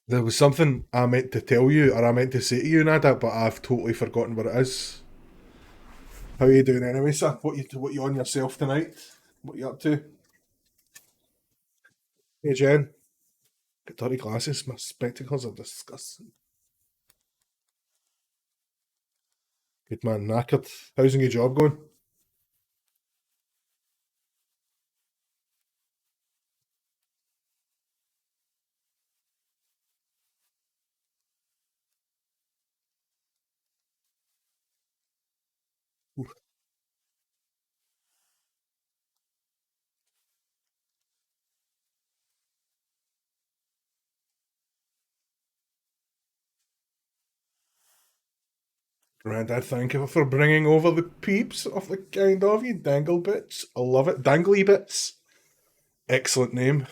There was something I meant to tell you, or I meant to say to you, Nada, but I've totally forgotten what it is. How are you doing anyway, sir? What you on yourself tonight? What you up to? Hey, Jen. Got dirty glasses. My spectacles are disgusting. Good man, knackered. How's your new job going? Grandad, thank you for bringing over the peeps of the kind of you dangle bits. I love it. Dangly bits. Excellent name.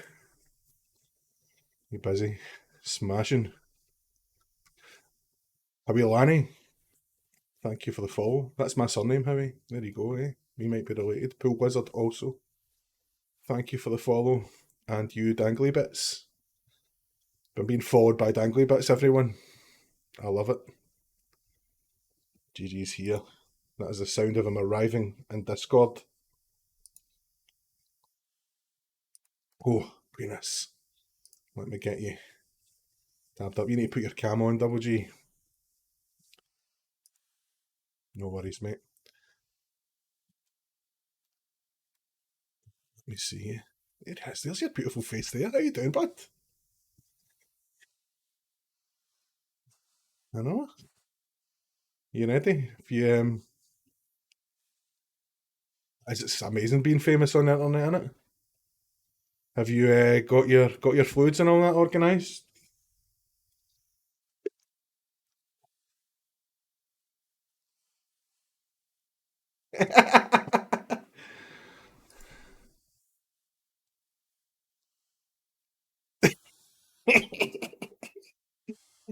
You busy? Smashing. Howie Lanny, thank you for the follow. That's my surname, Howie. There you go, eh? We might be related. Pool Wizard also. Thank you for the follow. And you, Dangly Bits. Been being followed by Dangly Bits, everyone. I love it. GG's here. That is the sound of him arriving in Discord. Oh, penis. Let me get you tabbed up. You need to put your cam on, Double G. No worries, mate. Let me see. It has. There's your beautiful face there. How you doing, bud? I know. You ready? If you it's amazing being famous on the internet, isn't it? Have you got your fluids and all that organised?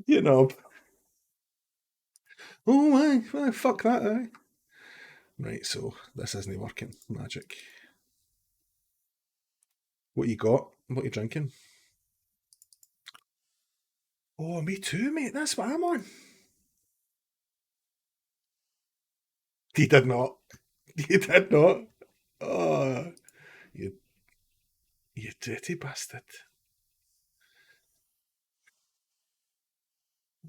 You know. Oh, fuck that, aye. Right, so this isn't working. Magic. What you got? What you drinking? Oh, me too, mate. That's what I'm on. He did not. He did not. Oh, you, you dirty bastard.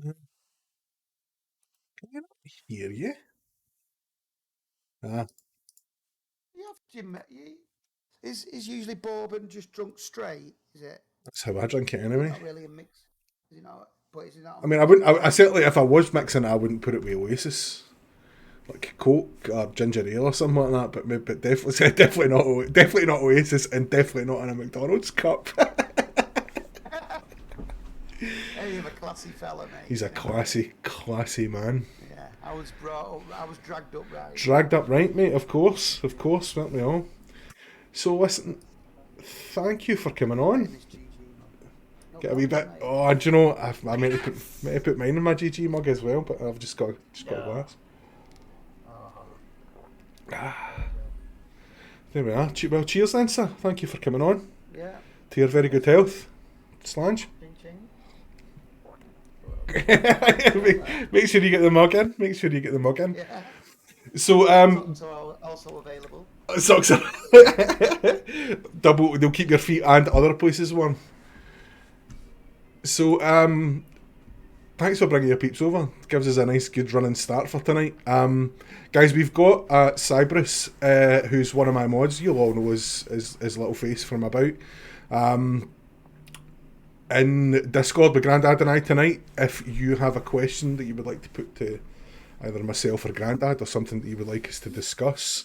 Can you not hear you? Ah, You have Jim. Is usually bourbon just drunk straight? Is it? that's how I drink it Is it anyway. not really a mix? Is it not? But is it not I a mean, I mixed wouldn't. I drink? certainly, if I was mixing it, I wouldn't put it with Oasis, like Coke or ginger ale or something like that. But definitely, definitely not Oasis, and definitely not in a McDonald's cup. Hey, you're a classy fella, mate. He's a classy, classy man. Yeah, I was brought up. I was dragged up right. Dragged up right, mate. Of course, weren't we all? So listen, thank you for coming Hey, on. Miss GG mug. No Get a wee problem, bit. mate. Oh, do you know? I meant to put mine in my GG mug as well, but I've just got a No. glass. Oh, Ah, okay. there we are. Well, cheers then, sir. Thank you for coming on. Yeah. To your very good health, Slange. Ching ching. Make sure you get the mug in. Make sure you get the mug in. Yeah. So, Socks are also available. socks are double. They'll keep your feet and other places warm. So, thanks for bringing your peeps over. Gives us a nice, good running start for tonight. Guys, we've got Cybrus, who's one of my mods. You'll all know his little face from about. Um, in Discord with Grandad and I tonight. If you have a question that you would like to put to either myself or Grandad, or something that you would like us to discuss,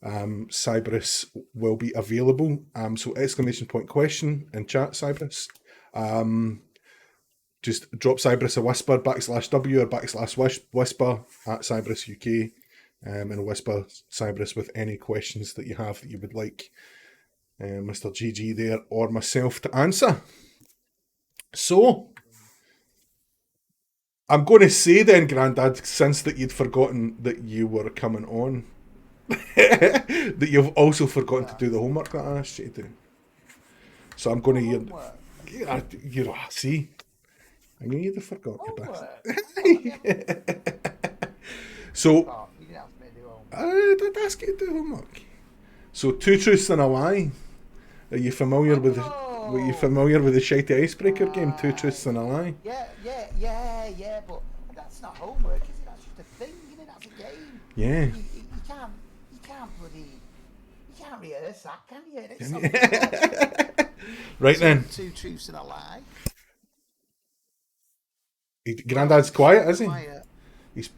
Cybrus will be available. So exclamation point question in chat, Cybrus. Just drop Cybrus a whisper, /W or /whisper at Cybrus UK, and whisper Cybrus with any questions that you have that you would like Mr. GG there or myself to answer. So, I'm going to say then, Grandad, since that you'd forgotten that you were coming on, that you've also forgotten to Yeah. do the homework that I asked you to do. So I'm going Oh, to, homework. see, I knew you'd have forgot your Homework. bastard. So, Oh, you didn't ask me to do homework. I did ask you to do homework. So, two truths and a lie. Are you familiar with were you familiar with the shitey icebreaker game, Two Truths and a Lie? Yeah, but that's not homework, is it? That's just a thing, isn't it? That's a game. Yeah. You can't rehearse that, can you? It's not Right then. Two truths and a lie. Grandad's quiet, is he? Quiet. He's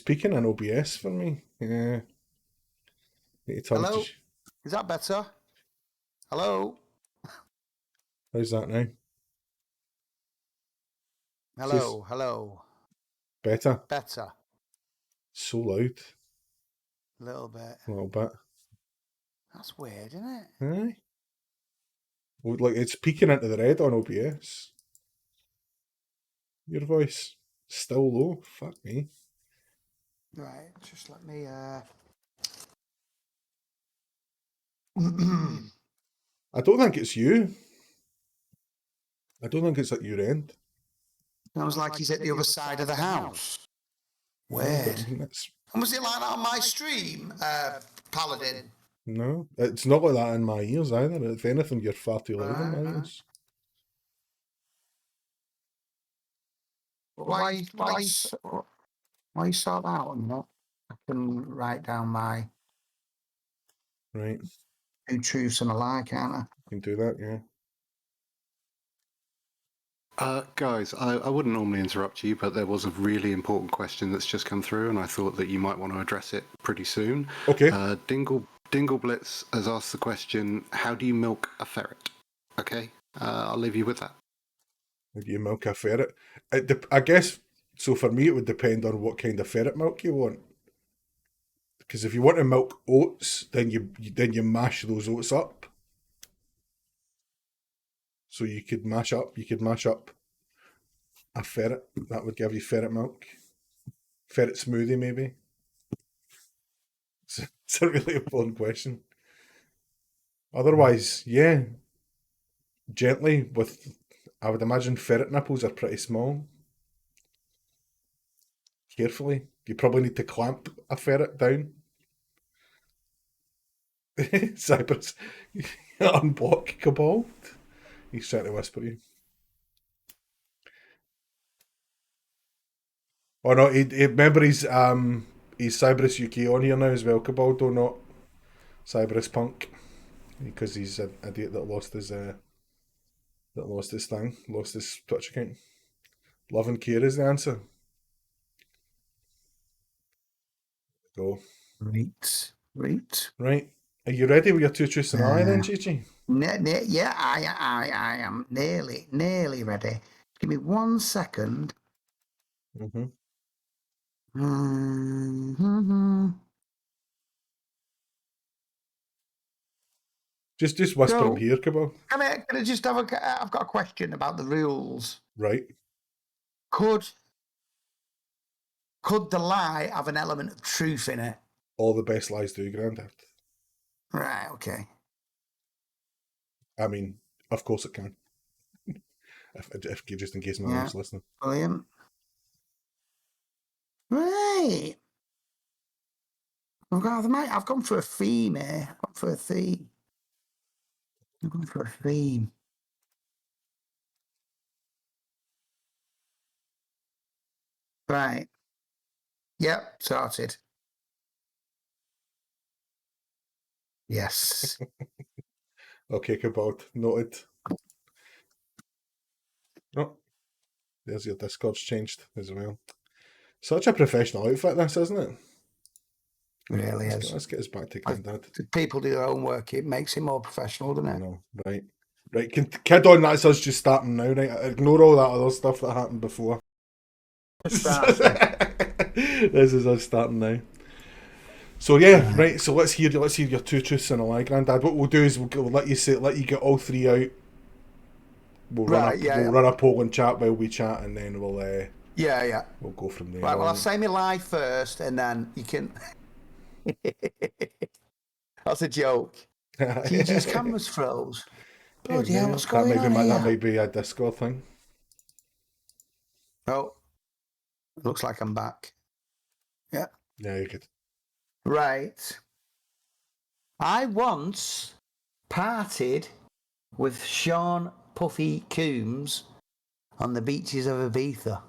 peeking in OBS for me. Yeah. Hello? Is that better? Hello? How's that now? Hello. Better? Better. So loud. A little bit. A little bit. That's weird, isn't it? Aye. Well, like, it's peeking into the red on OBS. Your voice. Still low. Fuck me. Right, just let me I don't think it's you. I don't think it's at your end. Sounds like he's at the other side of the house. Weird. And was it like that on my stream, Paladin? No, it's not like that in my ears either. If anything, you're far too loud in my ears. Why you sort that out? No, I can write down my Right. two truths and a lie, can't I? You can do that, yeah. Guys, I wouldn't normally interrupt you, but there was a really important question that's just come through, and I thought that you might want to address it pretty soon. Okay. Dingle Blitz has asked the question, how do you milk a ferret? Okay, I'll leave you with that. How do you milk a ferret? I guess, so for me it would depend on what kind of ferret milk you want. Because if you want to milk oats, then you mash those oats up. So you could mash up a ferret. That would give you ferret milk. Ferret smoothie, maybe. It's a really important question. Otherwise, yeah. Gently with, I would imagine ferret nipples are pretty small. Carefully. You probably need to clamp a ferret down. Cypress, unblock Cobalt. He's trying to whisper you. Oh no, he remember he's Cypress UK on here now as well, Cabaldo, not Cypress Punk. Because he's an idiot that lost his thing, lost his Twitch account. Love and care is the answer. Go. Right. Are you ready with your two truths and a lie then, Gigi? Yeah, I am nearly ready. Give me 1 second. Just whisper him here, Cabal. Can I just have I've got a question about the rules. Right. Could the lie have an element of truth in it? All the best lies do, Grandad. Right, okay. I mean, of course it can. if just in case no one's listening. Brilliant. Right. I've gone for a theme here. I've gone for a theme. Right. Yep, sorted. Yes. Okay, Cabal, noted. Oh, there's your Discord's changed as well. Such a professional outfit, this, isn't it? Really is. Let's get us back to Grandad. If people do their own work, it makes it more professional, doesn't it? No, right. Right, kid on, that's us just starting now, right? Ignore all that other stuff that happened before. This is us starting now. So yeah, right. So let's hear your two truths and a lie, Grandad. What we'll do is we'll let you get all three out. We'll run a poll and chat while we chat, and then we'll we'll go from there. Right. Well, I'll say my lie first, and then you can. That's a joke. Gigi's camera's froze. Bloody hell, what's going on here? That might be a Discord thing. Oh, looks like I'm back. Yeah. Yeah, you could. Right. I once partied with Sean Puffy Coombs on the beaches of Ibiza.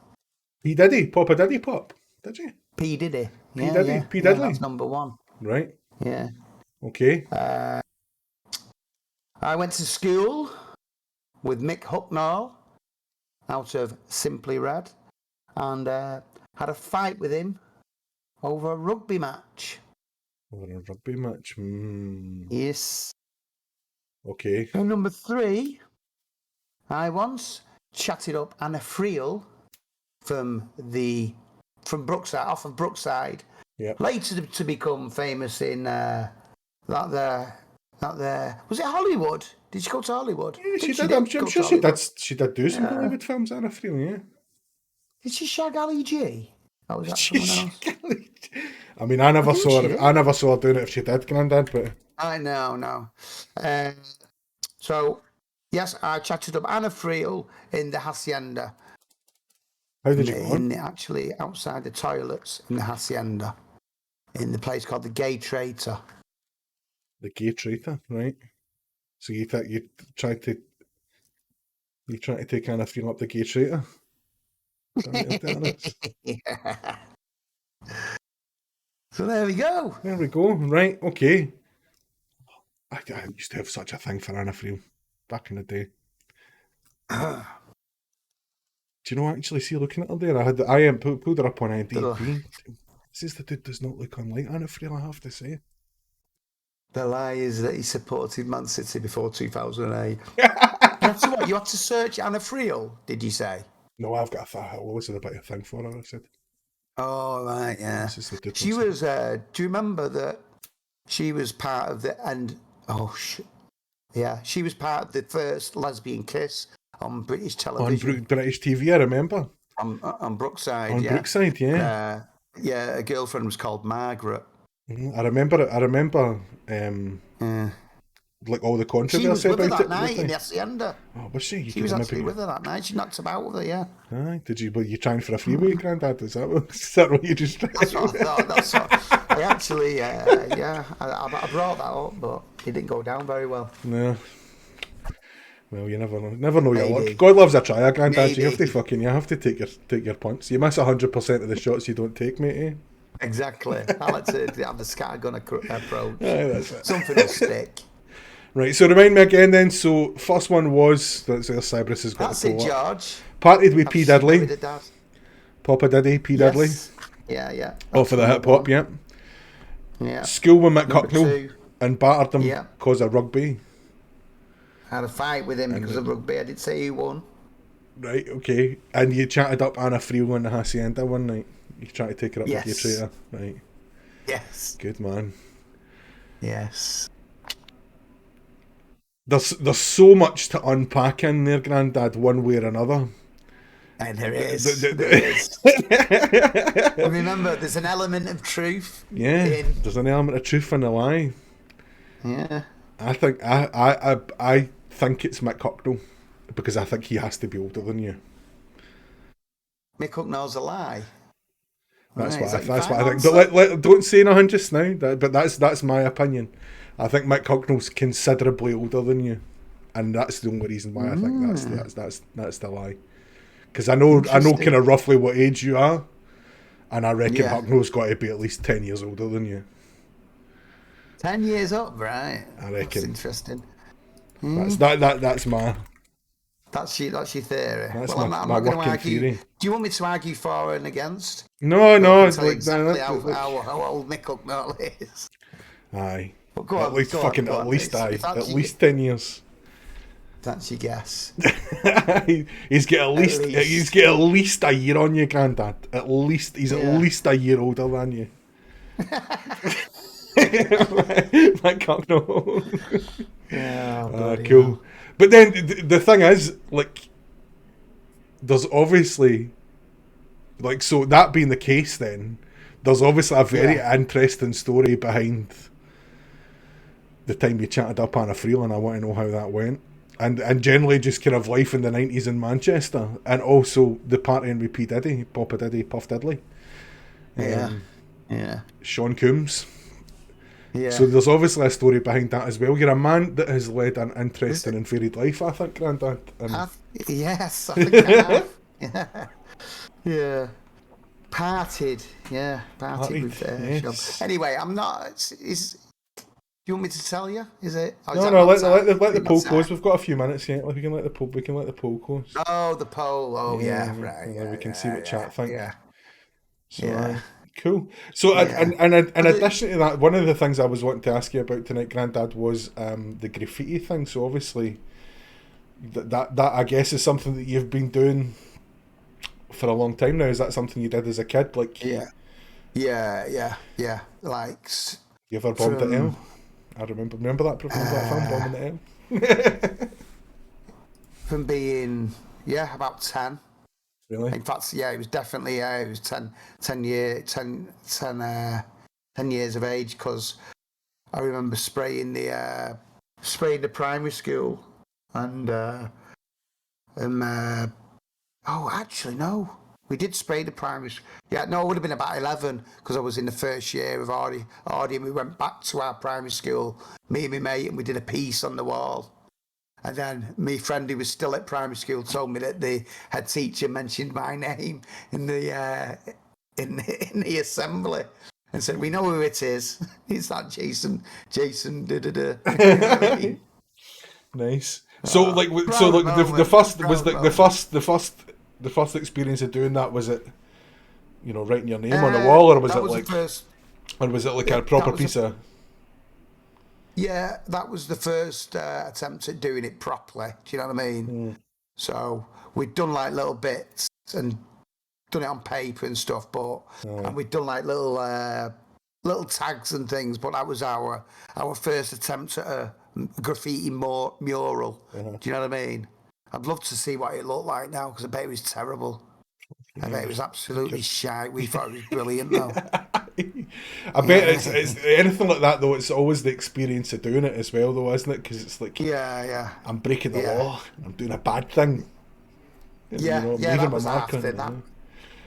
P Diddy, Papa Diddy Pop, did you? P Diddy. P Yeah, Diddy, yeah. P Yeah, Diddley. that's number one. Right. Yeah. Okay. I went to school with Mick Hucknall out of Simply Red and had a fight with him over a rugby match. Over a rugby match. Yes. Okay. And number 3, I once chatted up Anna Friel from Brookside, off of Brookside. Yeah. Later to become famous in was it Hollywood? Did she go to Hollywood? Yeah, she think did. I'm go sure to she Hollywood. did. She did do some Hollywood films, Anna Friel, yeah. Did she shag Ali G? Or was that someone else? I mean, I never think saw she her. did. I never saw her doing it if she did, Grandad. But I know, no. So, yes, I chatted up Anna Friel in the Hacienda. how did you go on? Actually, outside the toilets in the Hacienda, in the place called the Gay Traitor. The Gay Traitor, right? So you tried to take Anna Friel up the Gay Traitor? Is that what you're telling us? Yeah. So there we go. There we go. Right. Okay. I used to have such a thing for Anna Friel back in the day. Do you know? Actually, see, looking at her there, I pulled her up on IMDb. Says the dude does not look unlike Anna Friel, I have to say. The lie is that he supported Man City before 2008. That's what you had to search Anna Friel. Did you say? No, I've got I always had a bit of a thing for her. I said. Oh right, yeah. This is the dude She looks was. Do you remember that she was part of the yeah, she was part of the first lesbian kiss on British television. on British TV, I remember. On Brookside, On yeah. Brookside, yeah. Yeah, a girlfriend was called Margaret. I remember it. I remember like all the controversy She was with her about that it. night in the Hacienda. Oh, was she? She was actually with her that night. She knocked about with her, yeah. Aye, did you? Were you trying for a freeway, Grandad? Is that what you just? That's what I thought. That's what I actually, I brought that up, but it didn't go down very well. No. Well, you never know. Never know your Maybe. luck. God loves a tryer, Grandad. Maybe. You have to take your punts. You miss 100% of the shots you don't take, mate. Eh? Exactly. I like to have the scattergun approach. Aye, that's it. Something will stick. Right. So remind me again, then. So first one was that's where Cyprus has got That's to it, pull up. George. Partied with P That's Diddley, with the dad. Papa Diddy, P Diddley. Yes. Yeah. Oh, for the hip hop, yeah. Yeah. School with Mick Number Hucknall 2, and battered him Yeah. because of rugby. I had a fight with him because of rugby. I did say he won. Right, okay. And you chatted up Anna Friel in the Hacienda one night. You tried to take her up Yes. the Gay Traitor. Right. Yes. Good man. Yes. There's so much to unpack in there, Grandad, one way or another. And there is. There is. And remember, there's an element of truth. Yeah, there's an element of truth in the lie. Yeah. I think I think it's Mick Hucknall because I think he has to be older than you. Mick Hucknall's a lie. That's Right, what is that your that's what I final think. But answer? don't say nothing just now. But that's my opinion. I think Mick Hucknall's considerably older than you, and that's the only reason why I think that's the lie. Because I know kind of roughly what age you are, and I reckon Yeah. Hucknall's got to be at least 10 years older than you. 10 years up, right? I That's reckon. interesting. That's my That's your theory. That's well, my I'm not going to working argue. theory. Do you want me to argue for and against? no. I'll It's tell you like exactly that. how old Mick Hucknall is. Aye. But go At on, least go fucking on. at least If that's at your- least 10 years. That's your guess. He's got at least a year on you, Grandad. At least he's at least a year older than you. Mick Hucknall. Yeah. Cool. But then the thing is, like, there's obviously, like, so that being the case, then there's obviously a very interesting story behind the time you chatted up Anna Friel, and I want to know how that went. and generally just kind of life in the 90s in Manchester, and also the partying with P Diddy, Papa Diddy, Puff Diddley, Yeah. Sean Coombs. Yeah. So there's obviously a story behind that as well. You're a man that has led an interesting and varied life, I think, Grandad. Yes, I think I have. Yeah. Partied with yes. Sean. Anyway, I'm not. Do you want me to tell you? Is it? No. Let the poll close. We've got a few minutes yet. We can let the poll close. Oh, the poll. Oh, yeah, right. And then Yeah, we can see what chat think. Yeah. So, cool. So, and in addition to that, one of the things I was wanting to ask you about tonight, Grandad, was the graffiti thing. So obviously, that I guess is something that you've been doing for a long time now. Is that something you did as a kid? Like, Yeah. Like, you ever bombed at L? I remember that film, Bombing at L. From being about 10. Really? In fact, it was definitely it was 10 years of age, because I remember spraying the primary school, and actually no, we did spray the primary school. Yeah, no, it would have been about 11, because I was in the first year of Ardy, and we went back to our primary school, me and my mate, and we did a piece on the wall. And then my friend who was still at primary school told me that the head teacher mentioned my name in the assembly, and said, "We know who it is. It's that Jason. You know what I mean? Nice. So the first experience of doing that, was it, writing your name on a wall, or was it like a proper piece of? Yeah, that was the first attempt at doing it properly. Do you know what I mean? So we'd done like little bits and done it on paper and stuff, and we'd done like little tags and things. But that was our first attempt at a graffiti mural. Do you know what I mean? I'd love to see what it looked like now, because I bet it was terrible. I bet it was absolutely shite. We thought it was brilliant, though. I bet it's anything like that, though. It's always the experience of doing it as well, though, isn't it? Because it's like, I'm breaking the law. I'm doing a bad thing. That was half the thing.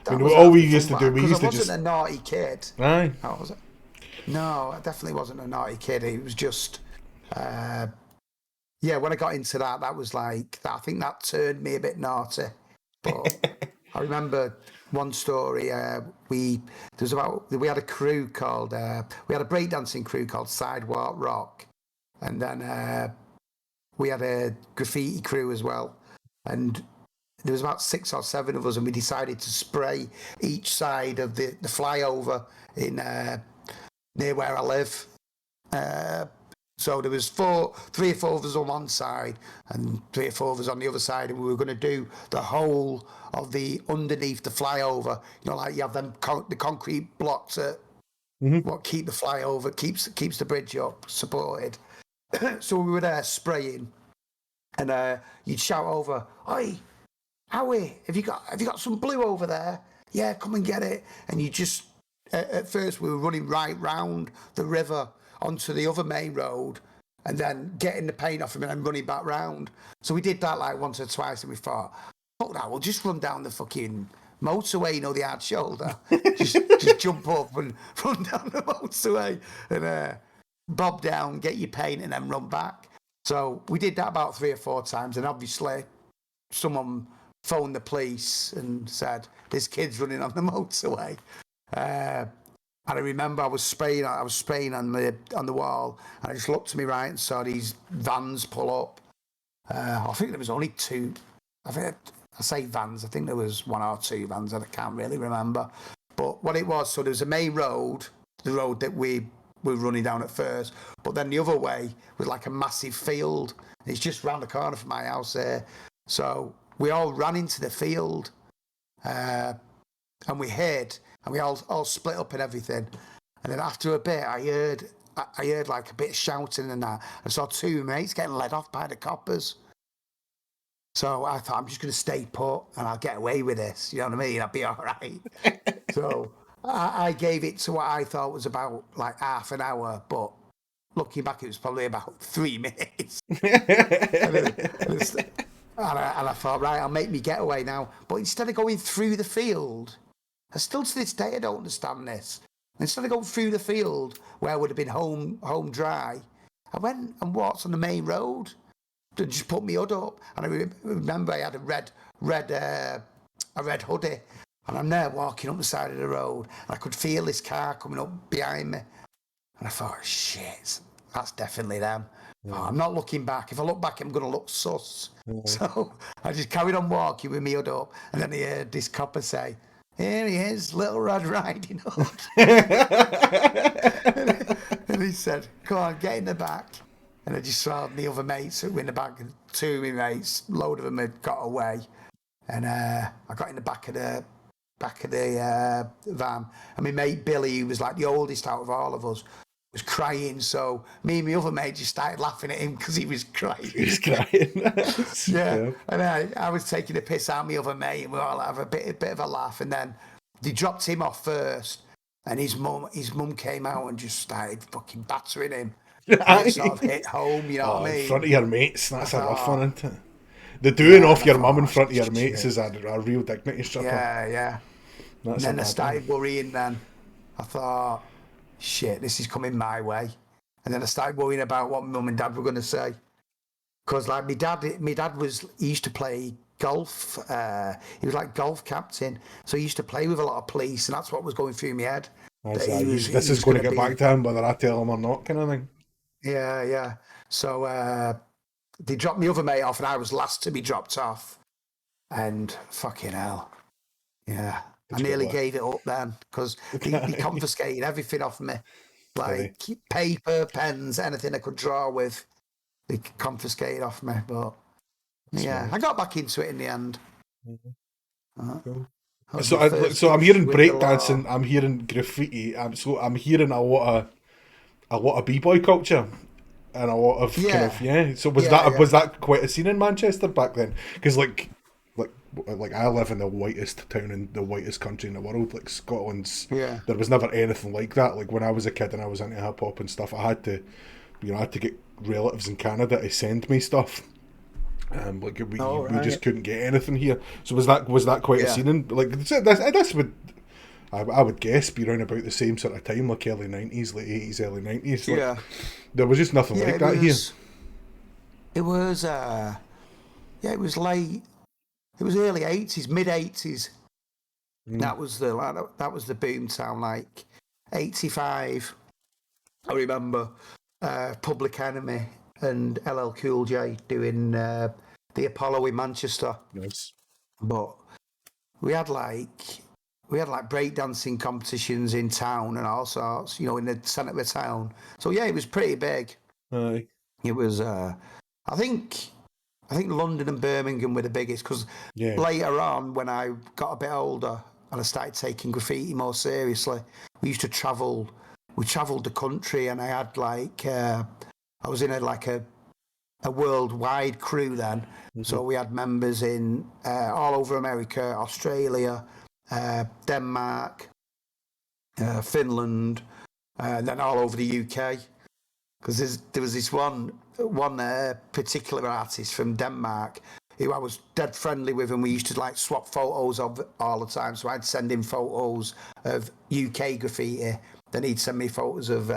All we used to do, we used to just. I wasn't a naughty kid. Aye. No, I definitely wasn't a naughty kid. It was just, when I got into that was like, I think that turned me a bit naughty. But I remember one story. We had a crew called we had a breakdancing crew called Sidewalk Rock, and then we had a graffiti crew as well, and there was about 6 or 7 of us, and we decided to spray each side of the flyover in near where I live. So there was 3 or 4 of us on one side and 3 or 4 of us on the other side, and we were going to do the whole of the underneath the flyover. Like you have them the concrete blocks that what keep the flyover, keeps the bridge up supported. So we were there spraying, and you'd shout over, "Oi, Howie, have you got some blue over there? Yeah, come and get it." And you just at first we were running right round the river onto the other main road, and then getting the paint off him and then running back round. So we did that like once or twice, and we thought, fuck that, we'll just run down the fucking motorway, the hard shoulder. just jump up and run down the motorway and bob down, get your paint, and then run back. So we did that about 3 or 4 times, and obviously someone phoned the police and said, "This kid's running on the motorway." And I remember I was spraying on the wall, and I just looked to my right and saw these vans pull up. I think there was only 2. I say vans. I think there was 1 or 2 vans, and I can't really remember. But what it was, so there was a main road, the road that we were running down at first, but then the other way was like a massive field. It's just round the corner from my house there. So we all ran into the field, and we hid. And we all split up and everything. And then after a bit, I heard like a bit of shouting and that. I saw 2 mates getting led off by the coppers. So I thought, I'm just going to stay put and I'll get away with this. You know what I mean? I'll be all right. So I gave it to what I thought was about like half an hour. But looking back, it was probably about 3 minutes. and I thought, right, I'll make me getaway now. But instead of going through the field, I still to this day I don't understand this. Instead of going through the field where I would have been home dry, I went and walked on the main road to just put my hood up. And I remember I had a red hoodie, and I'm there walking up the side of the road, and I could feel this car coming up behind me, and I thought, shit, that's definitely them. Yeah. Oh, I'm not looking back. If I look back, I'm going to look sus. Yeah. So I just carried on walking with my hood up, and then I heard this copper say, "Here he is, Little Red Riding Hood." And he said, "Come on, get in the back." And I just saw the other mates who were in the back, and two of my mates, a load of them had got away. And I got in the back of the van. And my mate Billy, who was like the oldest out of all of us, was crying. So me and my other mate just started laughing at him because he was crying. He was crying. Yeah. And I was taking a piss out of my other mate, and we all have a bit of a laugh. And then they dropped him off first, and his mum came out and just started fucking battering him. And sort of hit home, you know what I mean? In front of your mates, that's a rough one, isn't it? The doing off your mum in front of your mates is a real dignity stripper. Yeah. And then I started worrying then. I thought, shit, this is coming my way. And then I started worrying about what my mum and dad were going to say. Because like my dad he used to play golf. He was like golf captain. So he used to play with a lot of police, and that's what was going through my head. This is going to get back to him, whether I tell him or not, kind of thing. Yeah. So they dropped my other mate off, and I was last to be dropped off. And fucking hell. Yeah. I nearly gave it up then, because he confiscated everything off me. Like paper, pens, anything I could draw with, they confiscated off me. But yeah, I got back into it in the end. Cool. So I'm hearing breakdancing, I'm hearing graffiti, I'm hearing a lot of b-boy culture. And a lot of So was that quite a scene in Manchester back then? Because like I live in the whitest town in the whitest country in the world, like Scotland's. Yeah. There was never anything like that. Like when I was a kid and I was into hip hop and stuff, I had to get relatives in Canada to send me stuff. We just couldn't get anything here. So was that quite a scene? In, like this would. I would guess be around about the same sort of time, like early 90s, late 80s, early 90s. Like, there was just nothing like that here. It was late. It was early 80s, mid 80s. That was the boom town, like 85. I remember Public Enemy and LL Cool J doing the Apollo in Manchester. Nice. But we had breakdancing competitions in town and all sorts, in the centre of the town. So yeah, it was pretty big. Aye. It was, I think London and Birmingham were the biggest, because later on, when I got a bit older and I started taking graffiti more seriously, we travelled the country, and I had I was in a worldwide crew then. Mm-hmm. So we had members in all over America, Australia, Denmark, Finland, and then all over the UK. Because there was this one particular artist from Denmark who I was dead friendly with, and we used to swap photos of all the time. So I'd send him photos of UK graffiti, then he'd send me photos of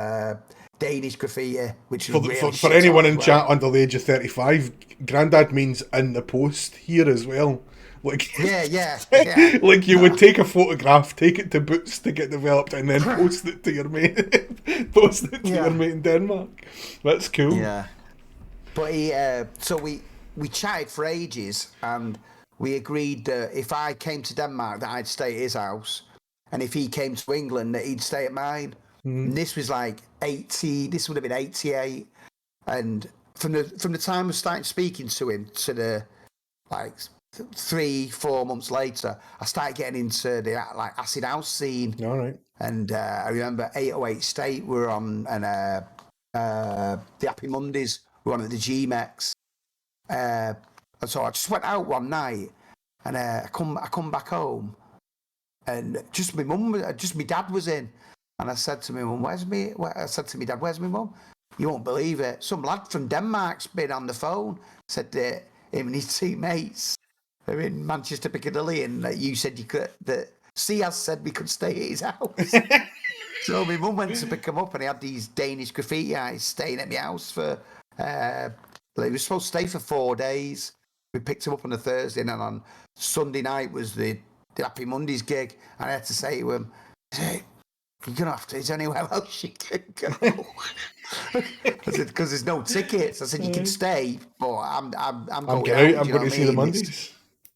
Danish graffiti, which is for anyone in chat under the age of 35, Grandad means in the post here as well. Yeah. Like you would take a photograph, take it to Boots to get developed, and then post it to your mate. Your mate in Denmark. That's cool. Yeah. But so we chatted for ages, and we agreed that if I came to Denmark, that I'd stay at his house, and if he came to England, that he'd stay at mine. Mm. And this was like 80. This would have been 88, and from the time of starting speaking to him to the 3-4 months later, I started getting into the acid house scene. All right. And I remember 808 State were on, and the Happy Mondays were on at the G-Mex. And so I just went out one night, and I come back home, and just my dad was in, and I said to my mum, I said to my dad, "Where's my mum?" You won't believe it. Some lad from Denmark's been on the phone. Said that him and his two mates are in Manchester Piccadilly, and you said you could. That Ciaz said we could stay at his house. So my mum went to pick him up, and he had these Danish graffiti artists staying at my house for. He was supposed to stay for 4 days. We picked him up on a Thursday, and then on Sunday night was the Happy Mondays gig, and I had to say to him, "Hey, you're gonna have to. Is there anywhere else you can go?" I said, "Because there's no tickets." I said, "You can stay, but I'm going getting out. out. I'm going to see the Mondays.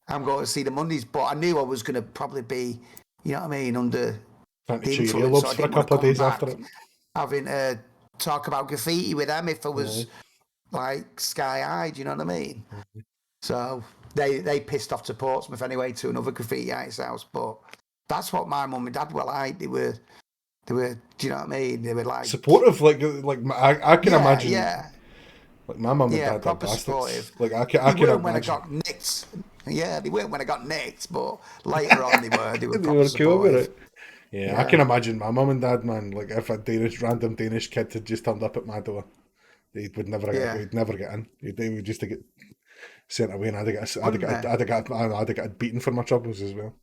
I'm going to see the Mondays." But I knew I was going to probably be, you know what I mean, under Trying to the chew your influence. earlobes So I for a didn't want couple to of days come after back it. having to talk about graffiti with them if I was like sky high. Do you know what I mean? So they pissed off to Portsmouth anyway to another graffiti artist's house. But that's what my mum and dad were like. They were. Do you know what I mean? They were like Supportive, like I can imagine. Yeah. Like my mum and dad are proper bastards. supportive. Like I They can weren't when I imagine. got nicked. Yeah, they weren't when I got nicked, but later on they were. They were They proper were cool with supportive. it. Yeah, I can imagine my mum and dad, man. Like if a random Danish kid had just turned up at my door, they would never he'd never get in. They would just to get sent away, and I'd have got beaten for my troubles as well.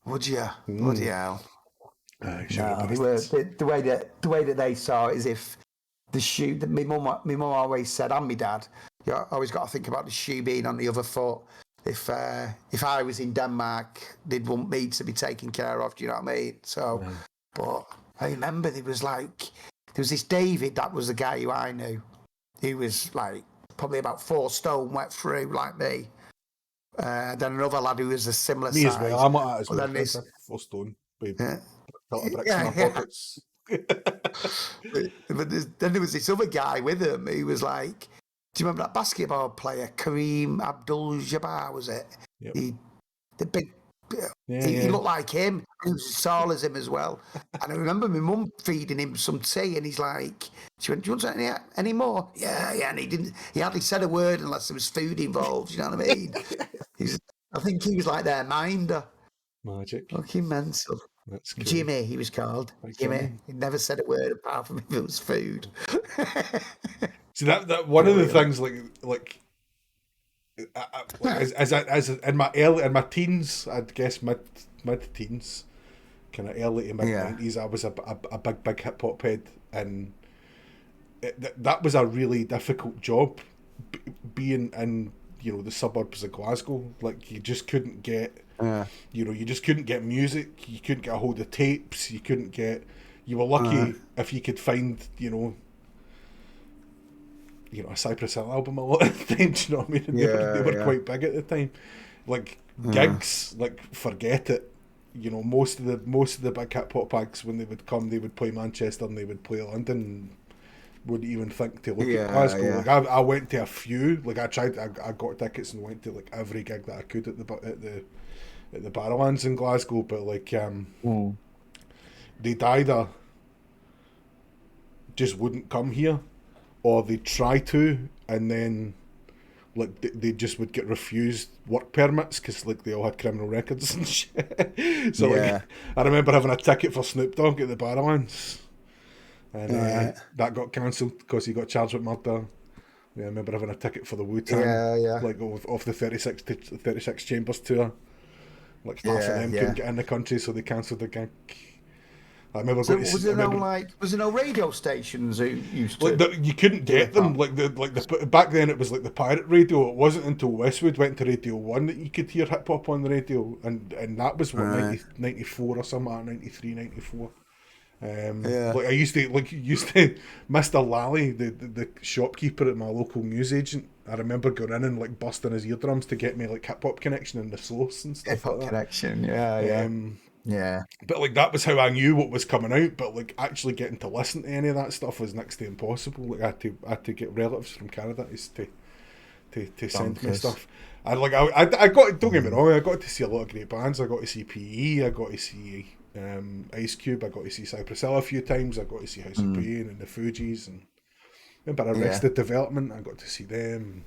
Would you? Bloody hell. Sure, No, they were the way that they saw it is if the shoe that my mum always said, and my dad, you always got to think about the shoe being on the other foot. If I was in Denmark, they'd want me to be taken care of. Do you know what I mean? So, but I remember there was this David, that was the guy who I knew. He was like probably about 4 stone wet through like me. Then another lad who was a similar me size. as well. I'm like that as well. Then this, 4 stone, babe. yeah. Got a bricks in my pockets. But then there was this other guy with him who was like, do you remember that basketball player, Kareem Abdul-Jabbar, was it? Yep. The big, he looked like him. He was as tall as him as well. And I remember my mum feeding him some tea, and he's like, she went, "Do you want any more?" Yeah. And he hardly said a word unless there was food involved. You know what I mean? I think he was like their minder. Magic. Fucking mental. That's cool. Jimmy, he was called. Jimmy. He never said a word apart from if it was food. See that one of the things like as in my teens, I'd guess mid teens, kind of early to mid 90s, I was a big hip hop head, and that was a really difficult job, being in the suburbs of Glasgow. Like you just couldn't get. You just couldn't get music. You couldn't get a hold of tapes. You couldn't get. You were lucky if you could find, a Cypress Hill album a lot of the time. Do you know what I mean? And they were quite big at the time. Like gigs, like forget it. Most of the big hip hop acts, when they would come, they would play Manchester and they would play London. Wouldn't even think to look at Glasgow. Yeah. Like I went to a few. Like I got tickets and went to like every gig that I could at the Barrowlands in Glasgow, but like they'd either just wouldn't come here, or they'd try to, and then like they just would get refused work permits because like they all had criminal records and shit. So like I remember having a ticket for Snoop Dogg at the Barrowlands, and that got cancelled because he got charged with murder. I remember having a ticket for the Wu-Tang, like off the 36 Chambers tour. Like half of them couldn't get in the country, so they cancelled the gig. I remember going to. Was there no radio stations who used to? You couldn't get them. Back then, it was like the pirate radio. It wasn't until Westwood went to Radio 1 that you could hear hip hop on the radio, and that was what 94 or something, 93, 94. Like I used to Mr. Lally, the shopkeeper at my local newsagent. I remember going in and like busting his eardrums to get me like Hip Hop Connection and the Source and stuff. Hip Hop like that. Connection, yeah. But like that was how I knew what was coming out. But like actually getting to listen to any of that stuff was next to impossible. Like I had to get relatives from Canada to send me stuff. I got, don't get me wrong, I got to see a lot of great bands. I got to see PE. I got to see Ice Cube. I got to see Cypress Hill a few times. I got to see House of Pain and the Fugees, and remember Arrested Development. I got to see them,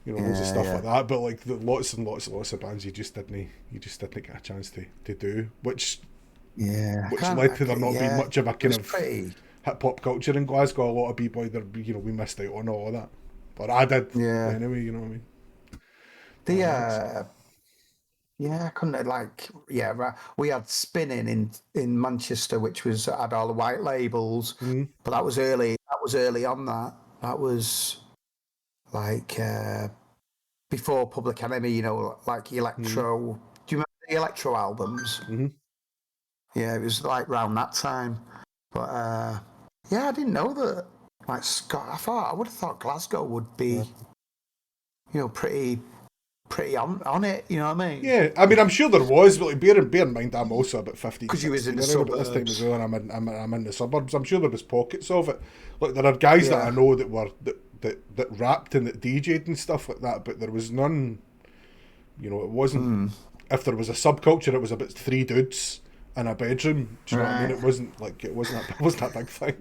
loads of stuff like that. But like lots and lots of bands you just didn't get a chance to do, which led to there not being much of a kind of hip hop culture in Glasgow. A lot of people either we missed out on all of that, but I did anyway. You know what I mean? The Nice. yeah, I couldn't right. We had spinning in Manchester, which was had all the white labels, Mm, but that was early. That was early on. That was like before Public Enemy. You know, like mm, electro. Do you remember the electro albums? mm. Yeah, it was like around that time. But yeah, I didn't know that. Like Scott, I would have thought Glasgow would Yeah. be, pretty on it. You know what I mean? Yeah, I mean, I'm sure there was, but like, bear in mind, I'm also about 15, Because you was in 16 the around about this time as suburbs. well, and I'm in the suburbs. I'm sure there was pockets of it. Like, there are guys that I Yeah. know that rapped and that DJ'd and stuff like that, but there was none. It wasn't. Hmm. If there was a subculture, it was about three dudes in a bedroom. Do you know what I mean? Right. It wasn't that big thing.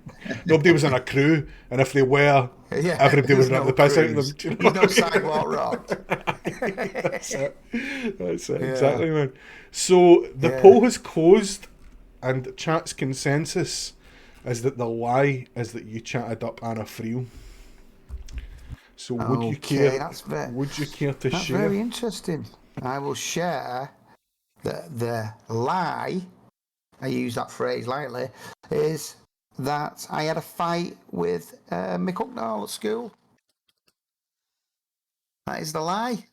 Nobody was in a crew, and if they were, Yeah. everybody would There's rip no the piss out of them. cruise. Do you know There's no what I mean? sidewalk rock. That's it. That's it. Yeah. Exactly, man. So the Yeah. poll has closed, and chat's consensus is that the lie is that you chatted up Anna Friel. So would you Okay, care? Would you care to that's share? very interesting. I will share that the lie, I use that phrase lightly, is that I had a fight with Mick Hucknall at school. That is the lie.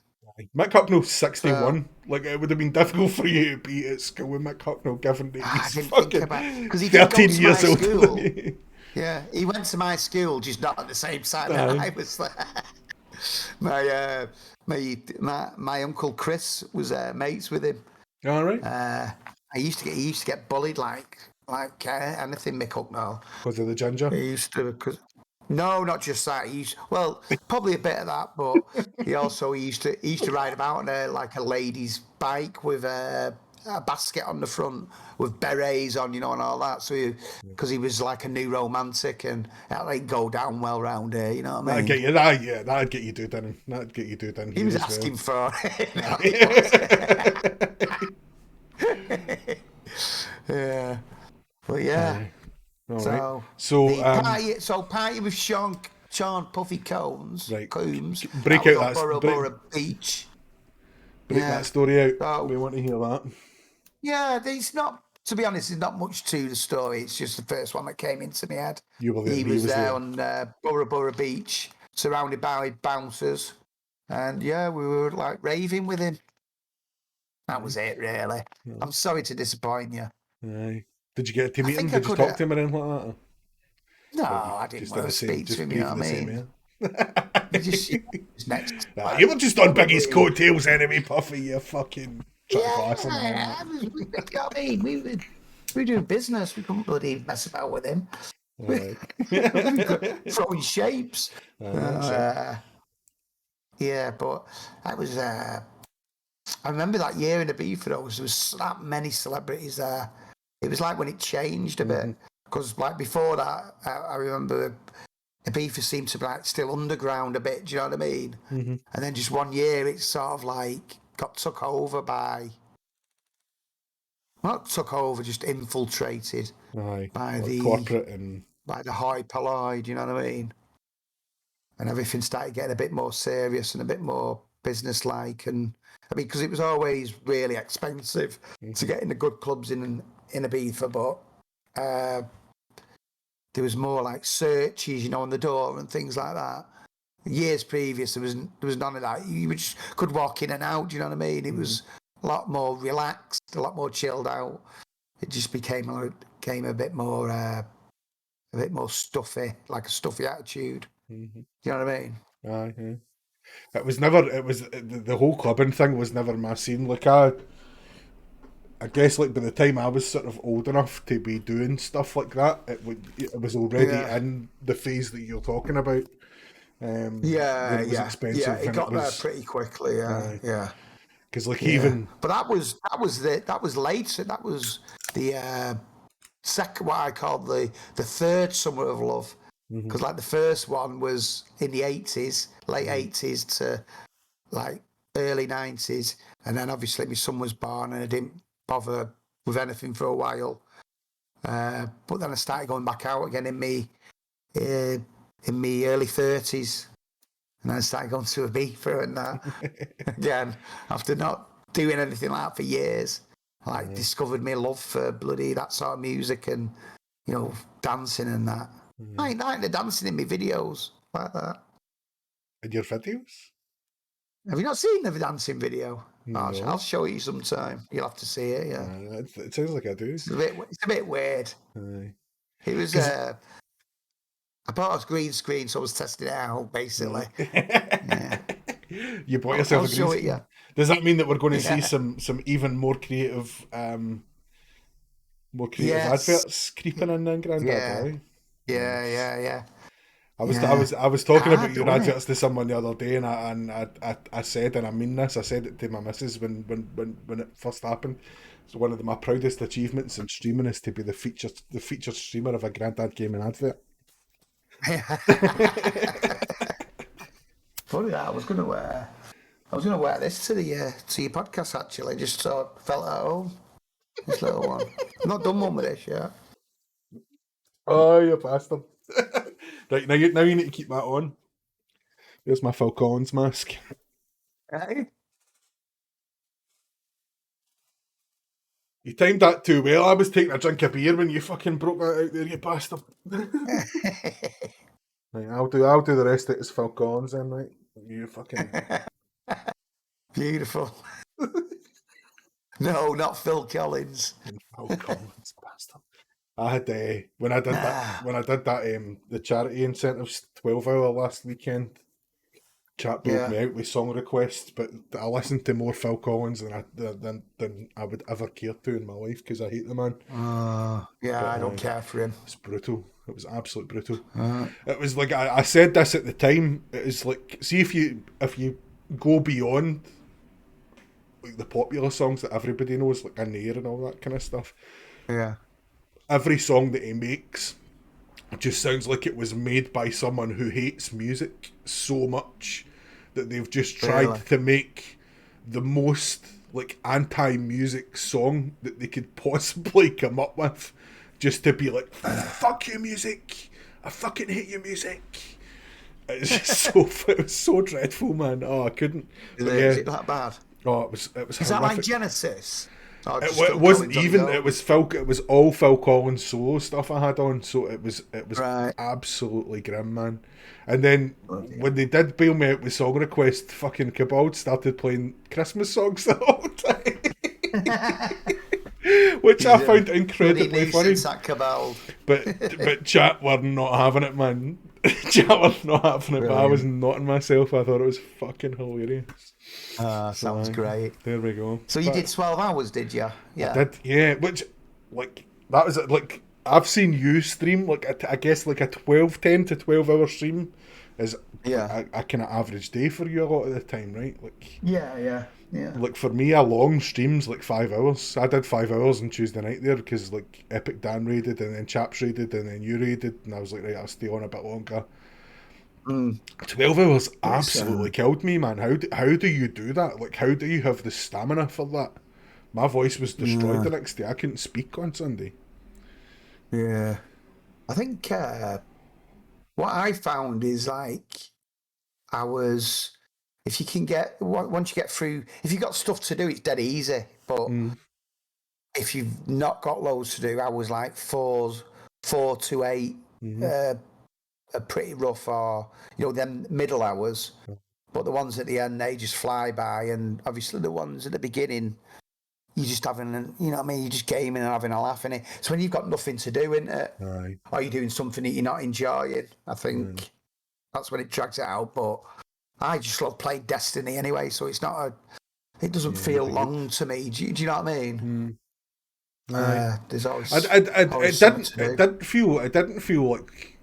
Mick Hucknall's So 61. Like, it would have been difficult for you to be at school with Mick Hucknall, given that I he's didn't think fucking about because he did go 13 to my years older than school. you. Yeah, he went to my school, just not at the same time that Aye. I was there. My uncle Chris was mates with him. All right. He used to get bullied like anything Mick Hucknall. Because of the ginger. He used to no, not just that. Well, probably a bit of that, but he used to ride about on a lady's bike with a basket on the front with berets on, and all that. So because he was like a new romantic and that like go down well round here, you know what I That'd get mean? you. That'd get you dude in. That'd get you dude in He here was as well. asking for it. Yeah, but yeah. All right. So So, the party with Sean Puffy Combs, right. Coombs. Break That was out on that. Borough Break, Borough Beach. break Yeah. that story out. So We want to hear that. yeah, there's not. To be honest, there's not much to the story. It's just the first one that came into my head. You were there. He He was was there there. on Borough Beach, surrounded by bouncers, and yeah, we were like raving with him. That was it, really. I'm sorry to disappoint you. Aye. Did you get to I meet him? think I Did you could talk have. to him or anything like that? No, Or you I didn't just want did to the same, speak to just him. You know breathed what I the same mean? air? He just was next. You were just on Biggie's Probably. coattails anyway, Puffy. You fucking shut the glass and all Yeah, that. you know what I mean? We were doing business. We couldn't bloody mess about with him. Aye. Throwing shapes. That's it. Yeah, but that was. I remember that year in Ibiza, there was that many celebrities there. It was like when it changed a bit. Because like before that, I remember Ibiza seemed to be like still underground a bit. Do you know what I mean? And then just one year, it sort of like got took over by. Not took over, just infiltrated Aye. by Like the corporate and high polloi. Do you know what I mean? And everything started getting a bit more serious and a bit more business-like. And I mean, because it was always really expensive to get into good clubs in Ibiza, but there was more like searches, on the door and things like that. Years previous, there was none of that. You just could walk in and out. Do you know what I mean? It was a lot more relaxed, a lot more chilled out. It just became a bit more stuffy, like a stuffy attitude. Do you know what I mean? aye. Yeah. It was never. It was the whole clubbing thing was never my scene. Like I guess like by the time I was sort of old enough to be doing stuff like that, it was already Yeah. in the phase that you're talking about. When Yeah, it was yeah, expensive yeah. It and got it there was pretty quickly. Yeah, yeah, because like yeah. even But that was later. That was the second, what I call the third Summer of Love, because like the first one was in the 80s, late 80s to like early 90s, and then obviously my son was born and I didn't bother with anything for a while. But then I started going back out again in me early 30s. And then I started going to Ibiza and that. Again, after not doing anything like that for years, I discovered my love for bloody that sort of music and, dancing and that. I ain't the dancing in my videos like that. In your videos? Have you not seen the dancing video? No. I'll show you sometime. You'll have to see it, yeah. It sounds like I do. It's a bit weird. Aye. It was, I bought a green screen, so I was testing it out, basically. Yeah. You bought yourself a green show it, screen? yeah. Does that mean that we're going to see some even more creative adverts creeping in then, Grandad? Yeah. I was talking about your adverts to someone the other day, and I said, and I mean this, I said it to my missus when it first happened. So one of my proudest achievements in streaming is to be the featured streamer of a Grandad Gaming advert. Funny that I was gonna wear this to your podcast actually, just so I felt at home. This little one. I'm not done one with this yet. Oh, you bastard. Right, now you need to keep that on. There's my Phil Collins mask. Hey? You timed that too well. I was taking a drink of beer when you fucking broke that out there, you bastard. Right, I'll do the rest of it as Phil Collins then, right? You fucking... Beautiful. No, not Phil Collins. Phil Collins, bastard. I had when I did that the charity incentives 12-hour last weekend. Chat broke me out with song requests, but I listened to more Phil Collins than I would ever care to in my life because I hate the man. I don't care for him. It's brutal. It was absolutely brutal. It was like I said this at the time. It was like, see if you go beyond like the popular songs that everybody knows, like In the Air and all that kind of stuff. Yeah. Every song that he makes just sounds like it was made by someone who hates music so much that they've just tried to make the most like anti-music song that they could possibly come up with, just to be like, fuck you music, I fucking hate your music. It's just it was so dreadful, man. Oh, I couldn't. Is it that bad? Oh, it was Is horrific. that like Genesis? It wasn't even. It was all Phil Collins solo stuff I had on, so it was absolutely grim, man. And then when they did bail me out with song request, fucking Cabal started playing Christmas songs the whole time, which I found incredibly funny. But chat were not having it, man. Chat were not having it. Brilliant. But I was notting myself. I thought it was fucking hilarious. Sounds great. There we go. So you did 12 hours, did you? Yeah. I did, yeah. Which, like, that was like, I've seen you stream, like, I guess, like a 10 to 12 hour stream is a kind of average day for you a lot of the time, right? Like, yeah. Like, for me, a long stream's like 5 hours. I did 5 hours on Tuesday night there because, like, Epic Dan raided and then Chaps raided and then you raided, and I was like, right, I'll stay on a bit longer. 12 hours absolutely killed me, man. How do you do that? Like, how do you have the stamina for that? My voice was destroyed the next day. I couldn't speak on Sunday. Yeah. I think what I found is, like, if you can once you get through, if you've got stuff to do, it's dead easy. But if you've not got loads to do, I was like 4 to 8, are pretty rough, or them middle hours, but the ones at the end, they just fly by. And obviously the ones at the beginning, you're just having, you're just gaming and having a laugh in it. So when you've got nothing to do, isn't it? Right. Or you're doing something that you're not enjoying, I think that's when it drags it out. But I just love playing Destiny anyway, so it's not it doesn't feel long to me. Do you know what I mean? There's always it didn't feel like,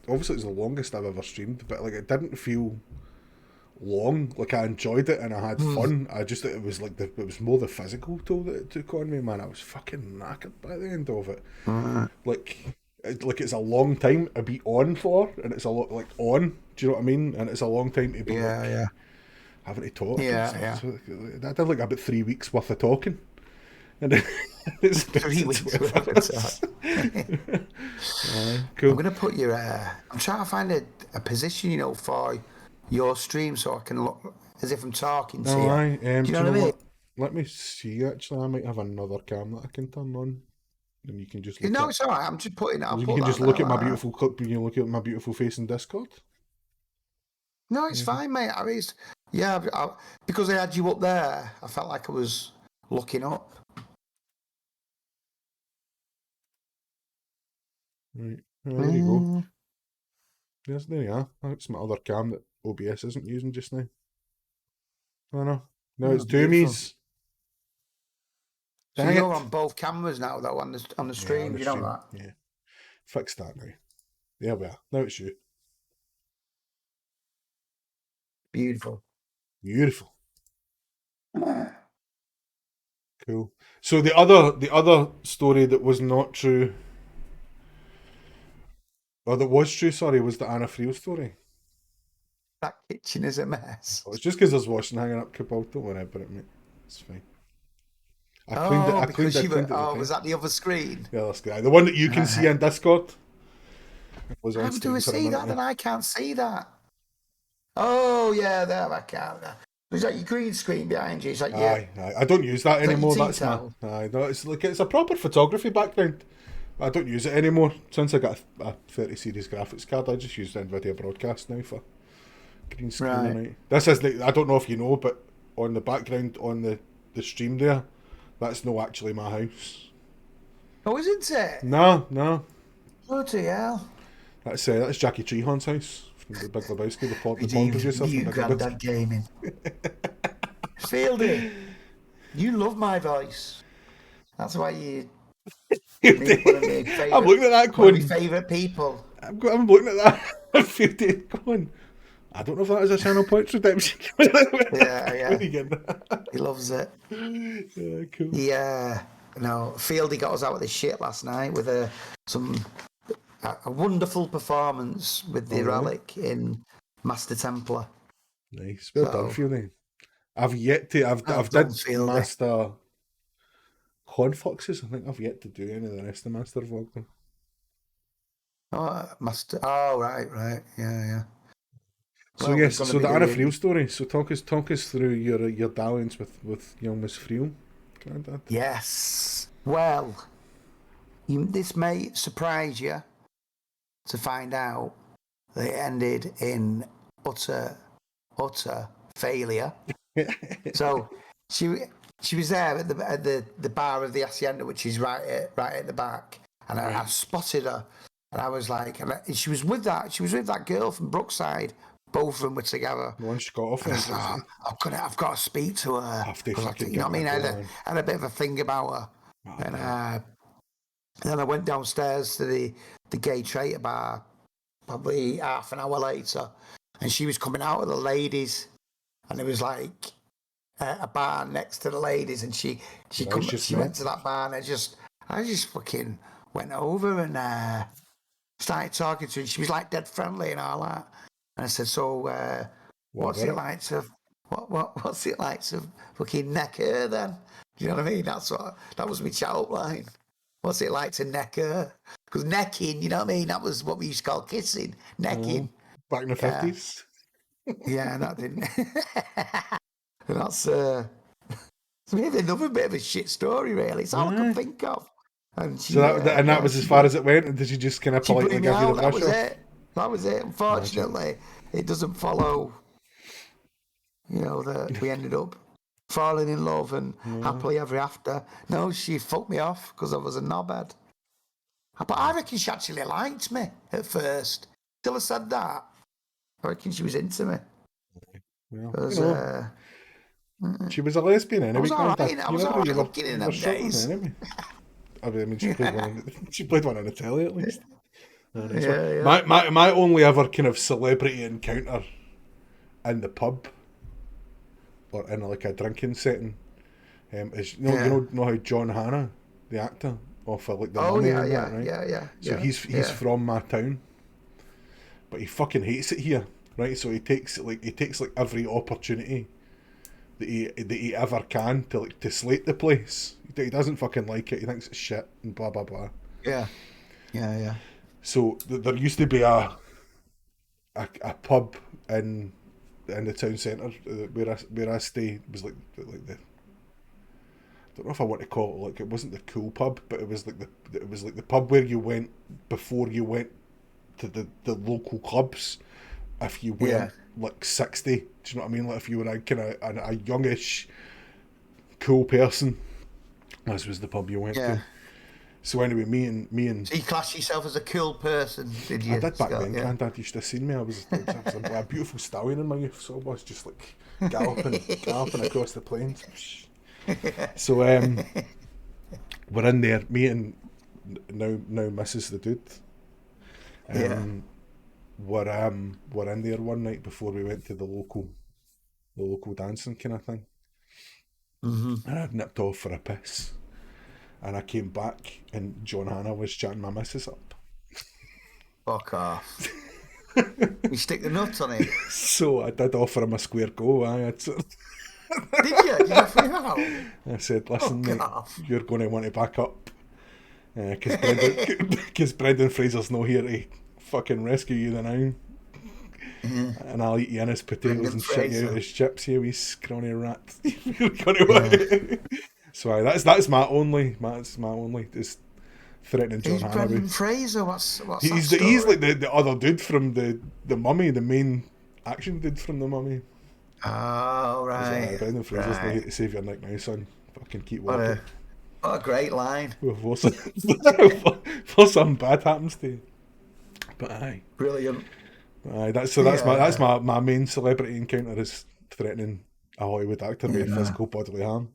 obviously it's the longest I've ever streamed, but like it didn't feel long. Like, I enjoyed it and I had fun. It was like it was more the physical toll that it took on me, man. I was fucking knackered by the end of it. Like it's a long time to be on for, and it's a lot like on. Do you know what I mean? And it's a long time to be having to talk. Yeah. So I did like about 3 weeks worth of talking. And it's 3 weeks worth of talking. Cool. I'm going to put I'm trying to find a position, for your stream so I can look as if I'm talking to No, you. aye. Do you Do know you know what I mean? what? Let me see. Actually, I might have another cam that I can turn on, and you can just look No, at. it's all right. I'm just putting it. I'll You put can that just look there at my like that. beautiful clip. You can look at my beautiful face in Discord. No, it's fine, mate. I mean, because I had you up there, I felt like I was looking up. Right. There you go. Yes, there you are. That's my other cam that OBS isn't using just now. Oh no. No, it's Beautiful. Toomies. So Dang you're it. on both cameras now, though, on the Yeah, stream. on the You know stream. that? Yeah. Fix that now. There we are. Now it's you. Beautiful. Beautiful. Cool. So the other story that was not true, or that was true, sorry, was the Anna Friel story. That kitchen is a mess. Oh, it's just because I was watching Hanging Up Cabal. Don't worry about it, mate. It's fine. I cleaned it. I because cleaned you were. it. Oh, was that the other screen? Yeah, that's good. The one that you can see on Discord was on How do stream we for a see minute that? there. And I can't see that. Oh yeah, there I can. Is that your green screen behind you? Is that your? Aye. I don't use that Is that your anymore. tea That's my. towel? Aye, no, it's a proper photography background. I don't use it anymore since I got a 30 series graphics card. I just use the NVIDIA Broadcast now for green screen Right. and night. This is I don't know if you know, but on the background on the stream there, that's not actually my house. Oh, isn't it? No. Bloody hell! That's Jackie Treehorn's house from the Big Lebowski, the porn producer from You Big granddad Lebowski. gaming. Fieldy, you love my voice. That's why you one of my favourite. I'm looking at that One of going. my favourite people. I'm looking at that 50 going. I don't know if that is a channel points redemption. Yeah. Where are you getting that? He loves it. Yeah, cool. Yeah. No, Fieldy got us out of this shit last night with a wonderful performance with the Oh, really? relic in Master Templar. Nice. Well done, So- Fieldy. I've yet to. I've Well did done, Fieldy. Master Confluxes. I think I've yet to do any of the rest of Master Vlog. Oh, Master. Oh, right. Yeah. So Well, yes, we're gonna so be the Anna doing- Friel story. So talk us through your dalliance with young Miss Friel, Grandad. Yes. Well, this may surprise you to find out that it ended in utter failure. So she was there at the bar of the Hacienda, which is right at the back, and I spotted her, and I was like, she was with that girl from Brookside. Both of them were together. The one she got off. And I thought, I've got to speak to her. Have to 'Cause fucking you know what I mean? get I that had a bit of a thing about her. And then I went downstairs to the gay traitor bar probably half an hour later, and she was coming out of the ladies, and it was like a bar next to the ladies, and she went to that bar, and I just fucking went over and started talking to her, and she was like dead friendly and all that. And I said, so what's it like to fucking neck her then? Do you know what I mean? That was my chat line. What's it like to neck her? Because necking, you know what I mean? That was what we used to call kissing. Necking. back in the 50s. Yeah, that didn't. And that's maybe another bit of a shit story, really. It's all I can think of. And she, So that was as far as it went, and did you just kind of she politely blew me give you the out. That brush was off? it. That was it. Unfortunately, it doesn't follow. You know that we ended up falling in love and happily ever after. No, she fucked me off because I was a knobhead. But I reckon she actually liked me at first. Till I said that, I reckon she was into me. Well, 'Cause, you know, she was a lesbian anyway. was all Grandad. right. I was You all never- right you were- looking in you them were struggling days. anyway. I mean, she played one on the telly at least. No, nice Yeah, one. yeah. My only ever kind of celebrity encounter in the pub or in like a drinking setting is you know how John Hannah, the actor, off of like the Oh Mummy yeah, and yeah, that, right? yeah. So he's from my town, but he fucking hates it here, right? So he takes like every opportunity that he ever can to slate the place. He doesn't fucking like it. He thinks it's shit and blah blah blah. Yeah. So there used to be a pub in in the town centre where I stay was like the. I don't know if I want to call it, like, it wasn't the cool pub, but it was like the pub where you went before you went to the local clubs. If you weren't like 60, do you know what I mean? Like if you were a kind of a youngish cool person, this was the pub you went to. So anyway, me and So you class yourself as a cool person, did you? I did back Scott? then. Grandad used to have seen me. I was a beautiful stallion in my youth, so I was just like galloping across the plains. So we're in there. Me and now Mrs. the dude. We're in there one night before we went to the local dancing kind of thing. Mm-hmm. And I'd nipped off for a piss, and I came back, and John Hannah was chatting my missus up. Fuck off. You stick the nuts on it. So I did offer him a square go. Did you? Did you offer him out? I said, listen, mate, you're going to want to back up. Because Brendan Fraser's not here to fucking rescue you now. Mm-hmm. And I'll eat you in his potatoes Brendan and shit you out his chips, you wee scrawny rat. You're gonna So that's my only just threatening John Hannah. Brendan Fraser? What's he's like the other dude from the Mummy, the main action dude from the Mummy. Oh right. Brendan Fraser's not here to save your neck now, son. Fucking keep walking. What a great line. Before something bad happens to you. But aye. Brilliant. Aye, that's my main celebrity encounter is threatening a Hollywood actor with physical bodily harm.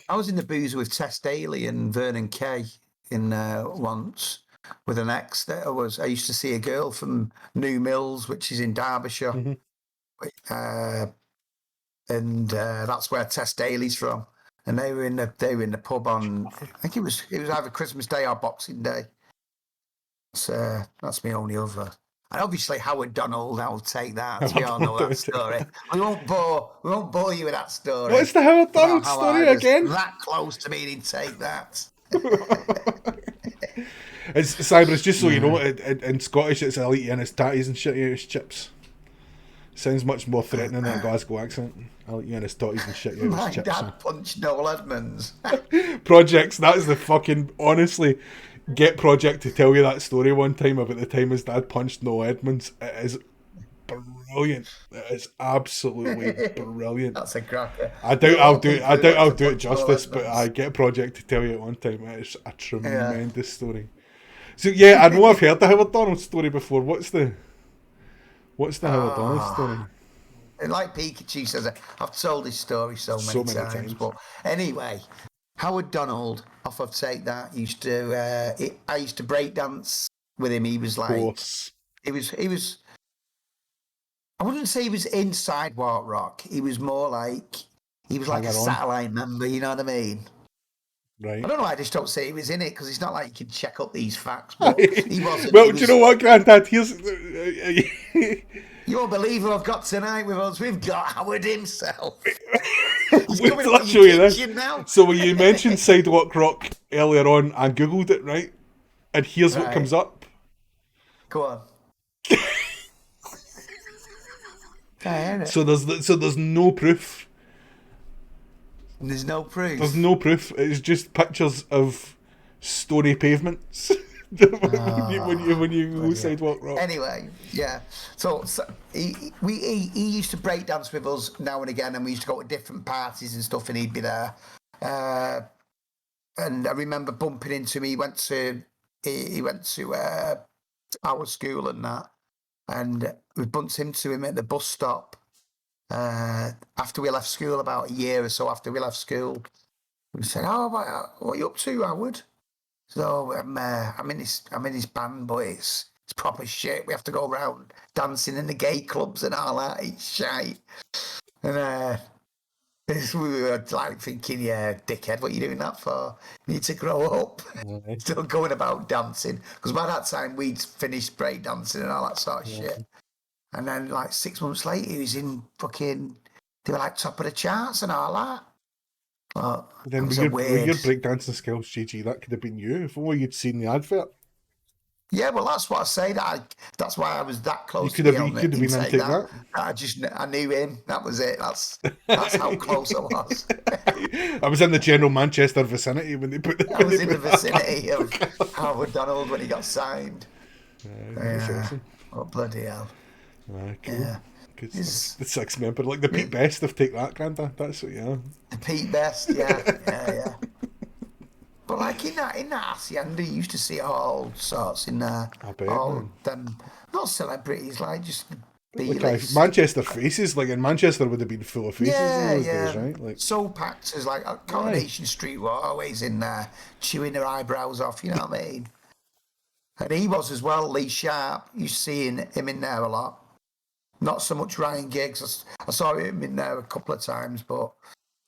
I was in the boozer with Tess Daly and Vernon Kay in once with an ex that I used to see a girl from New Mills, which is in Derbyshire. Mm-hmm. And that's where Tess Daly's from. And they were in the pub on, I think it was either Christmas Day or Boxing Day. So that's my only other. And obviously Howard Donald, I'll take that. We all know that story. We won't bore you with that story. What's the Howard Donald story again? That close to me, he'd take that. It's Cyber, just so you know, in Scottish it's I'll eat you in his tatties and shit you out his chips. Sounds much more threatening than a Glasgow accent. I'll eat you in his tatties and shit you out his chips. My dad punched Noel Edmonds. Projects, that is the fucking, honestly, get Project to tell you that story one time about the time his dad punched Noel Edmonds. It is brilliant. It is absolutely brilliant. That's a cracker. I doubt I'll do it justice, but I get Project to tell you at one time. It is a tremendous story. So yeah, I know I've heard the Howard Donald story before. What's the Howard Donald story? And like Pikachu says, I've told this story so many times. But anyway, Howard Donald, off of Take That, I used to break dance with him. He was like, he was. I wouldn't say he was in Sidewalk Rock. He was more like a satellite member. You know what I mean? Right. I don't know. I just don't say he was in it because it's not like you can check up these facts. But he wasn't. Well, do you know what, Grandad? Here's. You won't believe who I've got tonight with us. We've got Howard himself. I'll show you this. Now. So when you mentioned Sidewalk Rock earlier on, I googled it, right? And here's what comes up. Go on. So there's no proof. There's no proof. There's no proof. It's just pictures of stony pavements. when you go Sidewalk Rock. Anyway, yeah. So he used to break dance with us now and again, and we used to go to different parties and stuff, and he'd be there. And I remember bumping into him. He went to our school and that, and we bumped into him at the bus stop. After we left school, about a year or so after we left school, we said, "Oh, what are you up to, Howard?" So I'm in this band, but it's proper shit. We have to go around dancing in the gay clubs and all that. It's shite. And we were like thinking, yeah, dickhead, what are you doing that for? You need to grow up. Mm-hmm. Still going about dancing. Because by that time, we'd finished break dancing and all that sort of shit. And then like 6 months later, he was in fucking, they were like top of the charts and all that. Well, then with your breakdancing skills, GG, that could have been you if only you'd seen the advert. Yeah, well, that's what I say. That's why I was that close could to have being been in saying take that. that. I knew him. That was it. That's how close I was. I was in the general Manchester vicinity when they put. I was in the vicinity of Howard Donald when he got signed. That's Yeah. awesome. Oh, bloody hell. Cool. Yeah. Good It's- stuff. The 6 member, like the Pete Best of Take That, Granda. That's what you are. The Pete Best, yeah. But like in that hacienda, you used to see all sorts in there. I bet, all man. them, not celebrities, like just the Like B-list. Manchester faces, like in Manchester would have been full of faces in those days, right? Like, soap actors like Coronation Street were always in there chewing their eyebrows off, you know what I mean? And he was as well, Lee Sharp. You seeing him in there a lot. Not so much Ryan Giggs. I saw him in there a couple of times, but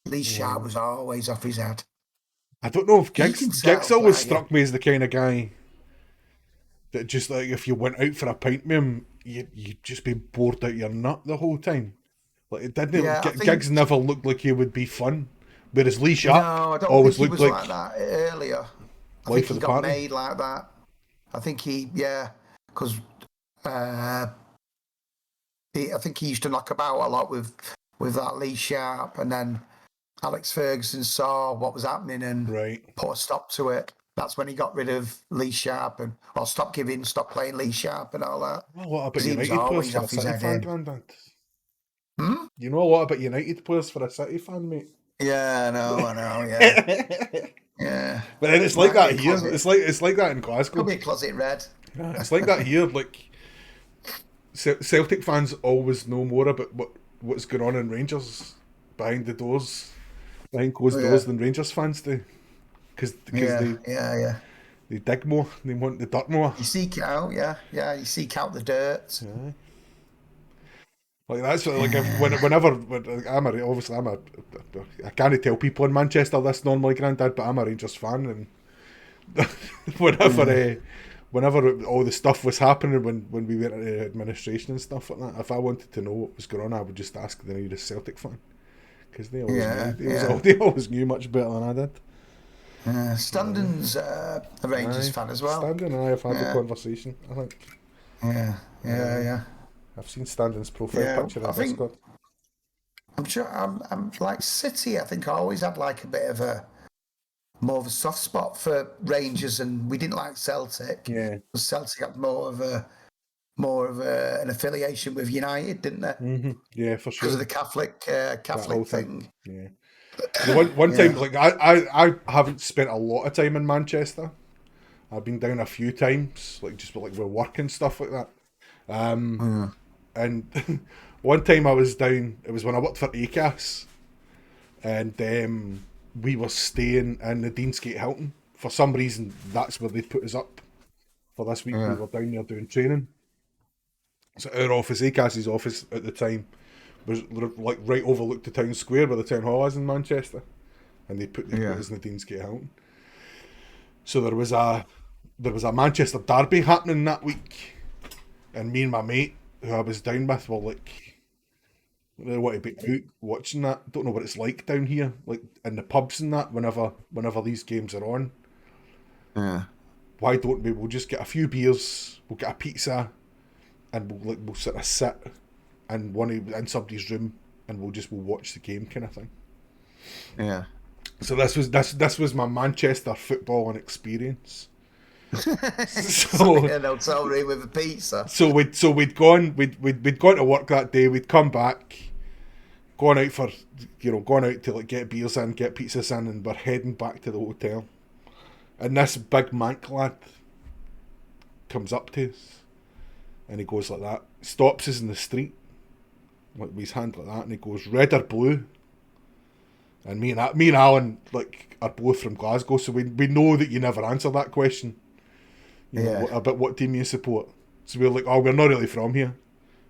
Lee Sharp was always off his head. I don't know if can Giggs tell, always like, struck me as the kind of guy that just like if you went out for a pint with him, you'd just be bored out your nut the whole time. Like it didn't. Yeah, I think- Giggs never looked like he would be fun, whereas Lee Sharp No, I don't always think he looked was like like that earlier. I life think of he the got party. made like that. I think because I think he used to knock about a lot with that Lee Sharp, and then Alex Ferguson saw what was happening and Right. put a stop to it. That's when he got rid of Lee Sharp or stop playing Lee Sharp and all that. You know a lot about 'Cause he was United players always for a off his City head fan, in. Grandad. Hmm? You know a lot about United players for a City fan, mate. Yeah, I know, yeah. Yeah. But then it's like Might that be a here. closet. It's like that in Glasgow. Could be a closet red. Yeah, it's like that here. Like Celtic fans always know more about what's going on in Rangers behind the doors, behind closed Yeah. doors than Rangers fans do, because Yeah. they dig more, they want the dirt more. You seek it out, yeah. You seek out the dirt. Yeah. Like that's what, like whenever I can't tell people in Manchester this normally, Grandad, but I'm a Rangers fan, and whenever all the stuff was happening when we went into administration and stuff like that, if I wanted to know what was going on, I would just ask the nearest Celtic fan, because they always knew. They always knew much better than I did. Standon's a Rangers fan as well. Standing and I have had the Yeah. conversation. I think Yeah. I've seen Standing's profile Yeah, picture I in think- Discord. I'm sure I'm like City. I think I always had like a bit of more of a soft spot for Rangers, and we didn't like Celtic. Yeah. Celtic had more of an affiliation with United, didn't they? Mm-hmm. Yeah, for sure. Because of the Catholic whole thing. Yeah. The one time, like I haven't spent a lot of time in Manchester. I've been down a few times, like just with work and stuff like that. And one time I was down. It was when I worked for ACAS, and we were staying in the Deansgate Hilton. For some reason, that's where they put us up for this week. We were down there doing training. So our office, ACAS's office at the time, was like right overlooked the town square where the town hall is in Manchester, and they put us in the Deansgate Hilton. So there was a Manchester derby happening that week, and me and my mate who I was down with were like, I really want to be out watching that. Don't know what it's like down here, like in the pubs and that. Whenever these games are on, why don't we? We'll just get a few beers, we'll get a pizza, and we'll sort of sit in somebody's room, and we'll watch the game, kind of thing. Yeah. So this was my Manchester footballing experience. So In an hotel room with a pizza. so we'd gone to work that day. We'd come back, gone out to like get beers in, get pizzas in, and we're heading back to the hotel. And this big mank lad comes up to us, and he goes like that, stops us in the street, like with his hand like that, and he goes, "Red or blue?" And me and Alan like are both from Glasgow, so we know that you never answer that question. You know, about what team you support. So we're like, "Oh, we're not really from here.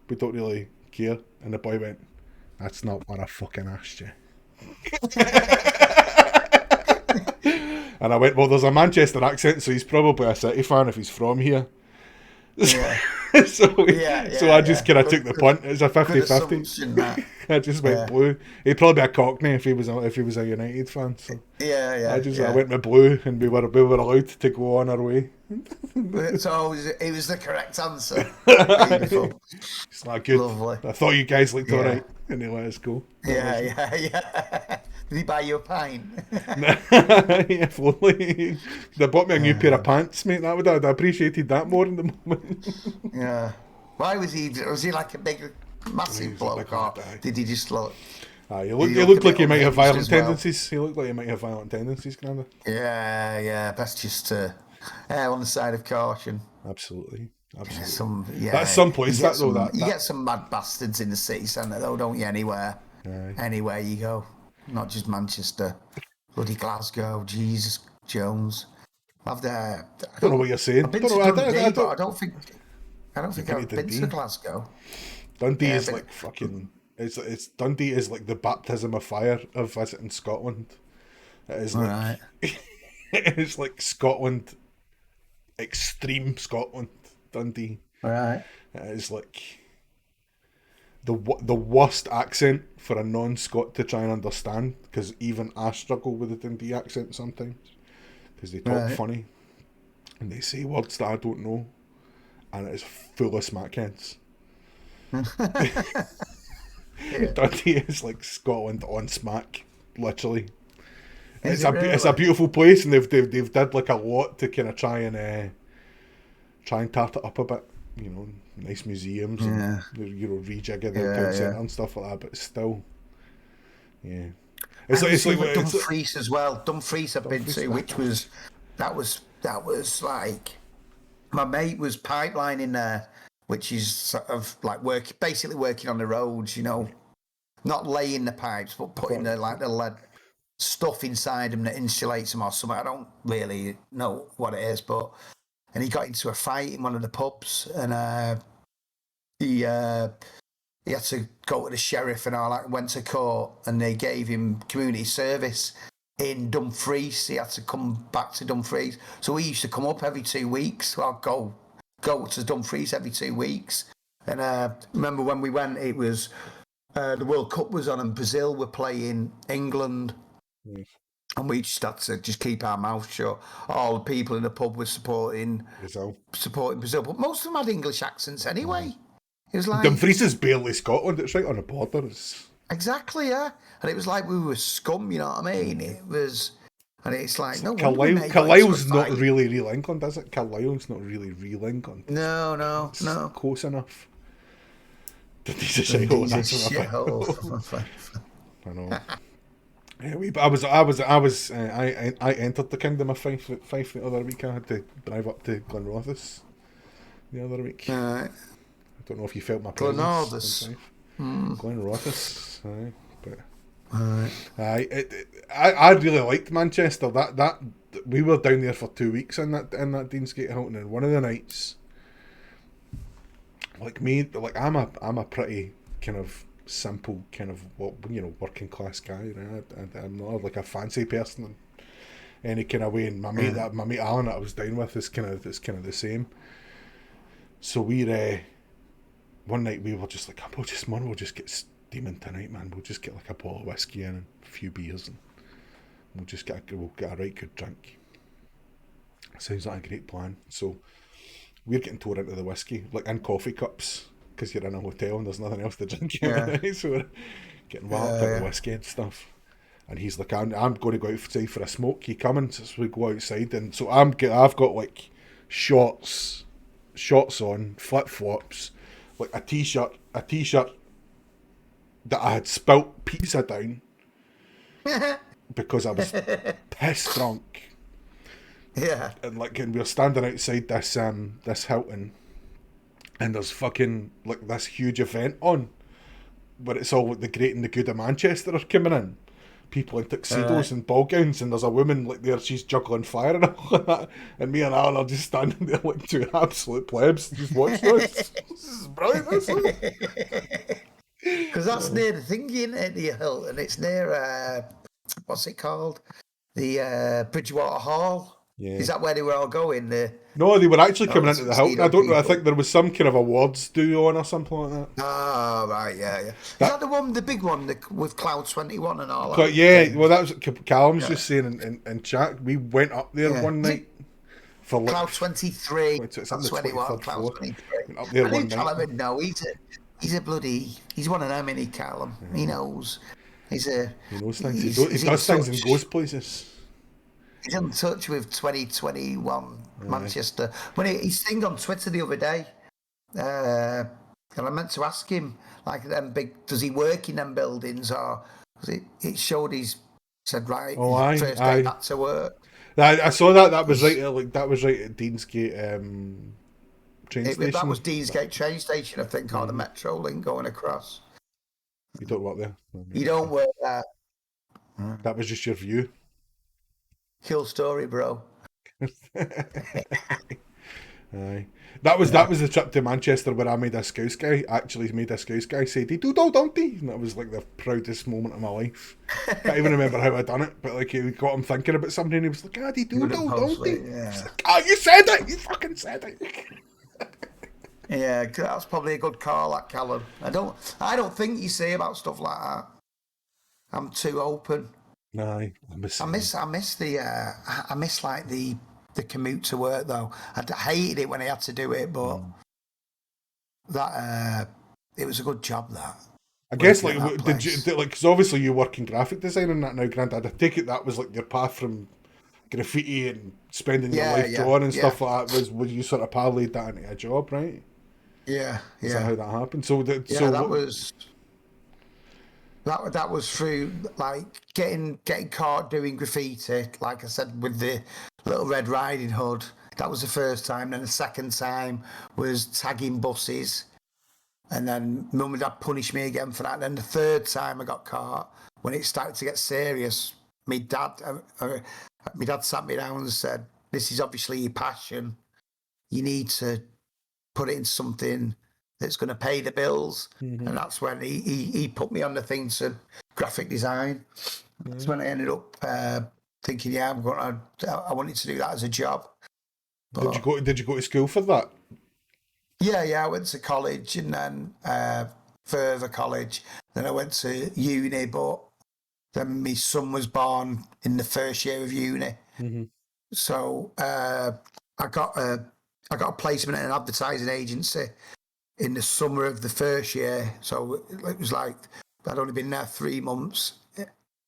We don't really care." And the boy went, "That's not what I fucking asked you." And I went, "Well, there's a Manchester accent, so he's probably a City fan if he's from here." Yeah. so I just kind of took the punt. It's a Good 50-50. assumption, that. I just went Yeah. blue. He'd probably be a Cockney if he was a United fan. So Yeah. I went with blue, and we were allowed to go on our way. So it was the correct answer. Beautiful. It's not good. Lovely. I thought you guys looked Yeah. alright, and they let us go. Yeah. Did he buy you a pint? Yeah, if only they bought me a new pair of pants, mate. I'd appreciated that more in the moment. Yeah. Why was he? Was he like a big, massive He's a bloke, big or guy. did he just look? He look looked a like bit he might have unhinged violent as well? tendencies. He looked like he might have violent tendencies, Granda. Yeah. Best just to err on the side of caution. Absolutely. That's some place that though. You get some mad bastards in the city centre though, don't you? Anywhere you go, not just Manchester, bloody Glasgow. Jesus Jones. I don't know what you're saying. I've been to Dundee, but I don't think I've been to Glasgow. Dundee is but- like fucking. It's Dundee is like the baptism of fire of visiting Scotland. It is like Right. it is like Scotland, extreme Scotland. Dundee. Right. It is like the worst accent for a non-Scot to try and understand, because even I struggle with the Dundee accent sometimes, because they talk funny and they say words that I don't know, and it is full of smackheads. Dundee is like Scotland on smack, literally. It's a beautiful place, and they've did like a lot to kind of try and tart it up a bit, nice museums and rejigging the town centre and stuff like that. But still, it's like Dumfries as well. Dumfries I've been to, which was that was like my mate was pipelining there, which is sort of like basically working on the roads, not laying the pipes, but putting the lead stuff inside them that insulates them or something. I don't really know what it is, and he got into a fight in one of the pubs, and he had to go to the sheriff and all that. Went to court, and they gave him community service in Dumfries. He had to come back to Dumfries, so he used to come up every 2 weeks. Well, go to Dumfries every 2 weeks. And remember when we went, it was the World Cup was on, and Brazil were playing England. And we just had to just keep our mouth shut. All the people in the pub were supporting Brazil, but most of them had English accents anyway. It was like Dumfries is barely Scotland. It's right on the border. Exactly, yeah. And it was like we were scum. You know what I mean? It was, and it's like no. Carlisle's not really real England, is it? Carlisle's not really real England. No. It's close enough. Dundee's a shithole. I know. I entered the Kingdom of Fife the other week. I had to drive up to Glenrothes the other week. I don't know if you felt my presence. Glenrothes, I really liked Manchester. That we were down there for 2 weeks in that Deansgate Hilton, and one of the nights, I'm a pretty kind of simple kind of working class guy. I'm not like a fancy person in any kind of way. And my mate Alan that I was down with is kind of the same. So one night we were just like, we'll just get steaming tonight, man. We'll just get like a bottle of whiskey in and a few beers, and we'll get a right good drink. Sounds like a great plan. So we're getting tore into the whiskey, like in coffee cups, because you're in a hotel and there's nothing else to drink. So we're getting walloped into whiskey and stuff. And he's like, I'm going to go outside for a smoke. You coming? So we go outside, and so I've got like shorts on, flip flops, like a t-shirt that I had spilt pizza down because I was pissed drunk. Yeah. And we're standing outside this Hilton, and there's fucking like this huge event on, where it's all like the great and the good of Manchester are coming in. People in tuxedos and ball gowns, and there's a woman like there, she's juggling fire and all of that, and me and Alan are just standing there like two absolute plebs just watching this. This is brilliant, isn't it? Because that's near the thing, isn't it, the Hilton? It's near what's it called? The Bridgewater Hall. Yeah. Is that where they were all going? No, they were actually coming into the see Hilton. I them don't know. I people. think there was some kind of awards due on or something like that. Oh, right, yeah. Is that the one, the big one with Cloud 21 and all that? But yeah, thing? well, that was Callum's Yeah. just saying in chat. We went up there Yeah. one Is night for like Cloud 23, it's on Cloud the 21, 23rd Cloud floor. 23. Went up there I knew one night. Callum would know. He's a bloody, he's one of them, isn't he, Callum? He knows. He knows things. He He's does things and touch. goes places. He's in touch with 2021 Manchester. When his thing on Twitter the other day, and I meant to ask him, like, them big, does he work in them buildings, or it showed said right, Oh, aye, first aye. day back to work. I saw that. That was right. That was right at Deansgate train station. That was Deansgate train station, I think, or the Metro link going across. You don't work there. You don't work there. That was just your view. Kill story, bro. Aye. That was the trip to Manchester where I made a Scouse guy. Actually, made a Scouse guy say "He doodle donkey," and that was like the proudest moment of my life. Can't even remember how I done it, but like he got him thinking about something, and he was like, "Ah, he doodle donkey." Yeah. Like, oh, you said it! You fucking said it! Yeah, that's probably a good call, that Callum. I don't think you say about stuff like that. I'm too open. Aye, I miss like the commute to work though. I hated it when I had to do it, but that it was a good job. That I guess working at that did you place. like because obviously you work in graphic design and that now, Grandad. I take it that was like your path from graffiti and spending your life drawing and stuff like that. Was you sort of parlayed that into a job, right? Yeah, Is that how that happened? That was through like getting caught doing graffiti, like I said, with the Little Red Riding Hood. That was the first time. Then the second time was tagging buses, and then Mum and Dad punished me again for that. And then the third time I got caught, when it started to get serious, my dad sat me down and said, "This is obviously your passion. You need to put it in something that's going to pay the bills." Mm-hmm. And that's when he put me on the thing to graphic design. Mm-hmm. That's when I ended up thinking, I wanted to do that as a job. But did you go to school for that? Yeah, I went to college and then further college. Then I went to uni, but then my son was born in the first year of uni. Mm-hmm. So I got a placement at an advertising agency in the summer of the first year. So it was like I'd only been there 3 months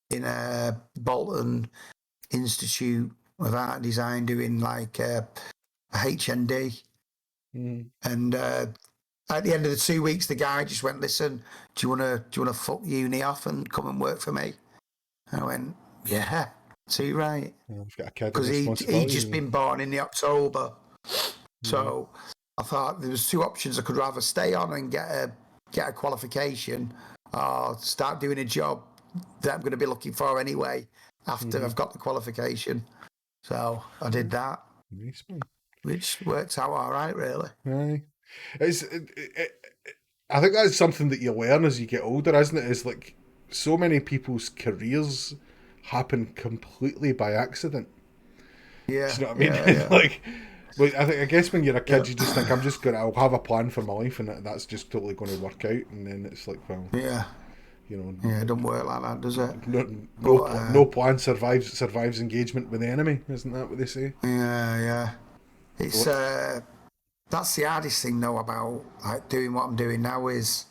in a Bolton Institute of Art and Design doing like a HND. And at the end of the 2 weeks, the guy just went, "Listen, do you wanna fuck uni off and come and work for me?" And I went, "Yeah, too right." Because he'd just been born in the October. So I thought there was 2 options. I could rather stay on and get a qualification, or start doing a job that I'm going to be looking for anyway after I've got the qualification. So I did that, which worked out all right, really. Aye. I think that's something that you learn as you get older, isn't it? Is like so many people's careers happen completely by accident. Yeah. Do you know what I mean? Yeah. Like, I guess when you're a kid, you just think, I'll have a plan for my life, and that's just totally going to work out. And then it's like, well, yeah, it don't work like that, does it? No plan survives engagement with the enemy, isn't that what they say? Yeah. It's that's the hardest thing though about like doing what I'm doing now is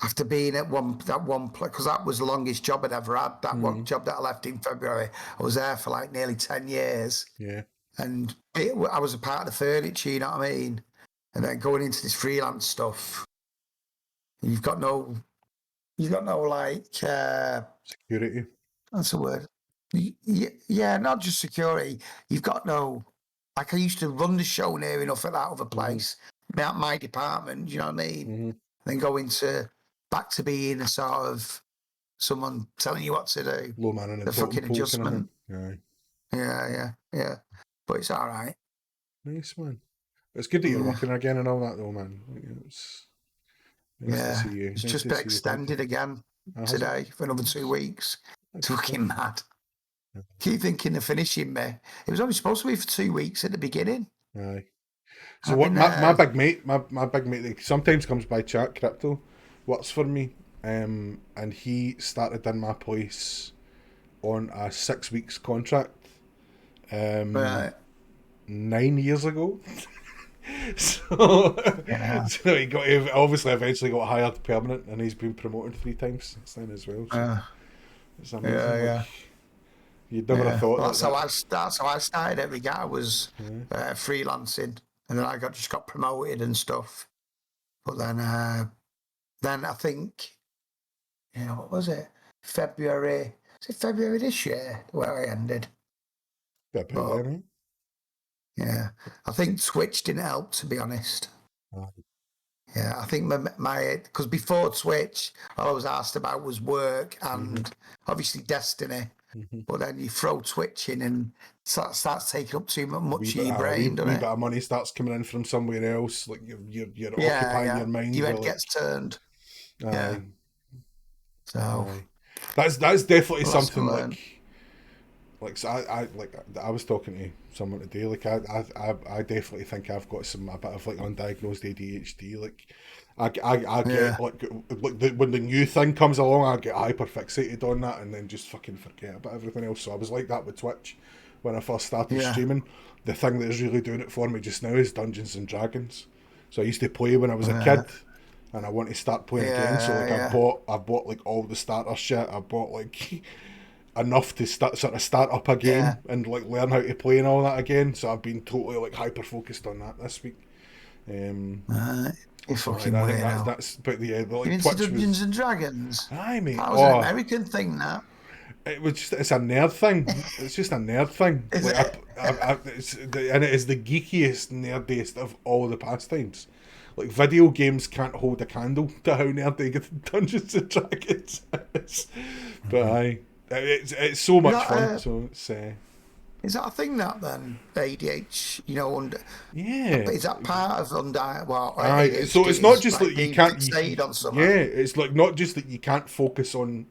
after being at that one place, because that was the longest job I'd ever had. That one job that I left in February, I was there for like nearly 10 years. Yeah. And I was a part of the furniture, you know what I mean? And then going into this freelance stuff, and you've got no like security. That's the word. Yeah, not just security. You've got no, like I used to run the show near enough at that other place, my department. You know what I mean? Then go back to being a sort of someone telling you what to do. Low man in the fucking adjustment. Kind of Yeah. But it's all right. Nice, man. It's good that you're working again and all that, though, man. It's nice to see you. It's just been extended again today for another 2 weeks. It's fucking mad. Keep thinking of finishing me. It was only supposed to be for 2 weeks at the beginning. Aye. So I've what? been, My big mate, my big mate, like, sometimes comes by chat crypto, works for me, and he started in my place on a 6 weeks contract, right. 9 years ago. So, Yeah. so he obviously eventually got hired permanent, and he's been promoted 3 times since then as well. So it's amazing. Yeah, Like, yeah. you'd never have thought Well, that. that's how I started it. I was freelancing, and then I just got promoted and stuff. But then I think, what was it? February. Is it February this year where I ended? Bit about But, them, eh? yeah, I think Twitch didn't help, to be honest. Yeah, I think my because before Twitch, all I was asked about was work and obviously Destiny. But then you throw Twitch in and starts taking up too much of your brain, doesn't wee it? bit of money starts coming in from somewhere else. Like you're Yeah, occupying yeah. your mind. Your with, head like, gets turned. Yeah. aye, So aye. That's definitely lesson something learned. like so I was talking to someone today. Like I definitely think I've got a bit of like undiagnosed ADHD. Like I get Yeah. when the new thing comes along, I get hyper fixated on that and then just fucking forget about everything else. So I was like that with Twitch when I first started Yeah. streaming. The thing that is really doing it for me just now is Dungeons and Dragons. So I used to play when I was a kid, and I want to start playing again. So like Yeah, I bought like all the starter shit. I bought like enough to start up a game Yeah. and like learn how to play and all that again. So I've been totally like hyper focused on that this week. Right. You're So fucking I think weirdo. that's but yeah, but, You're like into Twitch Dungeons was. and Dragons? Aye, mate. That was an American thing, that. It was just, it's a nerd thing. It's just a nerd thing. Is Like it? and it is the geekiest, nerdiest of all the pastimes. Like video games can't hold a candle to how nerdy Dungeons and Dragons is. But aye, it's so much fun. So it's Is that a thing that then? ADHD, yeah. is that part of Aye, ADHD? so it's not Is just like that you being can't. fixated on something? Yeah, it's like not just that you can't focus on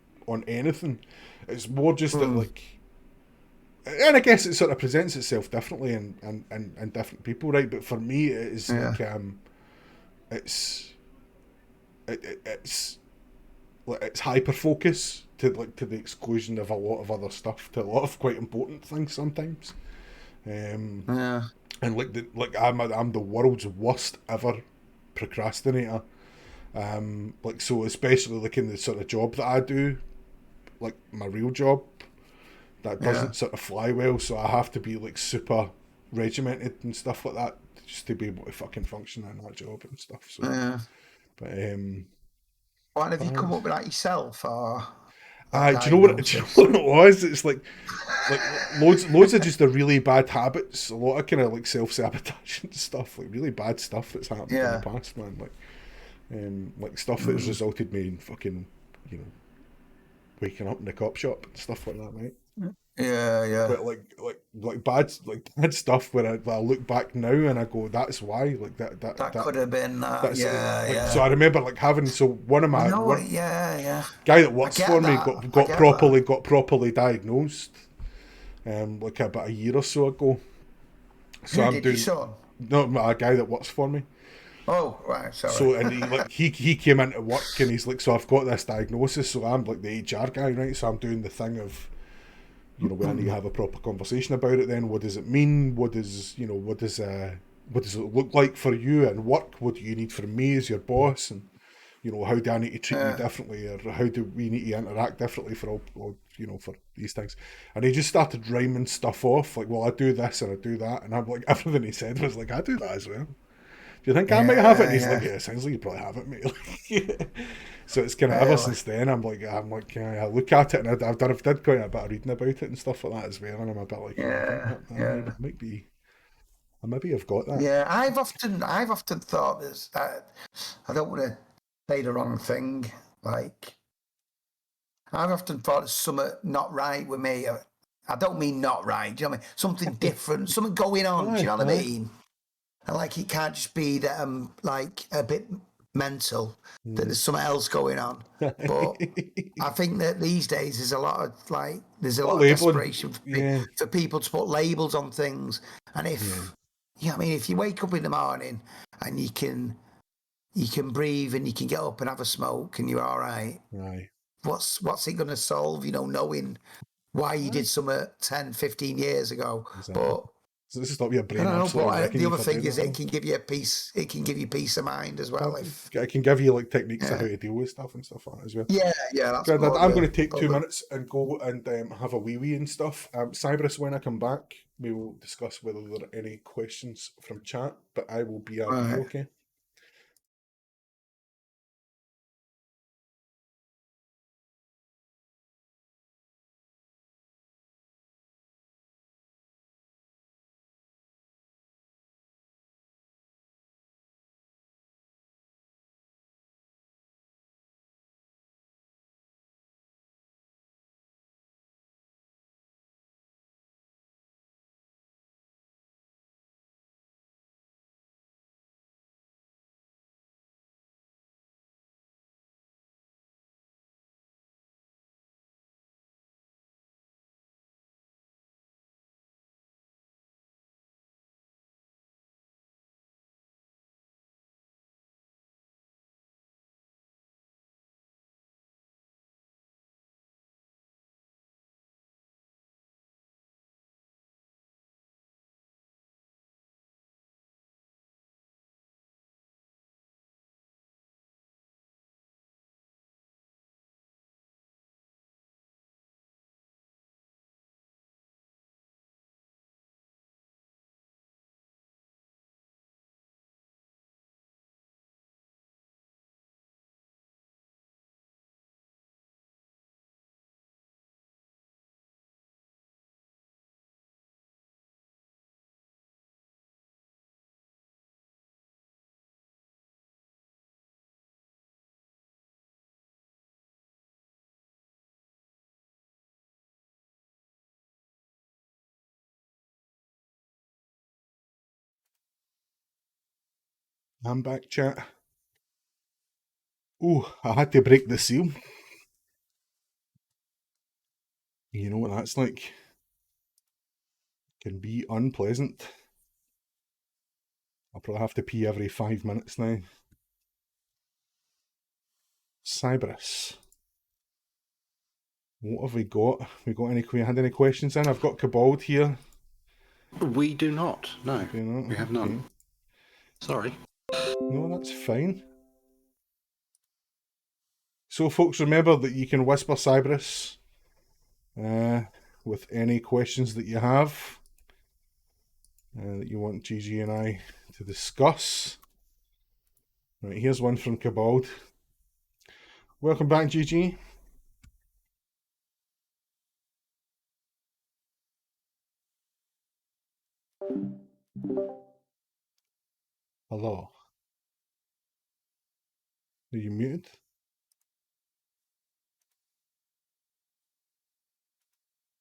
anything. It's more just that like, and I guess it sort of presents itself differently in different people, right? But for me, it is like it's it's like it's hyper focus to the exclusion of a lot of other stuff, to a lot of quite important things sometimes. Yeah. And I'm the world's worst ever procrastinator. Like so, especially like in the sort of job that I do, like my real job, that doesn't sort of fly well. So I have to be like super regimented and stuff like that just to be able to fucking function in that job and stuff. So, but Well, have you come up with that yourself or do you know what? Do you know what it was? It's like loads of just the really bad habits, a lot of kind of like self sabotage and stuff, like really bad stuff that's happened in the past, man. Like stuff that's resulted me in fucking, waking up in the cop shop and stuff like that, mate. Yeah. But like bad stuff where I look back now and I go, that's why, like that could have been that. that's Yeah. So I remember like having one of my Yeah. guy that works for me that. got properly diagnosed, like about a year or so ago. So Who I'm did doing your son? no, a guy that works for me. Oh, right, sorry. So and he came into work and he's like, so I've got this diagnosis. So I'm like the HR guy, right? So I'm doing the thing of, we need to have a proper conversation about it. Then what does it mean? What does it look like for you and work? What do you need from me as your boss? And how do I need to treat you differently, or how do we need to interact differently for all for these things? And he just started rhyming stuff off, like, well, I do this and I do that, and I'm like, everything he said was like, I do that as well. Do you think I might have it? And he's like, yeah, it sounds like you probably have it, mate. So it's kind of ever since then, I'm like, I look at it, and I've did quite a bit of reading about it and stuff like that as well, and I'm a bit like, I maybe have got that. Yeah, I've often thought this. I don't want to say the wrong thing. Like, I've often thought there's something not right with me. I don't mean not right. Do you know what I mean? Something different, something going on. Do you know what I mean? And like, it can't just be that I'm like a bit mental, that there's something else going on. But I think that these days there's a lot of labeling. desperation Yeah. for people to put labels on things. And if if you wake up in the morning and you can breathe and you can get up and have a smoke and you're all right, Aye. what's it going to solve? Knowing why you did something 10, 15 years ago. Exactly. But So this is not your brain. I don't know, absolutely but wrecking the you other for thing doing is that. it can give you peace. It can give you peace of mind as well. I can give you like techniques of Yeah. how to deal with stuff and stuff like that as well. Yeah, that's Grandad, more I'm the- going to take 2 other- minutes and go and have a wee and stuff. Cybris, when I come back, we will discuss whether there are any questions from chat, but I will be out Right. okay? I'm back, chat. Ooh, I had to break the seal. You know what that's like. Can be unpleasant. I'll probably have to pee every 5 minutes now. Cybris. What have we got? We had any questions in? I've got Cabald here. We do not. No, Do you know? we have none. Sorry. No, that's fine. So, folks, remember that you can whisper Cybris with any questions that you have that you want Gigi and I to discuss. Right, here's one from Cabald. Welcome back, Gigi. Hello. Are you muted?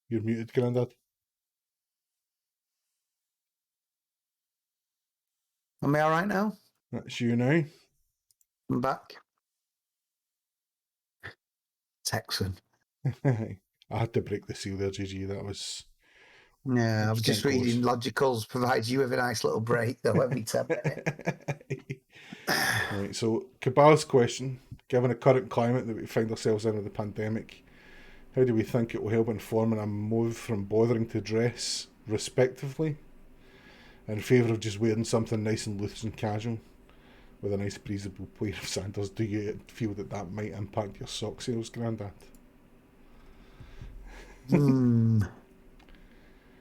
You're muted, Grandad. Am I all right now? That's you now. I'm back. Texan. I had to break the seal there, Gigi. That was... Yeah, I was getting just reading Logicals provides you with a nice little break though every 10 minutes. Right, so Cabal's question: given the current climate that we find ourselves in with the pandemic, how do we think it will help inform a move from bothering to dress respectively in favour of just wearing something nice and loose and casual with a nice breathable pair of sandals? Do you feel that might impact your sock sales, Grandad?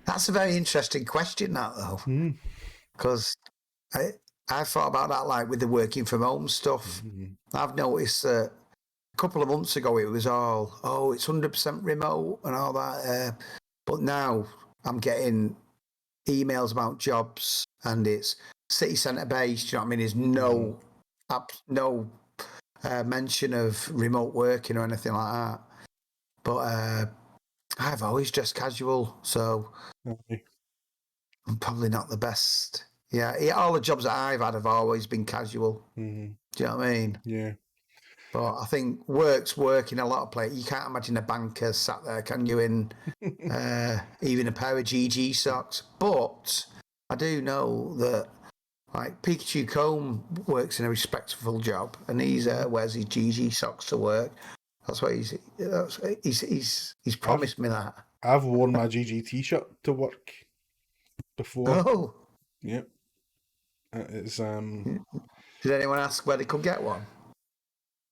That's a very interesting question, that though, because I thought about that, like with the working from home stuff. I've noticed that a couple of months ago it was all, it's 100% remote and all that, but now I'm getting emails about jobs and it's city centre based. You know what I mean? There's no mention of remote working or anything like that. But I've always dressed casual, so I'm probably not the best All the jobs that I've had have always been casual. Mm-hmm. Do you know what I mean? Yeah. But I think work's work in a lot of places. You can't imagine a banker sat there, can you, in even a pair of GG socks? But I do know that, like, Pikachu Combe works in a respectable job, and he's wears his GG socks to work. That's what he's promised me that. I've worn my GG t-shirt to work before. Oh, Yep. It's did anyone ask where they could get one?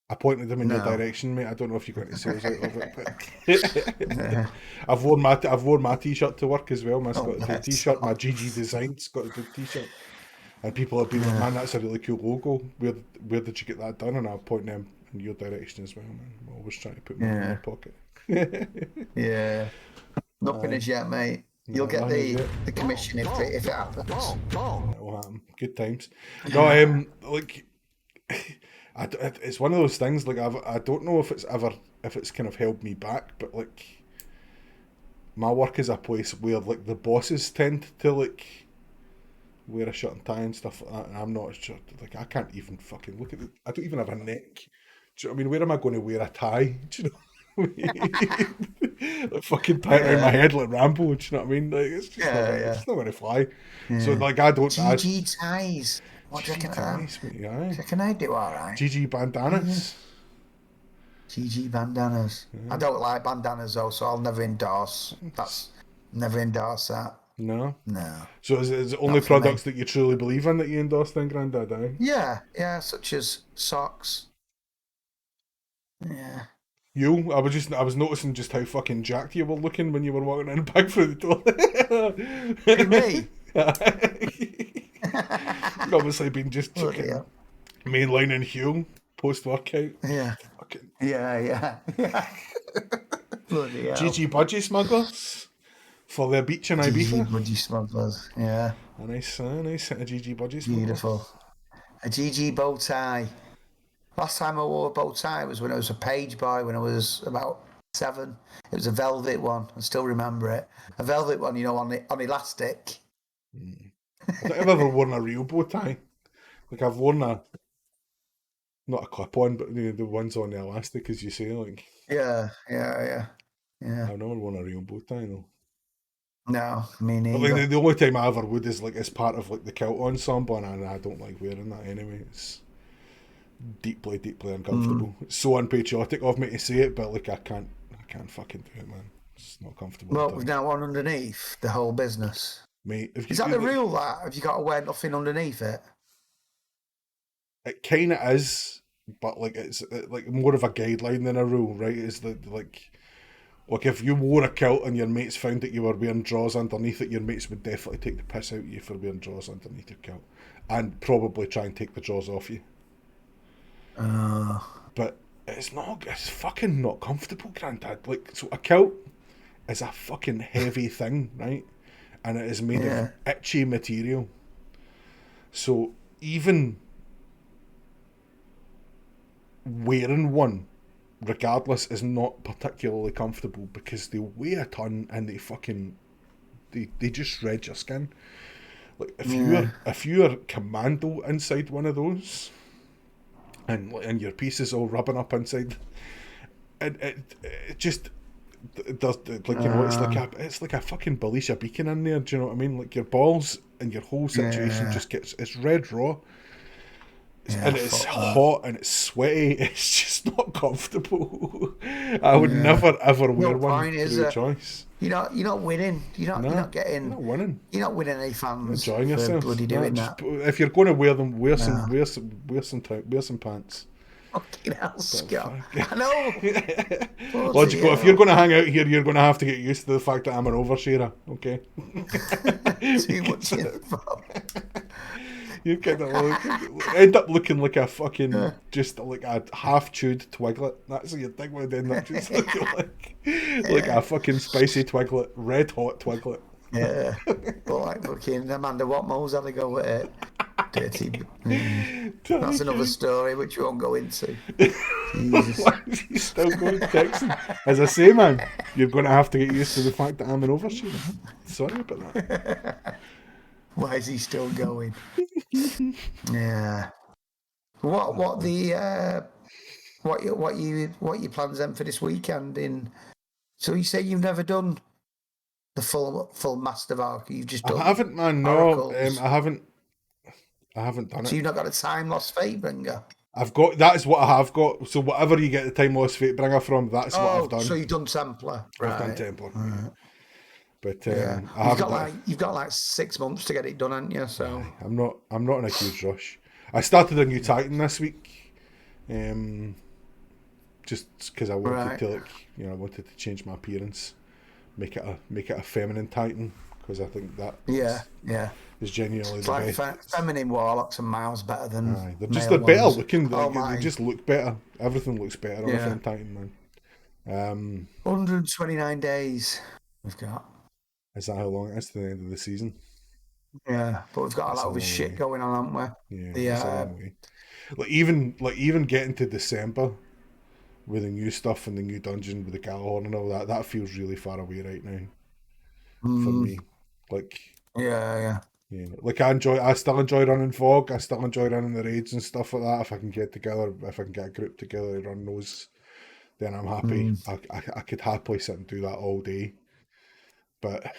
I pointed them in your No. direction, mate. I don't know if you got any sales out of it, but I've worn my t-shirt to work as well. My Scottish Duke t-shirt, my GG Design Scottish Duke t-shirt, and people have been like, "Man, that's a really cool logo. Where did you get that done?" And I'll point them in your direction as well, man. I'm always trying to put money in my pocket. Yeah, nothing as yet, mate. You'll get the commission if it happens. That will happen. Good times. No, like. It's one of those things. Like I don't know if it's kind of held me back, but like my work is a place where like the bosses tend to like wear a shirt and tie and stuff like that, and I'm not sure. Like I can't even fucking look at it. I don't even have a neck. Do you know what I mean? Where am I going to wear a tie? Do you know? Like fucking tie it around my head like Rambo. Do you know what I mean? Like it's just it's not going to fly. So like I don't. GG ties. What do you reckon? I do all right. GG bandanas. GG bandanas. I don't like bandanas though, so I'll never endorse. Never endorse that. No. No. So is it only products that you truly believe in that you endorse then, Grandad? Yeah, such as socks. Yeah. I was noticing just how fucking jacked you were looking when you were walking in back through the door. Me? You've obviously been just mainlining Hugh post workout. Yeah. Fucking. Yeah. Bloody hell. GG Budgie Smugglers for their beach in Ibiza. GG Budgie Smugglers, yeah. A nice set of GG Budgie Smugglers. Beautiful. A GG bow tie. Last time I wore a bow tie was when I was a page boy, when I was about 7. It was a velvet one. I still remember it. A velvet one, on elastic. I don't think I've ever worn a real bow tie. Like I've worn not a clip-on, but the ones on the elastic, as you say. Like yeah. I've never worn a real bow tie though. No, me neither. But like the only time I ever would is like as part of like the kilt ensemble, and I don't like wearing that anyway. It's deeply uncomfortable. It's so unpatriotic of me to say it, but like I can't fucking do it, man. It's not comfortable. Well, with that one underneath the whole business. Mate, is that the rule that have you got to wear nothing underneath it? It kind of is, but like it's like more of a guideline than a rule, right? Is that like if you wore a kilt and your mates found that you were wearing drawers underneath it, your mates would definitely take the piss out of you for wearing drawers underneath your kilt, and probably try and take the drawers off you. But it's fucking not comfortable, Grandad. Like, so a kilt is a fucking heavy thing, right? And it is made of itchy material. So even wearing one, regardless, is not particularly comfortable because they weigh a ton and they just shred your skin. Like if you're commando inside one of those, and your piece is all rubbing up inside, it just. There's like it's like a fucking Belisha beacon in there. Do you know what I mean? Like your balls and your whole situation just it's red raw, and it's hot and it's sweaty. It's just not comfortable. I would never ever wear one through choice. You're not winning. You're not getting. You're not winning. You're not winning any fans. Enjoying yourself. Bloody doing that. If you're going to wear them, wear some pants. Fucking hell, Scott. I know. Logical. If you're going to hang out here, you're going to have to get used to the fact that I'm an oversharer. Okay. Too much info. You kind of end up looking like a fucking just like a half-chewed twiglet. That's what you'd think would end up just looking like a fucking spicy twiglet, red hot twiglet. Yeah, but like fucking Amanda Watmore's had to go with it. Dirty. That's another story which we won't go into. Why is he still going texting? As I say, man, you're going to have to get used to the fact that I'm an oversharer. Sorry about that. Why is he still going? Yeah. What your plans then for this weekend? So you say you've never done the full Master of Arc. You've just I done haven't, man. No, Oracles. I haven't. I haven't done So it. you've not got a Time Lost Fatebringer. I've got, that is what I have got. So whatever you get the Time Lost Fatebringer from, that's what I've done. So you've done Templar, I've done right? Templar. Right. But Yeah, I haven't done. you've got like 6 months to get it done, haven't you? So I'm not in a huge rush. I started a new Titan this week, just because I wanted to I wanted to change my appearance, make it a feminine Titan, because I think that is genuinely it's the like best. feminine warlocks are miles better than they're better ones. looking. They just look better. Everything looks better on a Fem Titan, man. 129 days we've got. Is that how long it is to the end of the season? Yeah, but we've got a lot of shit going on, haven't we? Yeah, it's a long way. Even getting to December with the new stuff and the new dungeon with the Galahorn and all that feels really far away right now for me. Yeah. Like I still enjoy running Fog. I still enjoy running the raids and stuff like that. If I can get a group together and run those, then I'm happy. I could happily sit and do that all day. But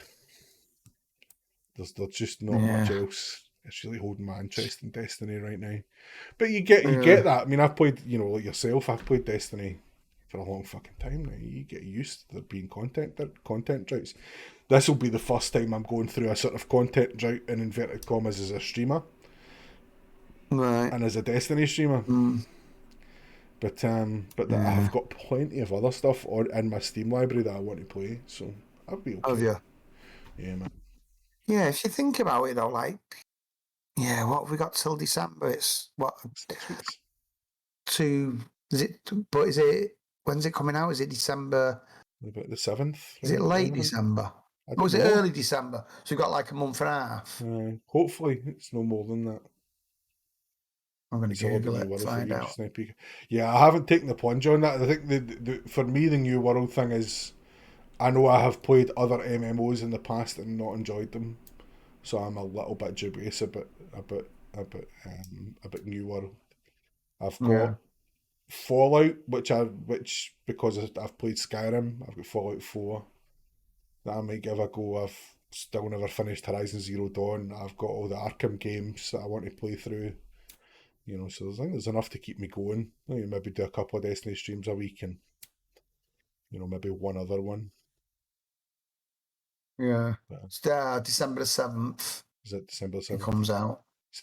there's just not much else. It's really holding my interest in Destiny right now. But you get that. I mean, I've played, like yourself, I've played Destiny for a long fucking time now. You get used to there being content droughts. This will be the first time I'm going through a sort of content drought in inverted commas as a streamer. Right. And as a Destiny streamer. But I've got plenty of other stuff in my Steam library that I want to play, so I'll be okay. Have you? Yeah, man. Yeah, if you think about it though, what have we got till December? It's what 6 weeks. When's it coming out? Is it December? About the 7th. Is it late December? Or was it early December? So we've got like a month and a half. Hopefully it's no more than that. I'm going to Google it, find out. Yeah, I haven't taken the plunge on that. I think for me the New World thing is, I know I have played other MMOs in the past and not enjoyed them, so I'm a little bit dubious about New World. I've got Fallout, which because I've played Skyrim, I've got Fallout 4 that I might give a go. I've still never finished Horizon Zero Dawn. I've got all the Arkham games that I want to play through. So I think there's enough to keep me going. Maybe do a couple of Destiny streams a week and maybe one other one. Yeah. It's December the 7th. Is it December 7th? It comes out. It's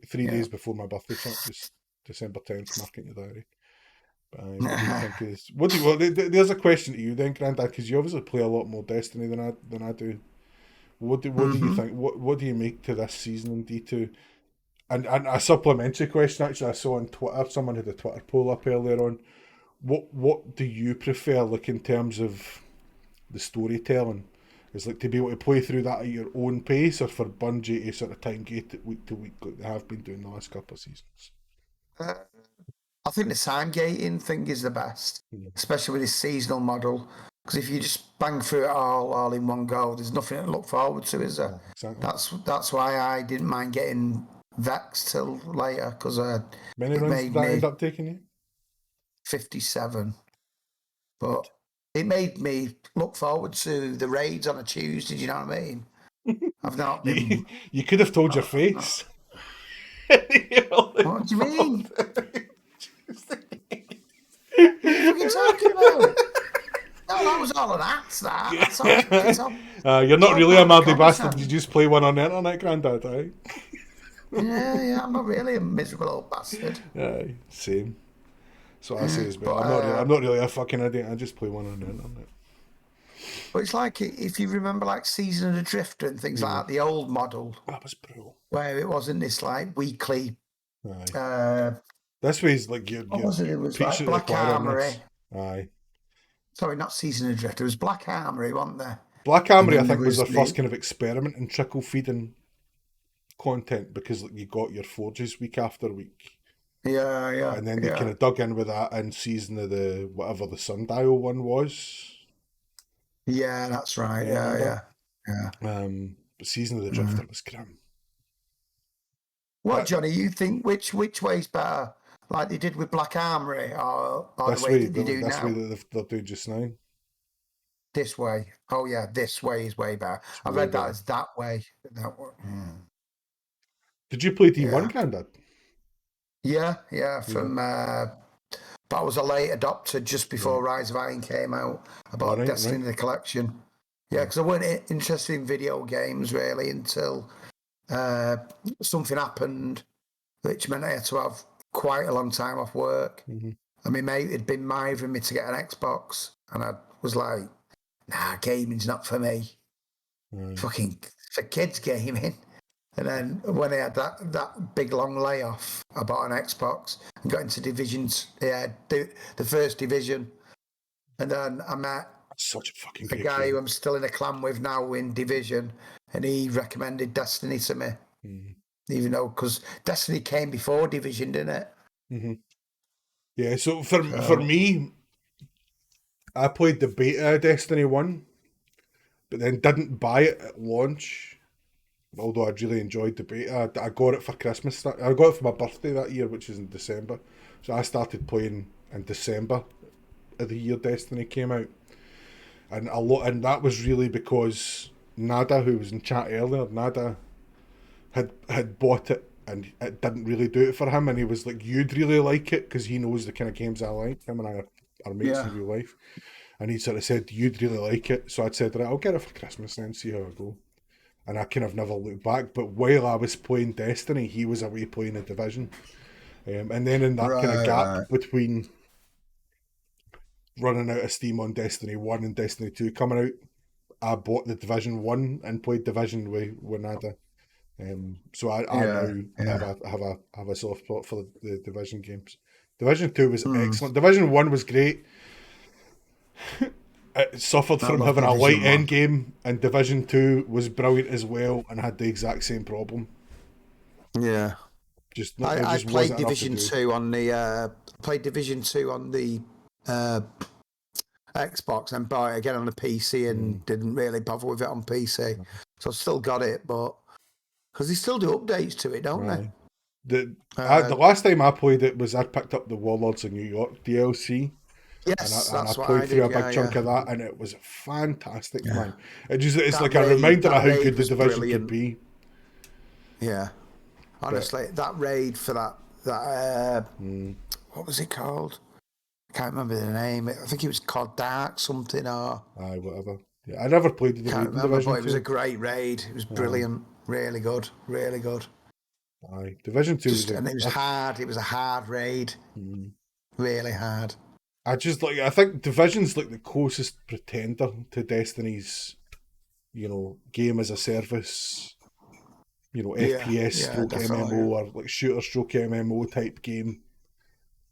three days before my birthday. It's December 10th. Mark it in your diary. What do you think is? There's a question to you then, Grandad, because you obviously play a lot more Destiny than I do. What do you think? What do you make to this season in D2? And a supplementary question, actually, I saw on Twitter, someone had a Twitter poll up earlier on. What do you prefer, like, in terms of the storytelling? Is like to be able to play through that at your own pace, or for Bungie to sort of time gate it week to week like they have been doing the last couple of seasons? I think the time gating thing is the best, especially with this seasonal model. Because if you just bang through it all in one go, there's nothing to look forward to, is there? Exactly. That's why I didn't mind getting Vex till later, because many runs did that end up taking you? 57, but it made me look forward to the raids on a Tuesday. Do you know what I mean? I've not been. You could have told your face. What do you mean? What are you talking about? No, that was all an act. You're not really a mardy bastard. You just play one on the internet, Grandad, right? Yeah, I'm not really a miserable old bastard. Same. So I say as well. I'm not really a fucking idiot. I just play one on the internet. But it's like, if you remember, like Season of the Drifter and things like that, the old model. That was brutal. Where it wasn't this like weekly. This way's like what was it? It was like Black Armory. Aye. Sorry, not Season of the Drifter. It was Black Armory, wasn't there? Black Armory, I think, was their first kind of experiment in trickle feeding content, because like you got your forges week after week. Yeah. And then they kind of dug in with that in season of the whatever the Sundial one was. Yeah, that's right. Yeah. Season of the Drifter was grim. What, Johnny? You think which way's better? Like they did with Black Armory, or the way that they do this now? way that they're doing just now. This way. Oh yeah, this way is way better. I read that as that way. That way. Did you play D1, Grandad? Yeah. From but I was a late adopter just before Rise of Iron came out. I bought Destiny the collection. Yeah, because I weren't interested in video games really until something happened, which meant I had to have quite a long time off work. And my mate had been mithering me to get an Xbox, and I was like, nah, gaming's not for me. Fucking for kids gaming. And then when I had that big long layoff, I bought an Xbox and got into divisions. Yeah, the first division. And then I met such a fucking a guy who I'm still in a clan with now in division, and he recommended Destiny to me. Even though, because Destiny came before division, didn't it? Yeah, so for me, I played the beta of Destiny 1, but then didn't buy it at launch. Although I'd really enjoyed the beta. I got it for Christmas. I got it for my birthday that year, which is in December. So I started playing in December of the year Destiny came out. And that was really because Nada, who was in chat earlier, Nada had bought it and it didn't really do it for him, and he was like, you'd really like it because he knows the kind of games I like. Him and I are mates in real life. And he sort of said, you'd really like it. So I'd said, right, I'll get it for Christmas then, see how I go. And I kind of never looked back. But while I was playing Destiny, he was away playing The Division. And then in that kind of gap between running out of steam on Destiny 1 and Destiny 2 coming out, I bought The Division 1 and played Division with Nada. So I now have a soft spot for the Division games. Division 2 was excellent. Division 1 was great. It suffered from having a light end game, and Division 2 was brilliant as well and had the exact same problem. Yeah. I played Division 2 on the Xbox and bought it again on the PC and didn't really bother with it on PC. So I've still got it, but because they still do updates to it, don't they? The last time I played it was I picked up the Warlords of New York DLC. Yes, and I played through a big chunk of that, and it was fantastic, man. It's like a reminder of how good the Division could be. Yeah, honestly, that raid for that what was it called? I can't remember the name. I think it was called Dark something or whatever. Yeah, I never played the Division. But it was a great raid. It was brilliant, really good, really good. Division 2 and it was hard. It was a hard raid, really hard. I think Division's like the closest pretender to Destiny's, game as a service, FPS stroke MMO or like shooter stroke MMO type game.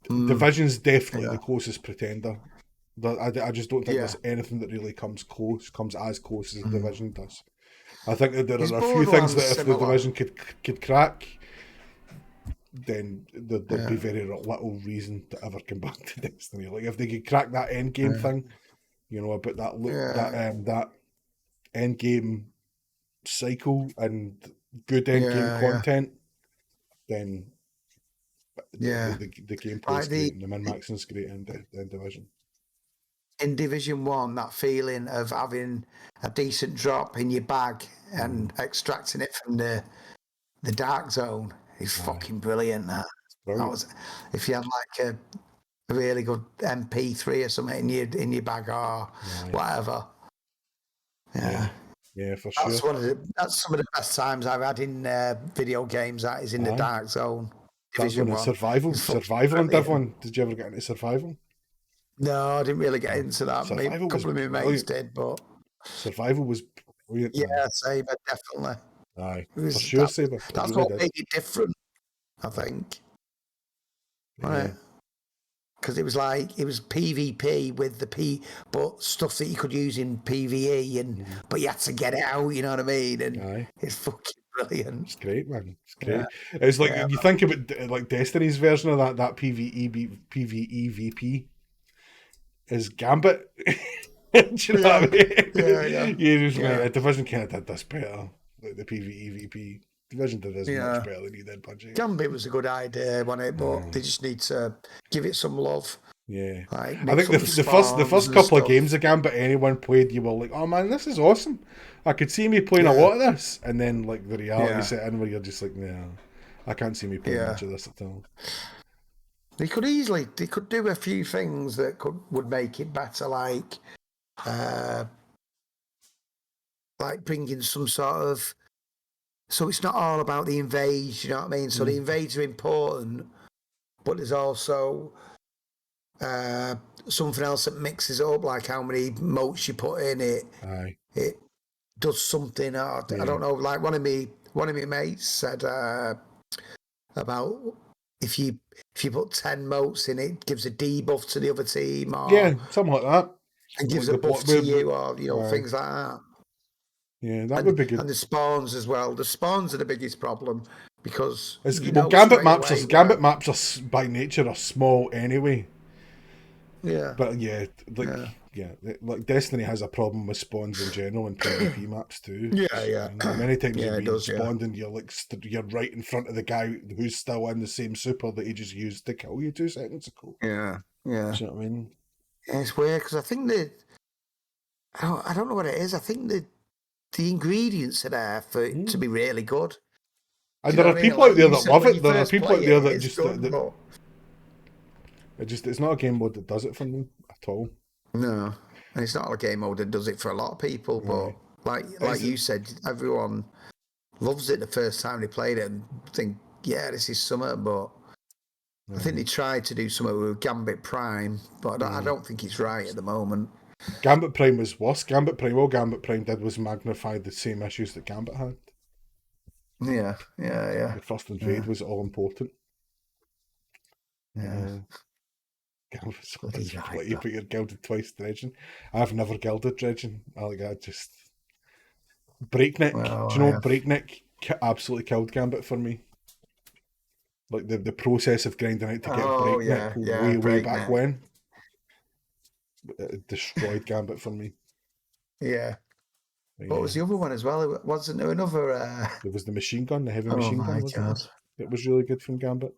Division's definitely the closest pretender. I just don't think there's anything that really comes as close as the Division does. I think that there are a few things that if the Division could crack, then there'd be very little reason to ever come back to Destiny. Like if they could crack that end game thing, about that end game cycle and good end game content, then the gameplay's great and the min-maxing's great in Division. In Division 1, that feeling of having a decent drop in your bag and extracting it from the dark zone is fucking brilliant. That was, if you had like a really good MP3 or something in your bag or whatever. Yeah, for sure. That's some of the best times I've had in video games. That is in the dark zone. Division 1. Survival in Div 1. Did you ever get into survival? No, I didn't really get into that. Maybe a couple of my mates did, but survival was brilliant. Yeah, Saber definitely. Aye, for sure, Saber. That's what made it different, I think. Right. Because it was PvP with but stuff that you could use in PvE, but you had to get it out. You know what I mean? And it's fucking brilliant. It's great, man. It's great. Yeah. It's like you think about like Destiny's version of that PvE VP is Gambit. Do you know what I mean? Yeah. Division kind of did this better. like the PvE VP. Division did as Yeah. much better than he did Bungie. Gambit was a good idea, wasn't it? But they just need to give it some love. Yeah, Like, I think the first couple of games of Gambit anyone played, you were like, oh man, this is awesome. I could see me playing a lot of this, and then like the reality set in where you're just like, no, I can't see me playing much of this at all. They could do a few things that would make it better, like bringing some sort of, so it's not all about the invades, you know what I mean? So the invades are important, but there's also something else that mixes it up, like how many motes you put in it. Aye. It does something. I don't know. Like one of my mates said about if you put 10 motes in, it gives a debuff to the other team, or something like that, and gives like a buff to you, or things like that. Yeah, that would be good. And the spawns as well. The spawns are the biggest problem because Gambit maps are by nature are small anyway. Yeah. But like Destiny has a problem with spawns in general and PvP maps too. Yeah. And many times you're being spawned and you're like you're right in front of the guy who's still in the same super that he just used to kill you 2 seconds ago. Yeah. Do you know what I mean? It's weird because I think I don't know what it is. I think the ingredients are there for it to be really good. And there are people out there that love it. There are people out there that just it's not a game mode that does it for me at all. No, and it's not a game mode that does it for a lot of people. But like you said, everyone loves it the first time they played it and think, yeah, this is something. But I think they tried to do something with Gambit Prime, but I don't think it's right at the moment. Gambit Prime was worse. All Gambit Prime did was magnify the same issues that Gambit had. Yeah. The first invade was all important. Yeah. Gambit's you put your gilded twice dredging. I've never gilded dredging. I just Breakneck. Well, do you know Breakneck absolutely killed Gambit for me? Like the process of grinding out to get Breakneck way back when. It destroyed Gambit for me. Yeah. What was the other one as well? Wasn't there another? There was the machine gun, the heavy machine gun. God. It was really good from Gambit.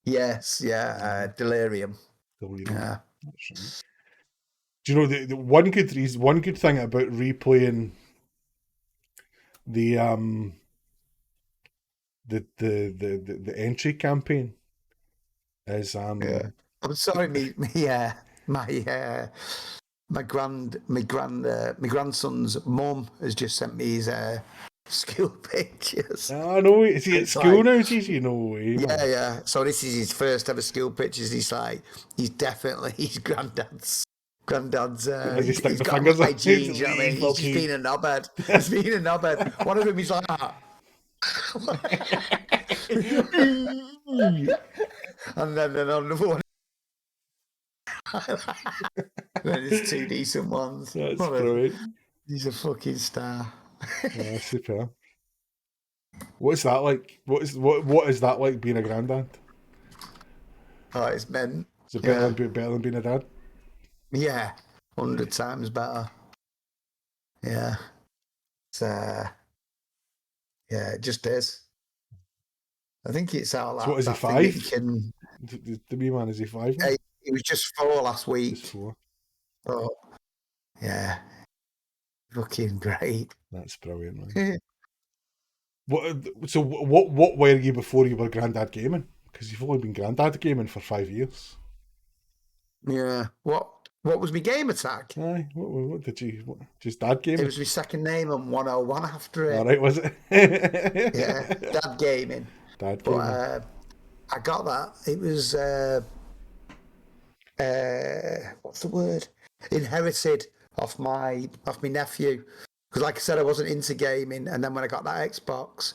Yes, Delirium. Yeah. Right. Do you know the one good reason? One good thing about replaying the entry campaign is I'm sorry, my grandson's mum has just sent me his school pictures. I know. Is he at school now? Is he? No way. Yeah. So this is his first ever school pictures. He's definitely his granddad's. He's got fingers on jeans, you know what I mean? He's just been a knobhead. He's been a knobhead. One of them is like that. And then another one. Then there's 2 decent ones. That's brilliant. He's a fucking star. Yeah, super. What's that like? What is that like being a granddad? Oh, it's meant. Is it better than being a dad? Yeah, 100 times better. Yeah. It's it just is. I think it's all that. So what is he, 5? The wee man, is he 5? Yeah, he was just 4 last week. Just 4. Oh, yeah. Fucking great. That's brilliant, man. What were you before you were Grandad Gaming? Because you've only been Grandad Gaming for 5 years. Yeah. What was my gamer tag? Aye. What did you? Just Dad Gaming? It was my second name and 101 after it. All right, was it? Yeah, Dad Gaming. Dad Gaming. But I got that. It was what's the word? Inherited off my nephew. Because like I said, I wasn't into gaming, and then when I got that Xbox,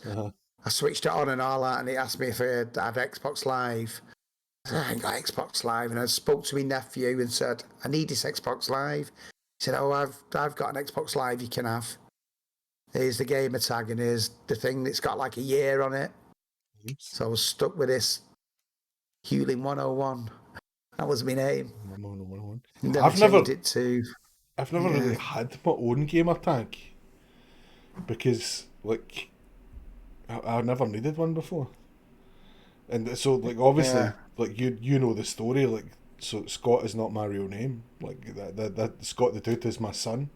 I switched it on and all that, and he asked me if I had Xbox Live. I ain't got Xbox Live, and I spoke to my nephew and said, I need this Xbox Live. He said, oh, I've got an Xbox Live you can have. Here's the gamer tag, and here's the thing that's got like a year on it. So I was stuck with this Hewlin 101. That was my name. 101. I've never really had my own gamer tag. because like I never needed one before, and so like obviously Yeah. like you know the story, like so Scott is not my real name, like that Scott the Dude is my son,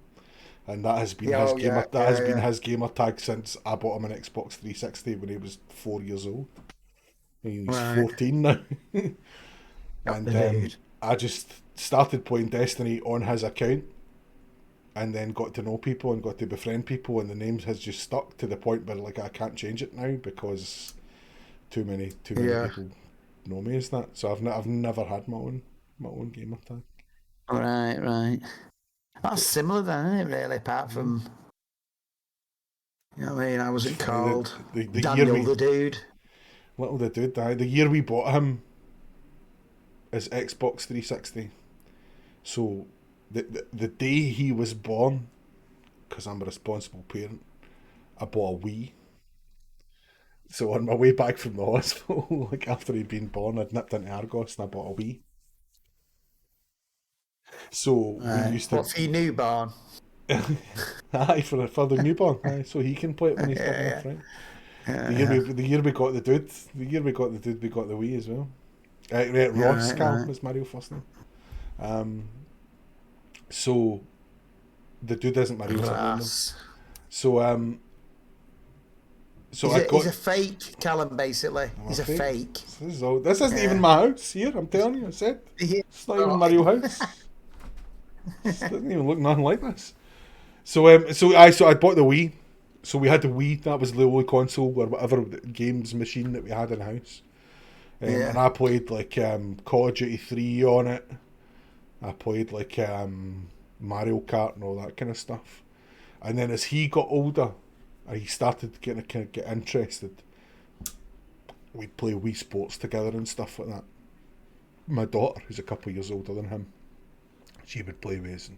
and that has been Yeah, his oh, gamer yeah, yeah, yeah. his gamer tag since I bought him an Xbox 360 when he was 4 years old. He's Right. 14 now. Got the And dude. I just started playing Destiny on his account, and then got to know people and got to befriend people, and the name has just stuck to the point where like I can't change it now because too many Yeah. people know me as that. So I've never had my own gamer tag. Right, right. That's But, similar then, isn't it, really? Apart mm, from, you know what I mean? I it's wasn't funny called that the year Daniel we the Dude. little the dude died, the year we bought him his Xbox 360. So the day he was born, because I'm a responsible parent, I bought a Wii. So on my way back from the hospital, like after he'd been born, I'd nipped into Argos and I bought a Wii. So we Right. used to, What for your newborn? aye, for the newborn, aye, so he can play it when he's big Yeah, enough, right? yeah, yeah. The year we got the dude, we got the Wii as well. Right, Yeah, Ross right, Cal right. was my real first name. Um, so the dude isn't my real surname though. Ross. So so I He's got a fake, Callum, basically. I'm a He's a fake. fake. This isn't even Yeah. my house here. I'm telling you, I said Yeah. it's not even my real house. It doesn't even look nothing like this. So I bought the Wii. So we had the Wii. That was the only console or whatever games machine that we had in the house. And Yeah. I played like Call of Duty 3 on it. I played like Mario Kart and all that kind of stuff. And then as he got older, and he started getting kind of get interested, we'd play Wii Sports together and stuff like that. My daughter, who's a couple of years older than him, she would play with us.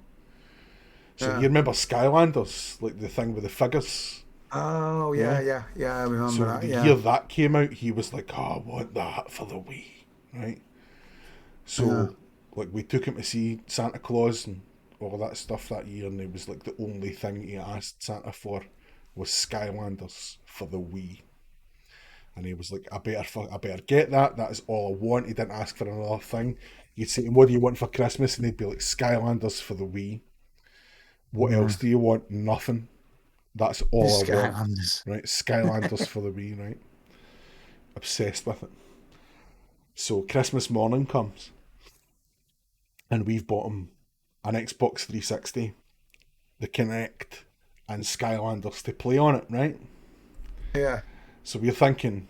So you Yeah. remember Skylanders, like the thing with the figures? Oh, Yeah. yeah, yeah, yeah. I remember So that. the Yeah. year that came out, he was like, "Oh, I want that for the Wii," right? Yeah. So like we took him to see Santa Claus and all that stuff that year, and it was like the only thing he asked Santa for was Skylanders for the Wii. And he was like, I better get that. That is all I want. He didn't ask for another thing. You'd say, what do you want for Christmas? And he'd be like, Skylanders for the Wii. What Yeah. else do you want? Nothing. That's The all I want. Skylanders. Right? Skylanders for the Wii, right? Obsessed with it. So Christmas morning comes, and we've bought him an Xbox 360, the Kinect, and Skylanders to play on it, right? Yeah. So we're thinking,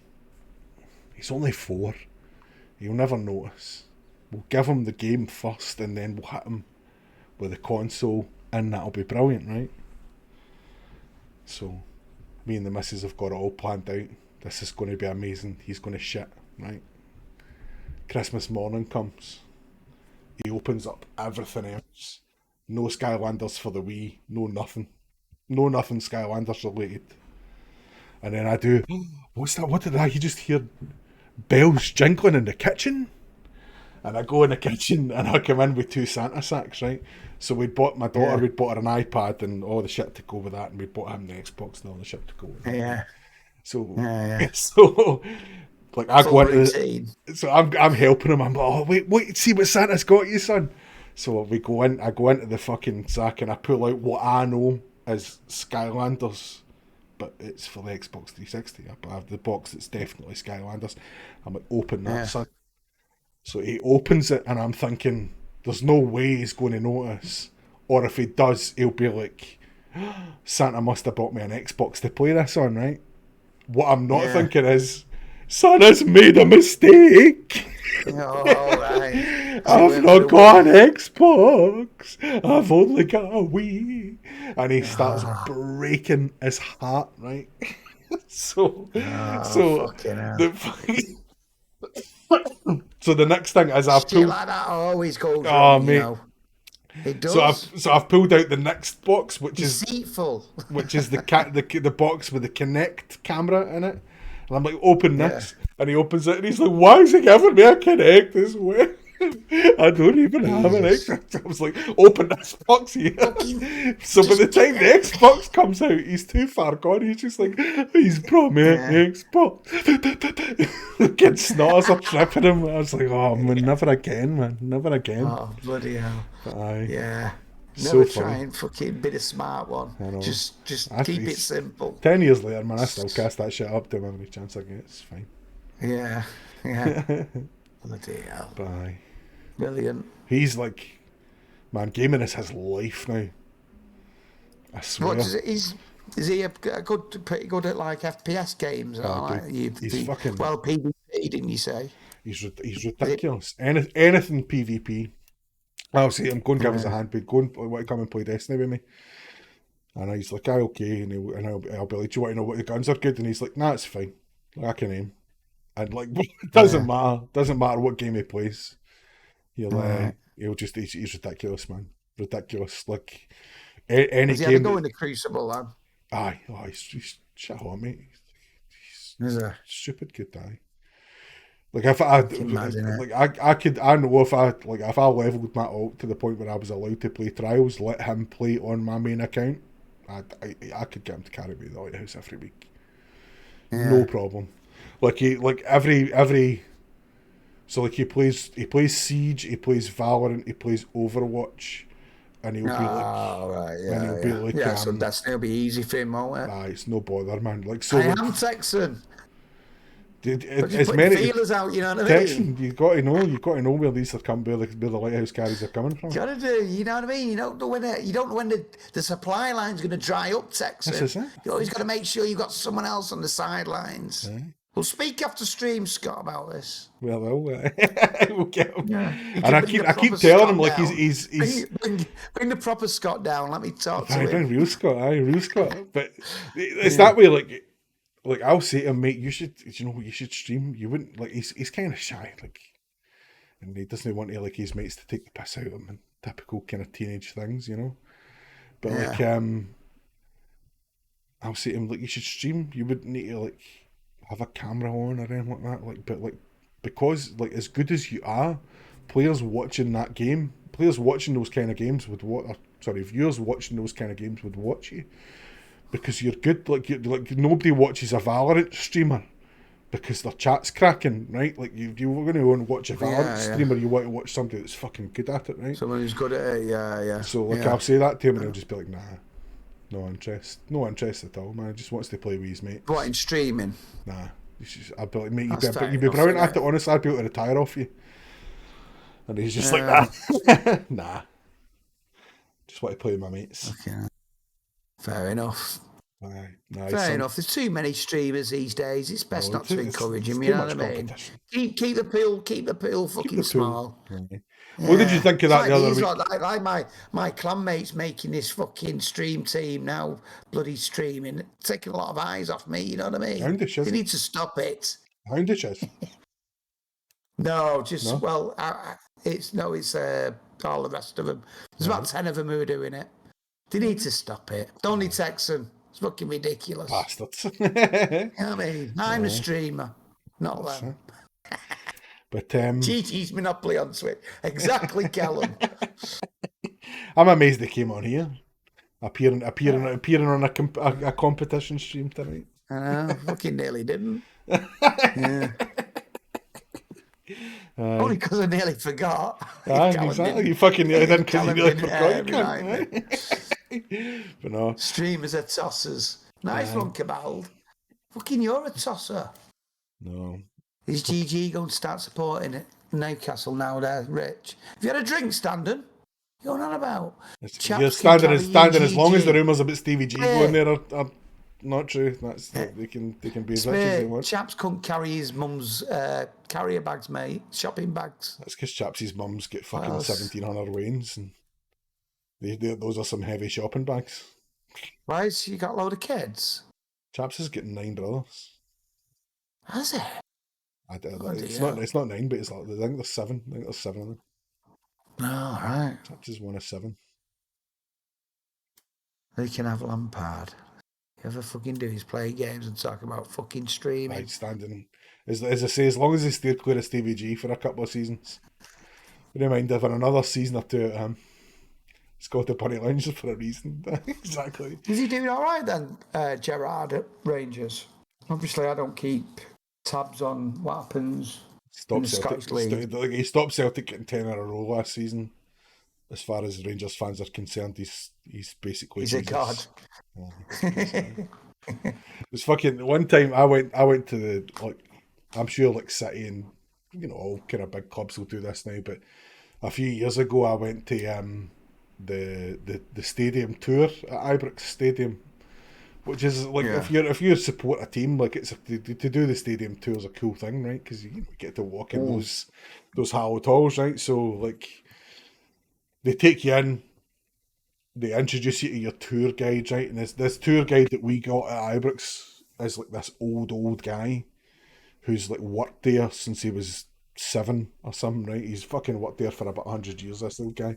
he's only 4. He'll never notice. We'll give him the game first, and then we'll hit him with the console, and that'll be brilliant, right? So, me and the missus have got it all planned out. This is going to be amazing. He's going to shit, right? Christmas morning comes. He opens up everything else. No Skylanders for the Wii. No nothing. No nothing Skylanders related. And then I do, what's that? What did I just hear? Bells jingling in the kitchen? And I go in the kitchen and I come in with 2 Santa sacks, right? So we'd bought my daughter, Yeah. we'd bought her an iPad and all the shit to go with that, and we'd bought him the Xbox and all the shit to go with that. Yeah. So, Yeah. Yeah. so like I Full go into routine. so I'm helping him. I'm like, oh wait, see what Santa's got you, son. So we go in. I go into the fucking sack and I pull out what I know is Skylanders, but it's for the Xbox 360. I have the box that's definitely Skylanders. I'm like, open that, Yeah. son. So he opens it, and I'm thinking, there's no way he's going to notice. Or if he does, he'll be like, Santa must have bought me an Xbox to play this on, right? What I'm not Yeah. thinking is, Santa's made a mistake. All right. I've not got an Xbox. I've only got a Wii. And he starts breaking his heart, right? so Fucking hell. So the next thing is I've Shit pulled. like that always goes Oh, wrong, you mate. know. It does. So I've pulled out the next box, which is Deceitful. the box with the Kinect camera in it, and I'm like, open this, and he opens it, and he's like, why is he giving me a Kinect as well? I don't even have an Jesus. Xbox. I was like, open this box here. Fucking So by just the time the get it. Xbox comes out, he's too far gone. He's just like, he's brought me Yeah. an Xbox. The kid's snotters are tripping him. I was like, oh man, never again, man. Never again. Oh, bloody hell. Aye. Yeah. So Never try funny. and fucking be the smart one. I know. Just That's- keep it he's- simple. 10 years later, man, I still cast that shit up to him every chance I get. It's fine. Yeah. Yeah. Bloody hell. Bye. Brilliant. He's like, man, gaming is his life now. I swear. What is it? Is he a pretty good at like FPS games? Oh, Like, dude, he's fucking- well, PvP, didn't you say? He's ridiculous. Anything PvP. I'll say, I'm going to give us a hand, but go and want to come and play Destiny with me. And he's like, aye, okay. And I'll be like, do you want to know what the guns are good? And he's like, nah, it's fine. Like, I can aim. And like, it doesn't matter. Doesn't matter what game he plays. He'll just, he's ridiculous, man. Ridiculous. Like, any Has he had a game. go in the Crucible, then? Aye, he's shit on, mate. Is He's there? stupid good, aye. Like if I Imagine it. like I know if I leveled my alt to the point where I was allowed to play trials, let him play on my main account, I could get him to carry me to the lighthouse every week. Yeah. No problem. Like every so like he plays Siege, he plays Valorant, he plays Overwatch, and he'll be like, Oh, right, yeah. and he'll be like, yeah, so Destiny will be easy for him, won't it? it's no bother, man. Like so, I like, am Texan. dude, But just as putting many feelers out, you know what I mean? Texan, you got to know where these are coming, where the lighthouse carries are coming from. Gotta do, you know what I mean? You don't know when the supply line's going to dry up, Texan. This is it. You always got to make sure you've got someone else on the sidelines. We'll speak after stream, Scott, about this. Well, we'll get him. You And can I bring the keep proper telling Scott him like down. he's Bring the proper Scott down. Let me talk to I him. don't real Scott, real Scott. But it's that way. Like I'll say to him, mate, you should stream. You wouldn't like he's kind of shy, like, and he doesn't want to like his mates to take the piss out of him and typical kind of teenage things, you know. But like I'll say to him, like, you should stream. You wouldn't need to like have a camera on or anything like that. Like, but like because like as good as you are, players watching that game, players watching those kind of games would viewers watching those kind of games would watch you. Because you're good, like nobody watches a Valorant streamer because their chat's cracking, right? Like you're going to go and watch a Valorant streamer, you want to watch somebody that's fucking good at it, right? Someone who's good at it, yeah. So like I'll say that to him and he'll just be like, nah, no interest at all, man. He just wants to play with his mate. What, in streaming? Nah, I'd be like, mate, That's fair you'd be enough, brilliant innit? at it. Honestly, I'd be able to retire off you. And he's just like, nah, nah. Just want to play with my mates. Okay. Fair enough. Nah, Fair enough. There's too many streamers these days. It's best not to encourage them. too You know much what I mean? competition. Keep the pool fucking small. What did you think of that the other week? Like my clanmates making this fucking stream team now, bloody streaming, taking a lot of eyes off me. You know what I mean? Houndish, They isn't need to stop it. Houndish is. No, just No? well, it's all the rest of them. There's about 10 of them who are doing it. They need to stop it. Only Texan. It's fucking ridiculous. Bastards. You know what I mean? I'm the streamer, not them. But GG's Monopoly on Twitch. Exactly, Callum. I'm amazed they came on here, appearing on a competition stream tonight. I know, fucking nearly didn't. Yeah. Only because I nearly forgot. Callum Exactly. didn't. You fucking nearly didn't because you Callum nearly didn't, forgot. You remind me. can't. But no. Streamers are tossers. Nice one, Cabald. Fucking you're a tosser. No. Is GG going to start supporting it? Newcastle now there, Rich. Have you had a drink, Standon? You're going on about? You're standing as long as the rumours about Stevie G going there are not true. That's they can be as rich as they want. Chaps couldn't carry his mum's carrier bags, mate. Shopping bags. That's because Chapsy's mums get fucking Well, 1700 wains, and those are some heavy shopping bags. Why has she got a load of kids? Chaps is getting 9 brothers. Has it? It's not 9, but it's like I think there's 7. I think there's 7 of them. Oh, right. Chaps is one of 7. They can have Lampard. Ever fucking do is play games and talk about fucking streaming. Right, standing as I say, as long as they stay clear of Stevie G for a couple of seasons. Reminder of another season or two at him. He's got the Bunny Lounge for a reason. Exactly. Is he doing all right then, Gerard at Rangers? Obviously, I don't keep tabs on what happens in the Scottish League. He stopped Celtic getting 10 in a row last season. As far as Rangers fans are concerned, he's basically He's a Jesus. god. It's fucking one time I went to the, like, I'm sure like City and all kind of big clubs will do this now, but a few years ago I went to the stadium tour at Ibrox Stadium, which is like if you support a team, like it's to do the stadium tour is a cool thing, right? Because you get to walk in those hallowed halls, right? So like they take you in, they introduce you to your tour guide, right? And this tour guide that we got at Ibrox is like this old guy who's like worked there since he was 7 or something, right? He's fucking worked there for about 100 years, this old guy.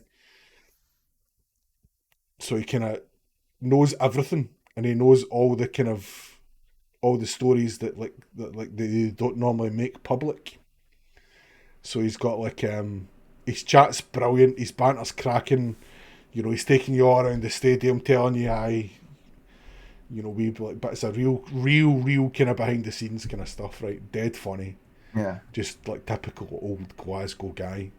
So he kind of knows everything, and he knows all the stories that they don't normally make public. So he's got like his chat's brilliant, his banter's cracking. He's taking you all around the stadium, telling you but it's a real kind of behind the scenes kind of stuff, right? Dead funny. Yeah. Just like typical old Glasgow guy.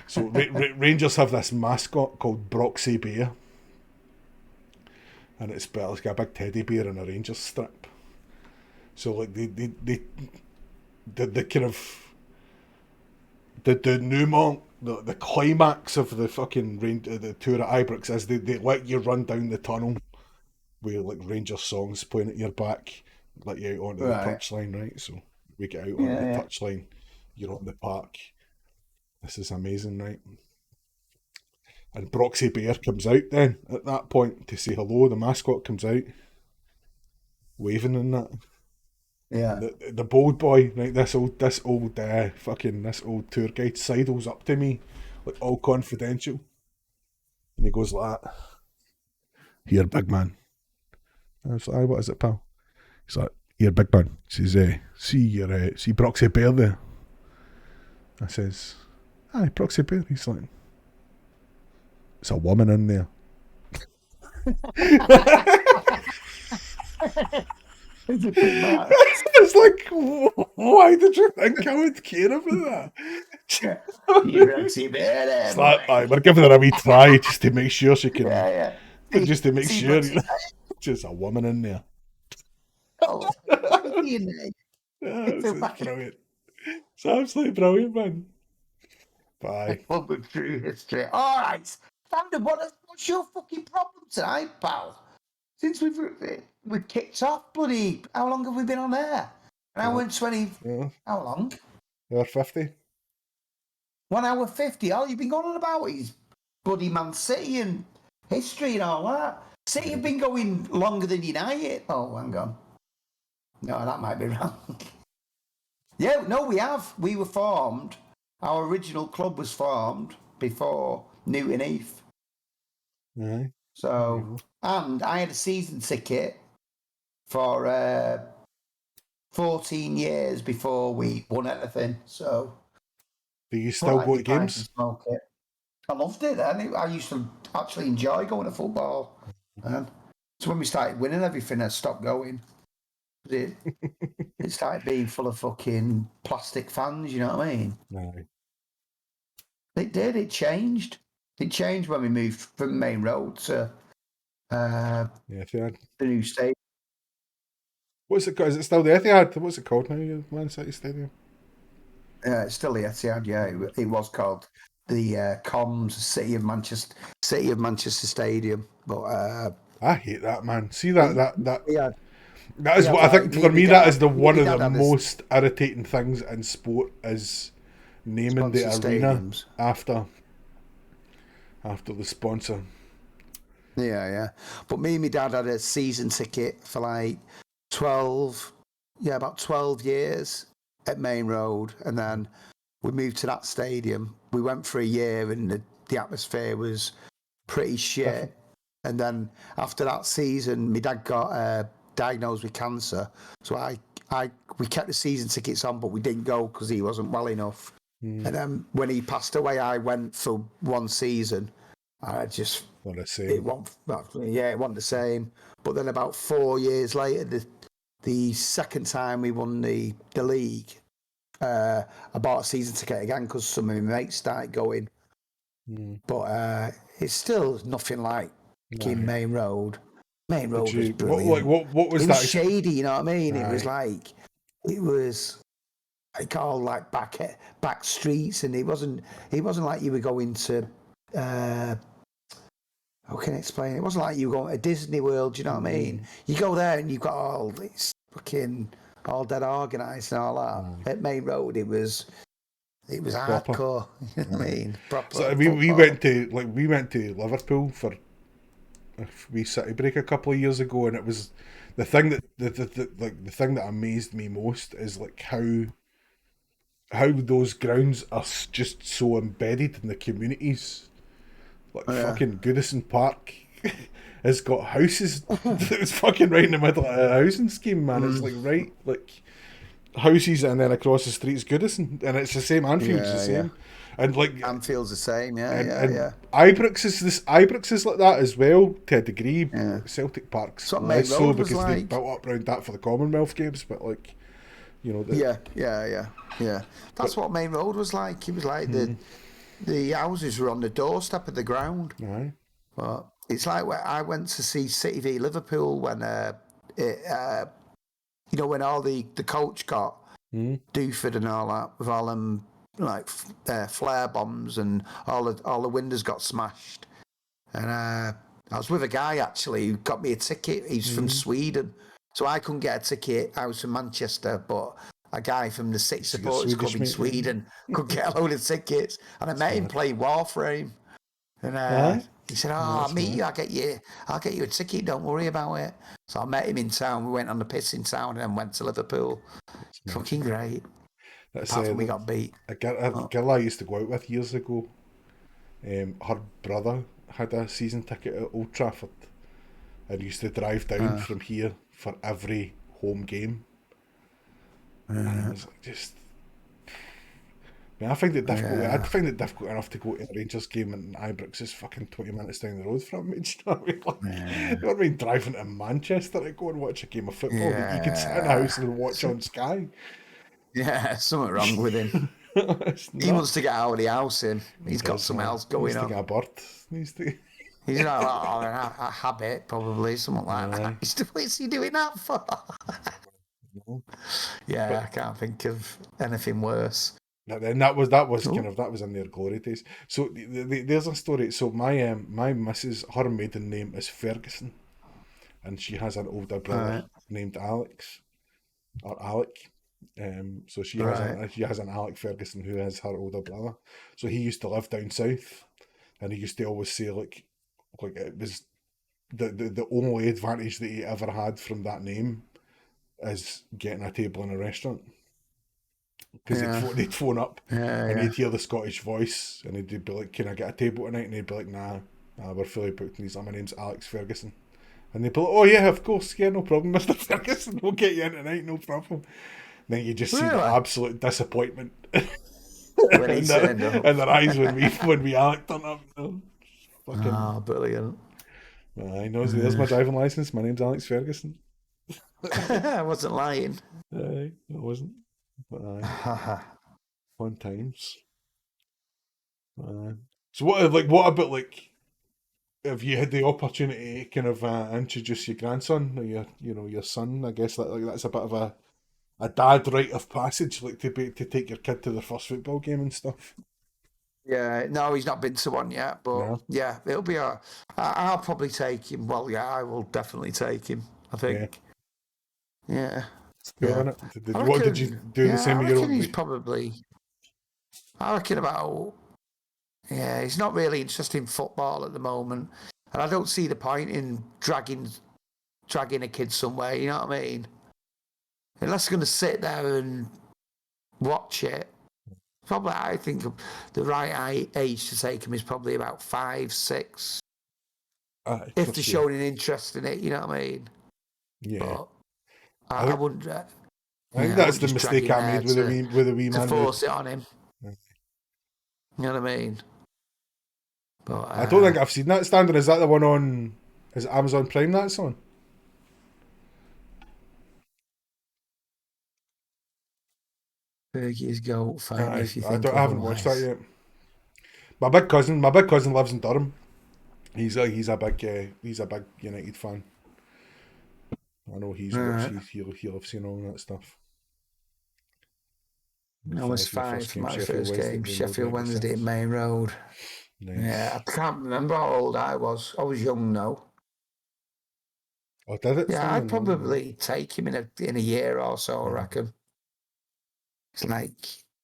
So Rangers have this mascot called Broxy Bear. And it's like a big teddy bear in a Rangers strip. So like the kind of the denouement, the climax of the fucking the tour at Ibrox is they let you run down the tunnel with like Rangers songs playing at your back, let you out onto the touchline, right? So we get out onto the touchline, you're on the park. This is amazing, right? And Broxy Bear comes out then at that point to say hello. The mascot comes out, waving and that. Yeah. The bold boy, right? This old tour guide sidles up to me, like all confidential, and he goes like that. Here, big man. I was like, aye, what is it, pal? He's like, here, big man. He says, see Broxy Bear there? I says, aye, Broxy Bear. He's like, it's a woman in there. It's like, why did you think I would care about that? It's like, aye, we're giving her a wee try just to make sure she can. Just to make sure. Just a woman in there. Oh, It's brilliant. It's absolutely brilliant, man. Bye. True history. All right, Standard. What's your fucking problem tonight, pal? Since we've kicked off, bloody, how long have we been on air? An hour and 20. Yeah. How long? Hour 50. 1 hour 50. All you've been going on about is bloody Man City and history and all that. City have been going longer than United. Oh, hang on. No, that might be wrong. Yeah, no, we have. We were formed. Our original club was formed before Newton Heath. Right. So, and I had a season ticket for 14 years before we won anything. So, do you still go to games? I loved it. I used to actually enjoy going to football. So when we started winning everything, I stopped going. It started being full of fucking plastic fans, you know what I mean? No. It did. It changed. It changed when we moved from Main Road to the new stadium. What's it called? Is it still the Etihad? What's it called now? Man City Stadium? Yeah, it's still the Etihad. Yeah, it was called the Coms City of Manchester Stadium. But I hate that, man. See that. Yeah. That is what I think for me. That is one of the most irritating things in sport is naming the arena after the sponsor. Yeah. But me and my dad had a season ticket for like 12 years at Main Road, and then we moved to that stadium. We went for a year, and the atmosphere was pretty shit. And then after that season, my dad got diagnosed with cancer. So we kept the season tickets on, but we didn't go because he wasn't well enough. And then when he passed away, I went for one season. I just What I say. it wasn't the same. But then about 4 years later, the second time we won the league, I bought a season ticket again because some of my mates started going. But it's still nothing like King Main Road. Main Road was brilliant. What was it that? was shady, you know what I mean? It was like all like back streets, and it wasn't like you were going to how can I explain it? It wasn't like you were going to Disney World, you know what I mean? You go there and you've got all this fucking all dead organised and all that. At Main Road it was hardcore, you know what I mean? Proper. So we went to Liverpool for a wee city break a couple of years ago, and it was the thing that the thing that amazed me most is like how those grounds are just so embedded in the communities. Like fucking Goodison Park has got houses that's fucking right in the middle of a housing scheme, man. It's like houses, and then across the street's Goodison, and it's the same. Anfield's the same, and like Anfield's the same, Ibrox is like that as well to a degree. Celtic Park's less so because they built up around that for the Commonwealth Games, but like, you know, That's what Main Road was like. It was like the houses were on the doorstep of the ground. Aye. But it's like where I went to see City v Liverpool when when all the coach got Duford and all that with all them like flare bombs and all the windows got smashed. And I was with a guy actually who got me a ticket. He's from Sweden, so I couldn't get a ticket. I was from Manchester, but a guy from the City Supporters Club in Sweden could get a load of tickets, and I met him playing Warframe. And he said, I'll meet you. I'll get you a ticket. Don't worry about it. So I met him in town. We went on the piss in town and then went to Liverpool. Fucking great. Apart from we got beat. A girl I used to go out with years ago, her brother had a season ticket at Old Trafford and used to drive down from here for every home game. And I was like, I find it difficult. I'd find it difficult enough to go to a Rangers game and Ibrox is fucking 20 minutes down the road from me. Do you know what I mean? You know what I mean? Driving to Manchester to go and watch a game of football that you can sit in a house and watch on Sky. Yeah, something wrong with him. He wants to get out of the house, and he's got something else going on. He's to get a bird. He's not a habit, probably, something like that. What's he doing that for? I can't think of anything worse. And that was in their glory days. So there's a story. So my missus, her maiden name is Ferguson, and she has an older brother named Alex or Alec. So she has an Alec Ferguson who is her older brother. So he used to live down south, and he used to always say like it was the only advantage that he ever had from that name is getting a table in a restaurant. Because they'd phone up and he'd hear the Scottish voice and he'd be like, "Can I get a table tonight?" And he'd be like, "Nah, we're fully booked." And he's like, "My name's Alex Ferguson." And they'd be like, "Oh yeah, of course, yeah, no problem, Mr. Ferguson, we'll get you in tonight, no problem." And then you just see the absolute disappointment in their eyes when we Alec turned up. Fucking brilliant. I know, there's my driving licence. My name's Alex Ferguson. I wasn't lying. I wasn't. Fun times. So what about like, if you had the opportunity to kind of introduce your grandson or your son? I guess that's a bit of a dad rite of passage, like to take your kid to their first football game and stuff. Yeah, no, he's not been to one yet, but it'll be I'll probably take him. Well, I will definitely take him, I think. Yeah. What did you do the same with your own? He's probably, I reckon about, he's not really interested in football at the moment. And I don't see the point in dragging a kid somewhere, you know what I mean? Unless he's going to sit there and watch it. Probably, I think the right age to take him is probably about 5, 6. If they're showing an interest in it, you know what I mean? Yeah. But I wouldn't. I think that's the mistake I made with a wee man. To force it on him. You know what I mean? But I don't think I've seen that standing. Is that the one on? Is it Amazon Prime that's on? Fergie's goat fight makes you think I haven't watched that otherwise. yet. My big cousin lives in Durham. He's a big United fan. I know he's watched. Right. He'll have seen all that stuff. I was Five, your first 5 for game, my Sheffield first Wednesday, game, Main Road, Sheffield Wednesday at 96. Main Road. Yeah, Nice. I can't remember how old I was. I was young though. Oh, did it Yeah, still I'd in on? probably take him in a year or so, I reckon. It's like,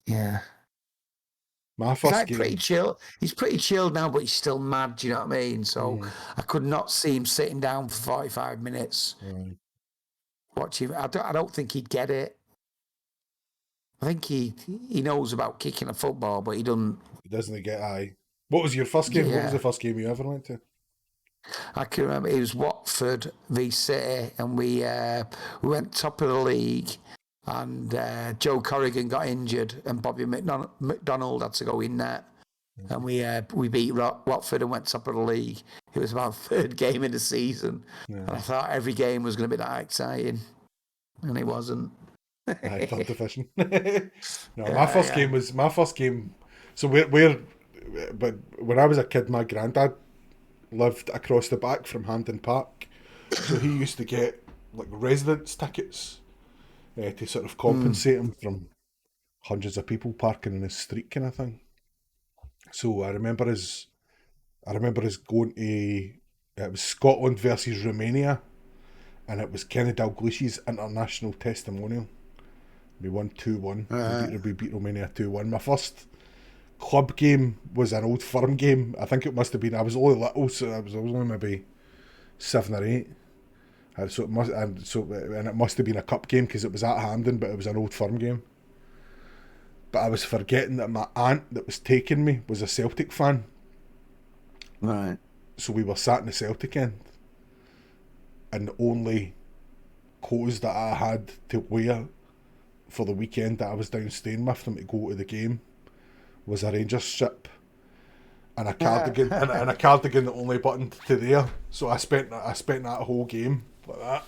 yeah. My He's first like pretty game. chill. He's pretty chilled now, but he's still mad, do you know what I mean? So Mm, I could not see him sitting down for 45 minutes right. watching. I don't think he'd get it. I think he knows about kicking a football, but he doesn't. He doesn't get eye. What was your first game? What was the Yeah, first game you ever went to? I can remember it was Watford v City, and we went top of the league, and Joe Corrigan got injured, and Bobby McDonald had to go in net, and we beat Watford and went top of the league. It was my third game of the season, and I Yeah. thought every game was going to be that exciting, and it wasn't. Aye, third division. No, Yeah. my first game. So but when I was a kid, my granddad lived across the back from Hampden Park, so he used to get like residence tickets to sort of compensate him from hundreds of people parking in his street kind of thing. So I remember us going to it was Scotland versus Romania, and it was Kenny Dalglish's international testimonial. We won 2-1. We beat Romania 2-1. My first club game was an Old Firm game. I think it must have been. I was only little, so I was only maybe 7 or 8. And it must have been a cup game because it was at Hampden, but it was an Old Firm game. But I was forgetting that my aunt that was taking me was a Celtic fan, Right. so we were sat in the Celtic end, and the only clothes that I had to wear for the weekend that I was down staying with them to go to the game was a Rangers strip and a cardigan and a cardigan that only buttoned to there. So I spent that whole game like that.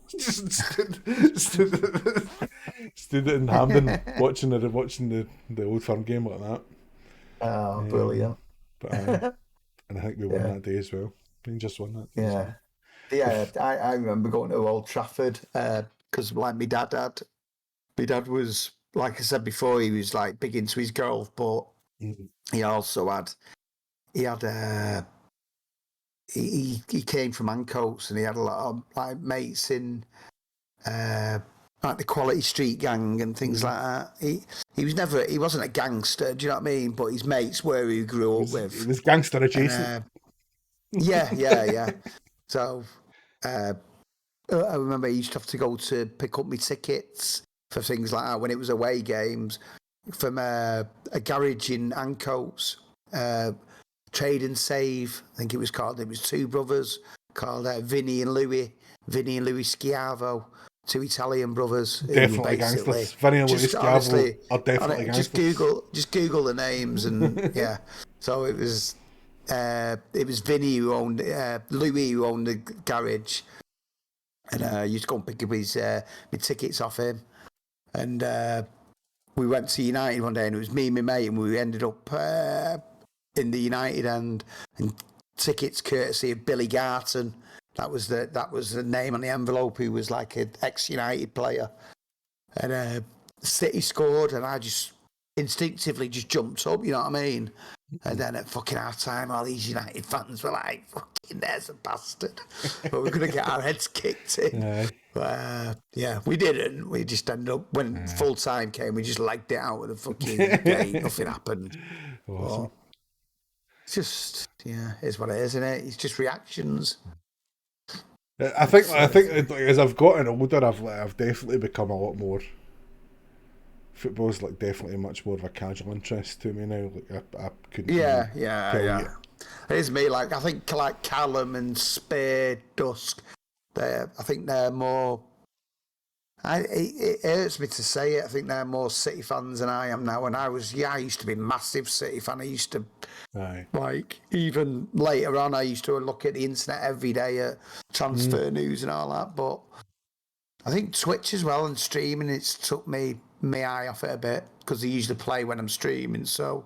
Just stood in Hampden watching the Old Firm game like that. Oh, Um, brilliant. but and I think we won Yeah. that day as well. Rangers won that day as Yeah. well. Yeah, I remember going to Old Trafford because, like, my dad was, like I said before, he was like big into his golf, but Mm. he also had he came from Ancoats, and he had a lot of like mates in like the Quality Street Gang and things like that. He wasn't a gangster, do you know what I mean? But his mates were who he grew up It with, was gangster and adjacent. yeah. So. I remember I used to have to go to pick up my tickets for things like that when it was away games from a garage in Ancoats, Trade and Save, I think it was called. It was two brothers called Vinny and Louis Schiavo, two Italian brothers who were Definitely basically gangsters. Vinny and Luis just Gavo honestly, are definitely just gangsters. Google the names and yeah. So it was Vinny who owned Louis who owned the garage. And I used to go and pick up my tickets off him. And we went to United one day, and it was me and my mate, and we ended up in the United end, and tickets courtesy of Billy Garton. That was the name on the envelope. He was like an ex-United player. And City scored, and I just instinctively just jumped up, you know what I mean? And then at fucking half time, all these United fans were like, fucking there's a bastard. But we're going to get our heads kicked in. Aye. But yeah, we didn't. We just ended up, when full time came, we just legged it out of the fucking gate. Nothing happened. Awesome. But it's just, yeah, it's what it is, isn't it? It's just reactions. I think like, as I've gotten older, I've definitely become a lot more. Football's like definitely much more of a casual interest to me now. Like I couldn't even tell you. It is me. Like, I think like Callum and Spade, Dusk, I think they're more It hurts me to say it. I think they're more City fans than I am now. When I used to be a massive City fan. I used to, Aye. like, even later on, I used to look at the internet every day at transfer news and all that. But I think Twitch as well and streaming, it's took my eye off it a bit because they usually play when I'm streaming. So,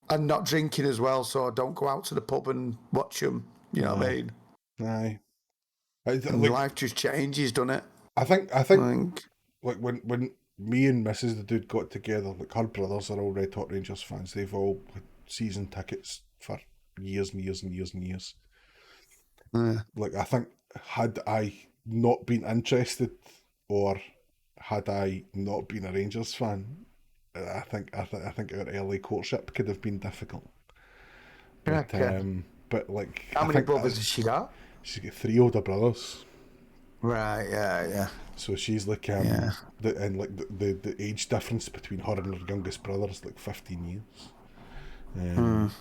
and not drinking as well, so I don't go out to the pub and watch them. You know what I mean? Aye. And life just changes, doesn't it? I think I think. like when me and Mrs. the Dude got together, like her brothers are all Red Hot Rangers fans. They've all had season tickets for years and years and years and years. Like, I think had I not been interested, or had I not been a Rangers fan, I think our early courtship could have been difficult. But Okay. but like, How I many think brothers has she got? she's got 3 older brothers. Right, yeah. So she's like, Yeah. the age difference between her and her youngest brother is like 15 years.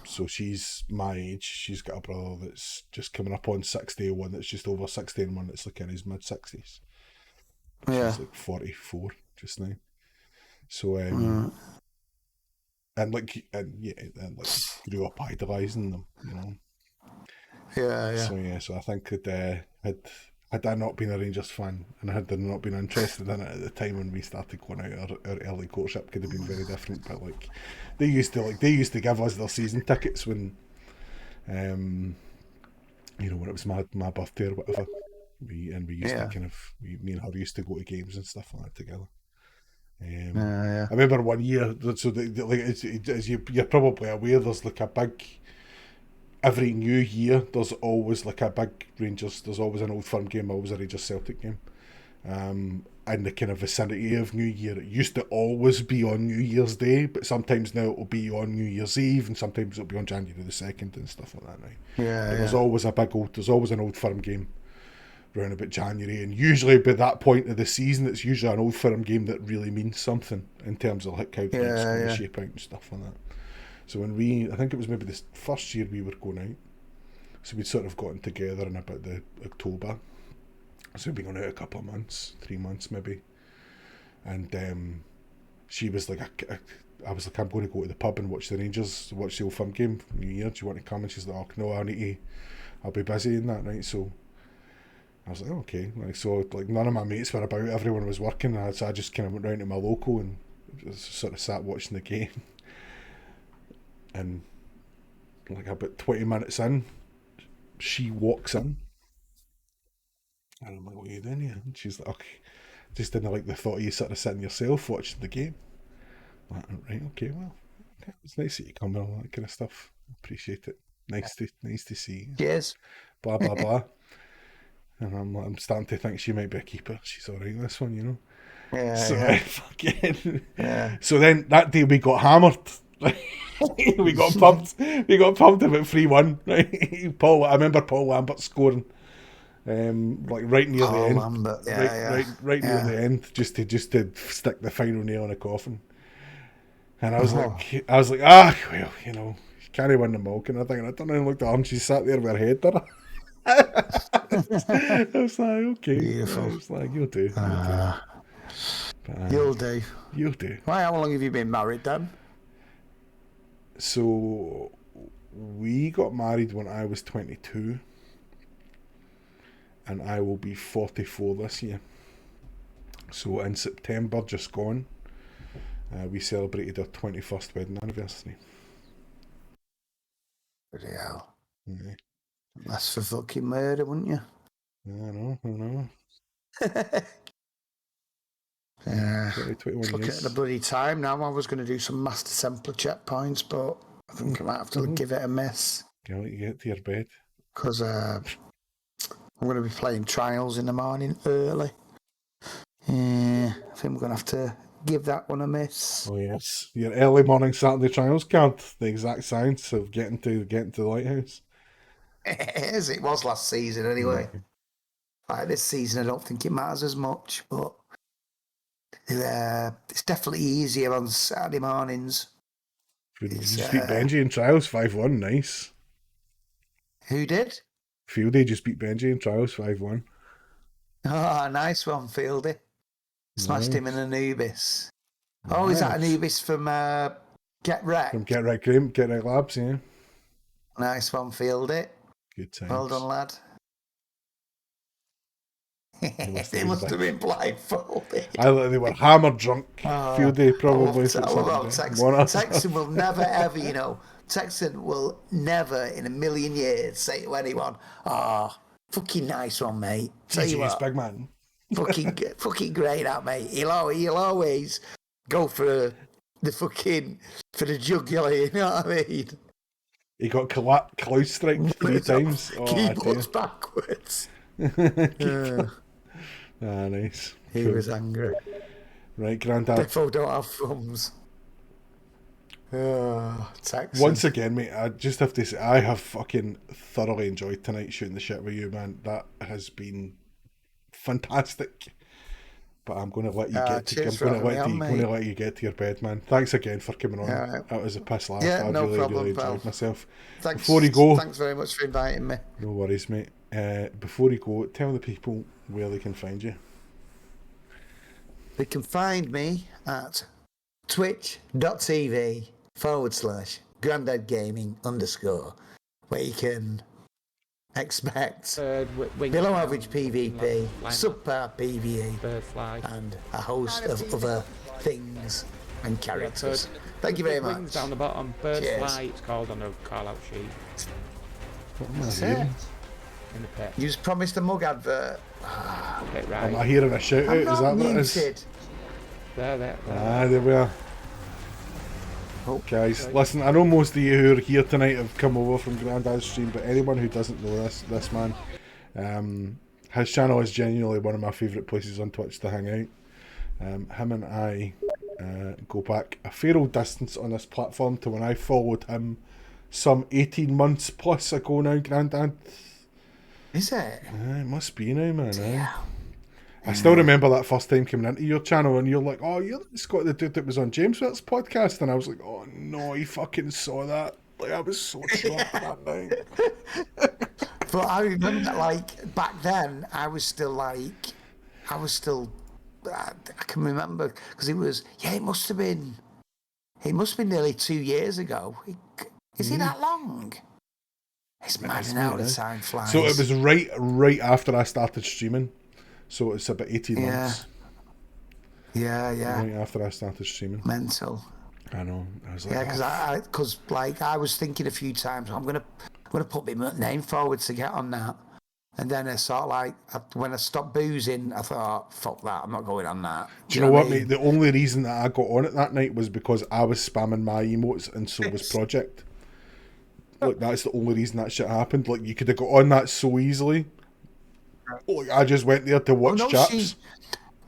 So she's my age. She's got a brother that's just coming up on 60, one that's just over 60, and one that's like in his mid 60s. Yeah. She's like 44 just now. So and like grew up idolising them, you know. Yeah. So I think that had I not been a Rangers fan, and had I not been interested in it at the time when we started going out, our early courtship could have been very different. But like, they used to give us their season tickets when, when it was my birthday or whatever. We used to kind of me and her used to go to games and stuff like that together. Yeah. I remember one year. So as you're probably aware, there's like a big. Every new year, there's always like a big Rangers. There's always an Old Firm game, always a Rangers Celtic game. In the kind of vicinity of New Year, it used to always be on New Year's Day, but sometimes now it'll be on New Year's Eve, and sometimes it'll be on January the 2nd and stuff like that. Right? Yeah. There's always there's always an Old Firm game around about January, and usually by that point of the season, it's usually an Old Firm game that really means something in terms of like how games going to shape out and stuff like that. So when I think it was maybe the first year we were going out, so we'd sort of gotten together in about the October. So we'd been going out a couple of months, 3 months maybe. And she was like, I was like, I'm going to go to the pub and watch the Rangers, watch the Old Firm game New Year. Do you want to come? And she's like, oh no, I'll be busy in that night. So I was like, oh, okay. Like, so like none of my mates were about, everyone was working. So I just kind of went round to my local and just sort of sat watching the game. And like about 20 minutes in, she walks in. And I'm like, what are you doing here? And she's like, okay, just didn't like the thought of you sort of sitting yourself watching the game. I'm like, right, okay, well, okay, it's nice that you come and all that kind of stuff. Appreciate it. Nice to see you. Yes. Blah, blah, blah. And I'm starting to think she might be a keeper. She's alright, this one, you know. Yeah. So, fucking. Yeah. So then that day we got hammered. we got pumped. We got pumped about 3-1. Right? I remember Paul Lambert scoring, like right near the end. Lambert. Right near the end, just to stick the final nail in the coffin. And I was like, well, you know, you can't win them all, kind of thing. And I turned and looked at her, and she sat there with her head there. I was like, okay. Beautiful. I was like, you'll do. You'll do. You'll do. Why? How long have you been married then? So we got married when I was 22, and I will be 44 this year. So in September, just gone, we celebrated our 21st wedding anniversary. Bloody hell. Yeah. That's for fucking murder, wouldn't you? I know. Yeah. 21 Look years. at the bloody time now. I was going to do some Master Sampler checkpoints, but I think I might have to give it a miss. I'll let you get to your bed. Because I'm going to be playing Trials in the morning early. Yeah, I think we're going to have to give that one a miss. Oh yes, your early morning Saturday Trials card, the exact science of getting to the lighthouse. As it was last season anyway. Like this season, I don't think it matters as much, but it's definitely easier on Saturday mornings. Did you just beat Benji in Trials 5-1, nice. Who did? Fieldy just beat Benji in Trials 5-1. Oh, nice one, Fieldy. Smashed him in Anubis. Oh, is that Nice. Anubis from Get Wrecked? From Get Right Game, Get Right Labs, yeah. Nice one, Fieldy. Good times. Well done, lad. must They have must been have been blindfolded. They were hammered drunk. Field day, I probably. love, for I love how Saturday. One of- Texan will never ever, Texan will never in a million years say to anyone, fucking nice one, mate. Tell you GG's, what, big man. fucking great out, mate. He'll always go for the jugular, you know what I mean? He got Klaus strike 3 times. Oh, I tell Keyboards backwards. you. Nice. He Cool. was angry. Right, Grandad. Defo don't have thumbs. Texan. Once again, mate, I just have to say, I have fucking thoroughly enjoyed tonight shooting the shit with you, man. That has been fantastic. But I'm going to let you get to. cheers I'm for going to having me on, going to mate. let you get to your bed, man. Thanks again for coming on. Yeah. That was a piss laugh. Yeah, I no really, problem, really pal. enjoyed myself. Thanks, Before you go, thanks very much for inviting me. no worries, mate. Before you go, tell the people where they can find you. They can find me at twitch.tv/granddadgaming_, where you can expect below average PvP, subpar PvE, and a host of other things and characters. Thank you very much. Down the bottom, bird Cheers. fly, it's called on a call out sheet That's it. in the pit. You just promised a mug advert. Pit Am I right. hearing a shout out? I'm Is not that what it is? muted. There. There we are. Oh, Guys, listen, I know most of you who are here tonight have come over from Grandad's stream, but anyone who doesn't know this man, his channel is genuinely one of my favourite places on Twitch to hang out. Him and I go back a fair old distance on this platform to when I followed him some 18 months plus ago now, Grandad. is it? It must be now, man. Yeah. I still remember that first time coming into your channel and you're like, oh, you're Scott, the dude that was on James Witt's podcast. And I was like, oh no, he fucking saw that. Like, I was so shocked that night. But I remember, like, back then, I can remember, because it must have been nearly 2 years ago. Is it that long? It's mad now, the time flies. So it was right after I started streaming. So it's about 18 months. Yeah. Right after I started streaming. Mental. I know. I was like, Yeah, because I was thinking a few times, I'm gonna put my name forward to get on that, and then I sort of like when I stopped boozing, I thought, fuck that, I'm not going on that. do you know what, mate? The only reason that I got on it that night was because I was spamming my emotes, and so was Project. Like, that's the only reason that shit happened. Like, you could have got on that so easily. Like, I just went there to watch chaps.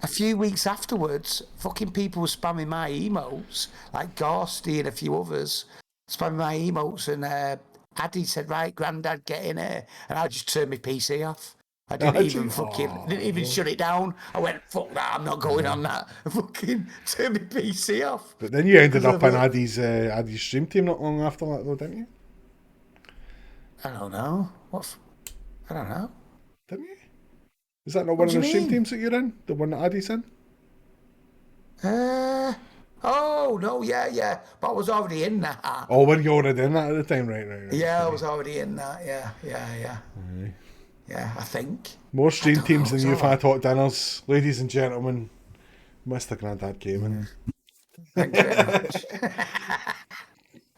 A few weeks afterwards, fucking people were spamming my emotes, like Gorsty and a few others, spamming my emotes, and Addy said, right, Grandad, get in here. And I just turned my PC off. I didn't even shut it down. I went, fuck that, I'm not going on that. I fucking turned my PC off. But then you ended up in Addy's stream team not long after that, though, didn't you? I don't know. I don't know. Didn't you? Is that not one of do the you stream mean? teams that you're in? The one that Addy's in? Oh, no, yeah. But I was already in that. Oh, were you already in that at the time? Right. Yeah, I was already in that. Yeah. Yeah, I think. More stream don't teams know, than it's you've all had hot dinners. Ladies and gentlemen, Mr. Grandad Gaming. Thank you very much.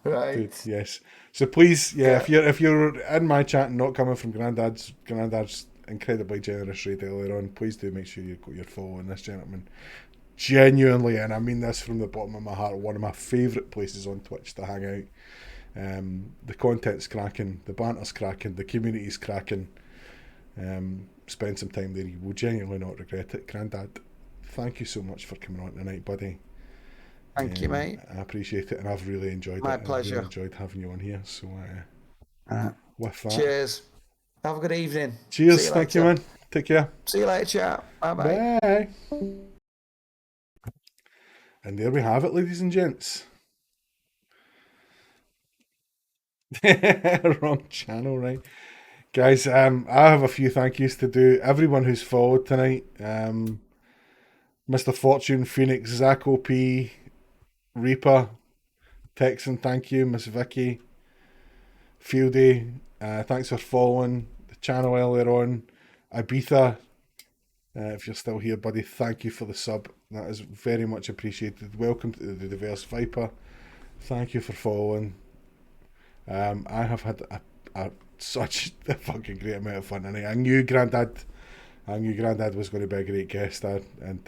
Right. Good, yes. So please, if you're in my chat and not coming from Grandad's incredibly generous raid earlier on, please do make sure you're following this gentleman. Genuinely, and I mean this from the bottom of my heart, one of my favourite places on Twitch to hang out. The content's cracking, the banter's cracking, the community's cracking. Spend some time there, you will genuinely not regret it. Grandad, thank you so much for coming on tonight, buddy. Thank you, mate. I appreciate it, and I've really enjoyed My it. pleasure. I've really enjoyed having you on here. So, with that, Cheers. Have a good evening. cheers. See you Thank you, later. man. Take care. See you later, chat. Bye-bye. Bye. And there we have it, ladies and gents. Wrong channel, right? Guys, I have a few thank yous to do. Everyone who's followed tonight, Mr. Fortune, Phoenix, Zach OP, Reaper, Texan, thank you, Miss Vicky, Fieldy, thanks for following the channel earlier on. Ibiza, if you're still here, buddy, thank you for the sub. That is very much appreciated. Welcome to the Diverse Viper. Thank you for following. I have had such a fucking great amount of fun tonight. I knew Grandad was going to be a great guest, and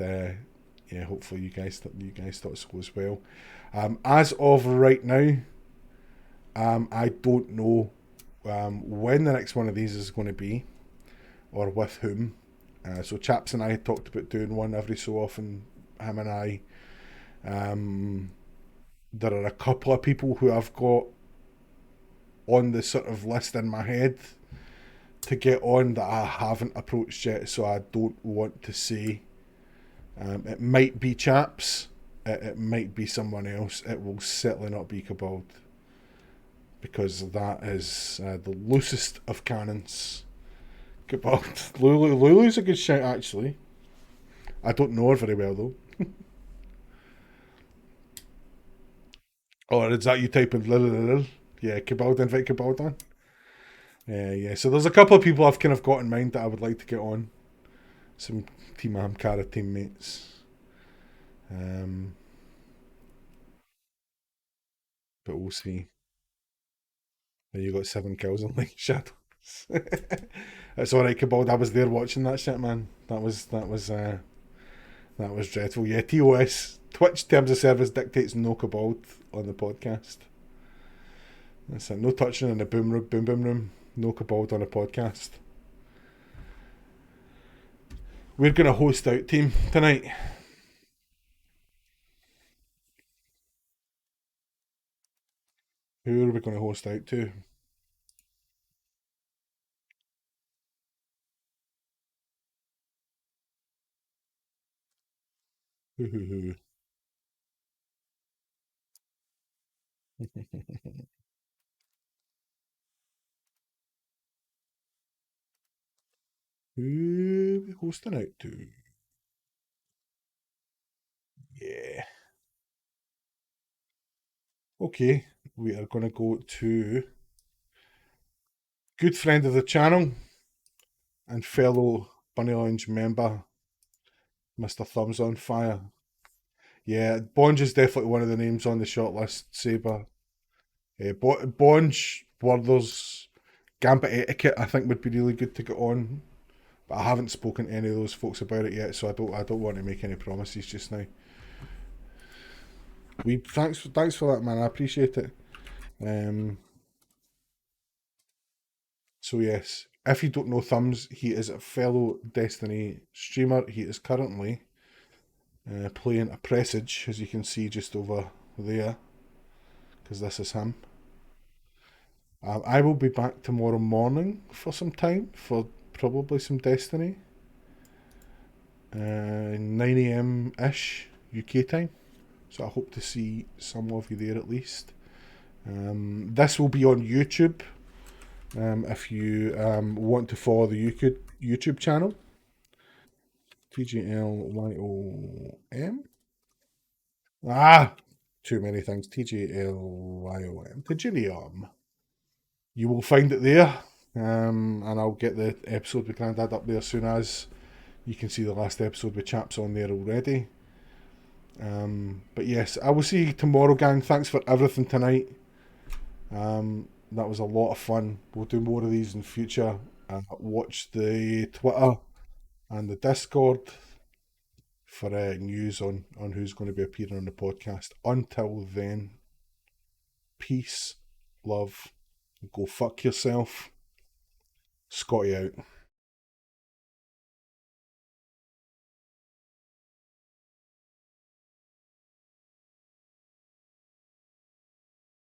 yeah, hopefully you guys thought so as well. As of right now, I don't know when the next one of these is going to be, or with whom. So Chaps and I had talked about doing one every so often, him and I. There are a couple of people who I've got on the sort of list in my head to get on that I haven't approached yet, so I don't want to say. It might be Chaps, it might be someone else. It will certainly not be Cabald, because that is the loosest of cannons. Cabald. Lulu's a good shout, actually. I don't know her very well, though. Or is that you typing Lil? Yeah, Cabald, invite Cabald on. Yeah. So there's a couple of people I've kind of got in mind that I would like to get on. Some Team Amcara teammates. But we'll see. And you got 7 kills on Lake Shadows. It's alright, Cabald. I was there watching that shit, man. That was dreadful. Yeah, TOS. Twitch terms of service dictates no Cabald on the podcast. That's it. No touching in the boom room. No Cabald on a podcast. We're going to host out team tonight. Who are we going to host out to? Who? Who are we hosting out to? Yeah. Okay, we are going to go to good friend of the channel and fellow Bunny Lounge member, Mr. Thumbs on Fire. Yeah, Bonge is definitely one of the names on the shortlist. Saber. Bonge, Werther's, Gambit Etiquette, I think would be really good to get on. But I haven't spoken to any of those folks about it yet, so I don't want to make any promises just now. Thanks for that, man. I appreciate it. So yes, if you don't know Thumbs, he is a fellow Destiny streamer. He is currently playing a Presage, as you can see just over there, because this is him. I will be back tomorrow morning for some time, for probably some Destiny. 9 AM ish UK time. So I hope to see some of you there at least. This will be on YouTube. If you want to follow the YouTube channel. TGLYOM. Too many things. TGLYOM. Tgilium. You will find it there. And I'll get the episode with Grandad up there as soon as you can see the last episode with Chaps on there already. But yes, I will see you tomorrow, gang. Thanks for everything tonight. That was a lot of fun. We'll do more of these in future. Watch the Twitter and the Discord for news on who's going to be appearing on the podcast. Until then, peace, love, go fuck yourself. Scotty out.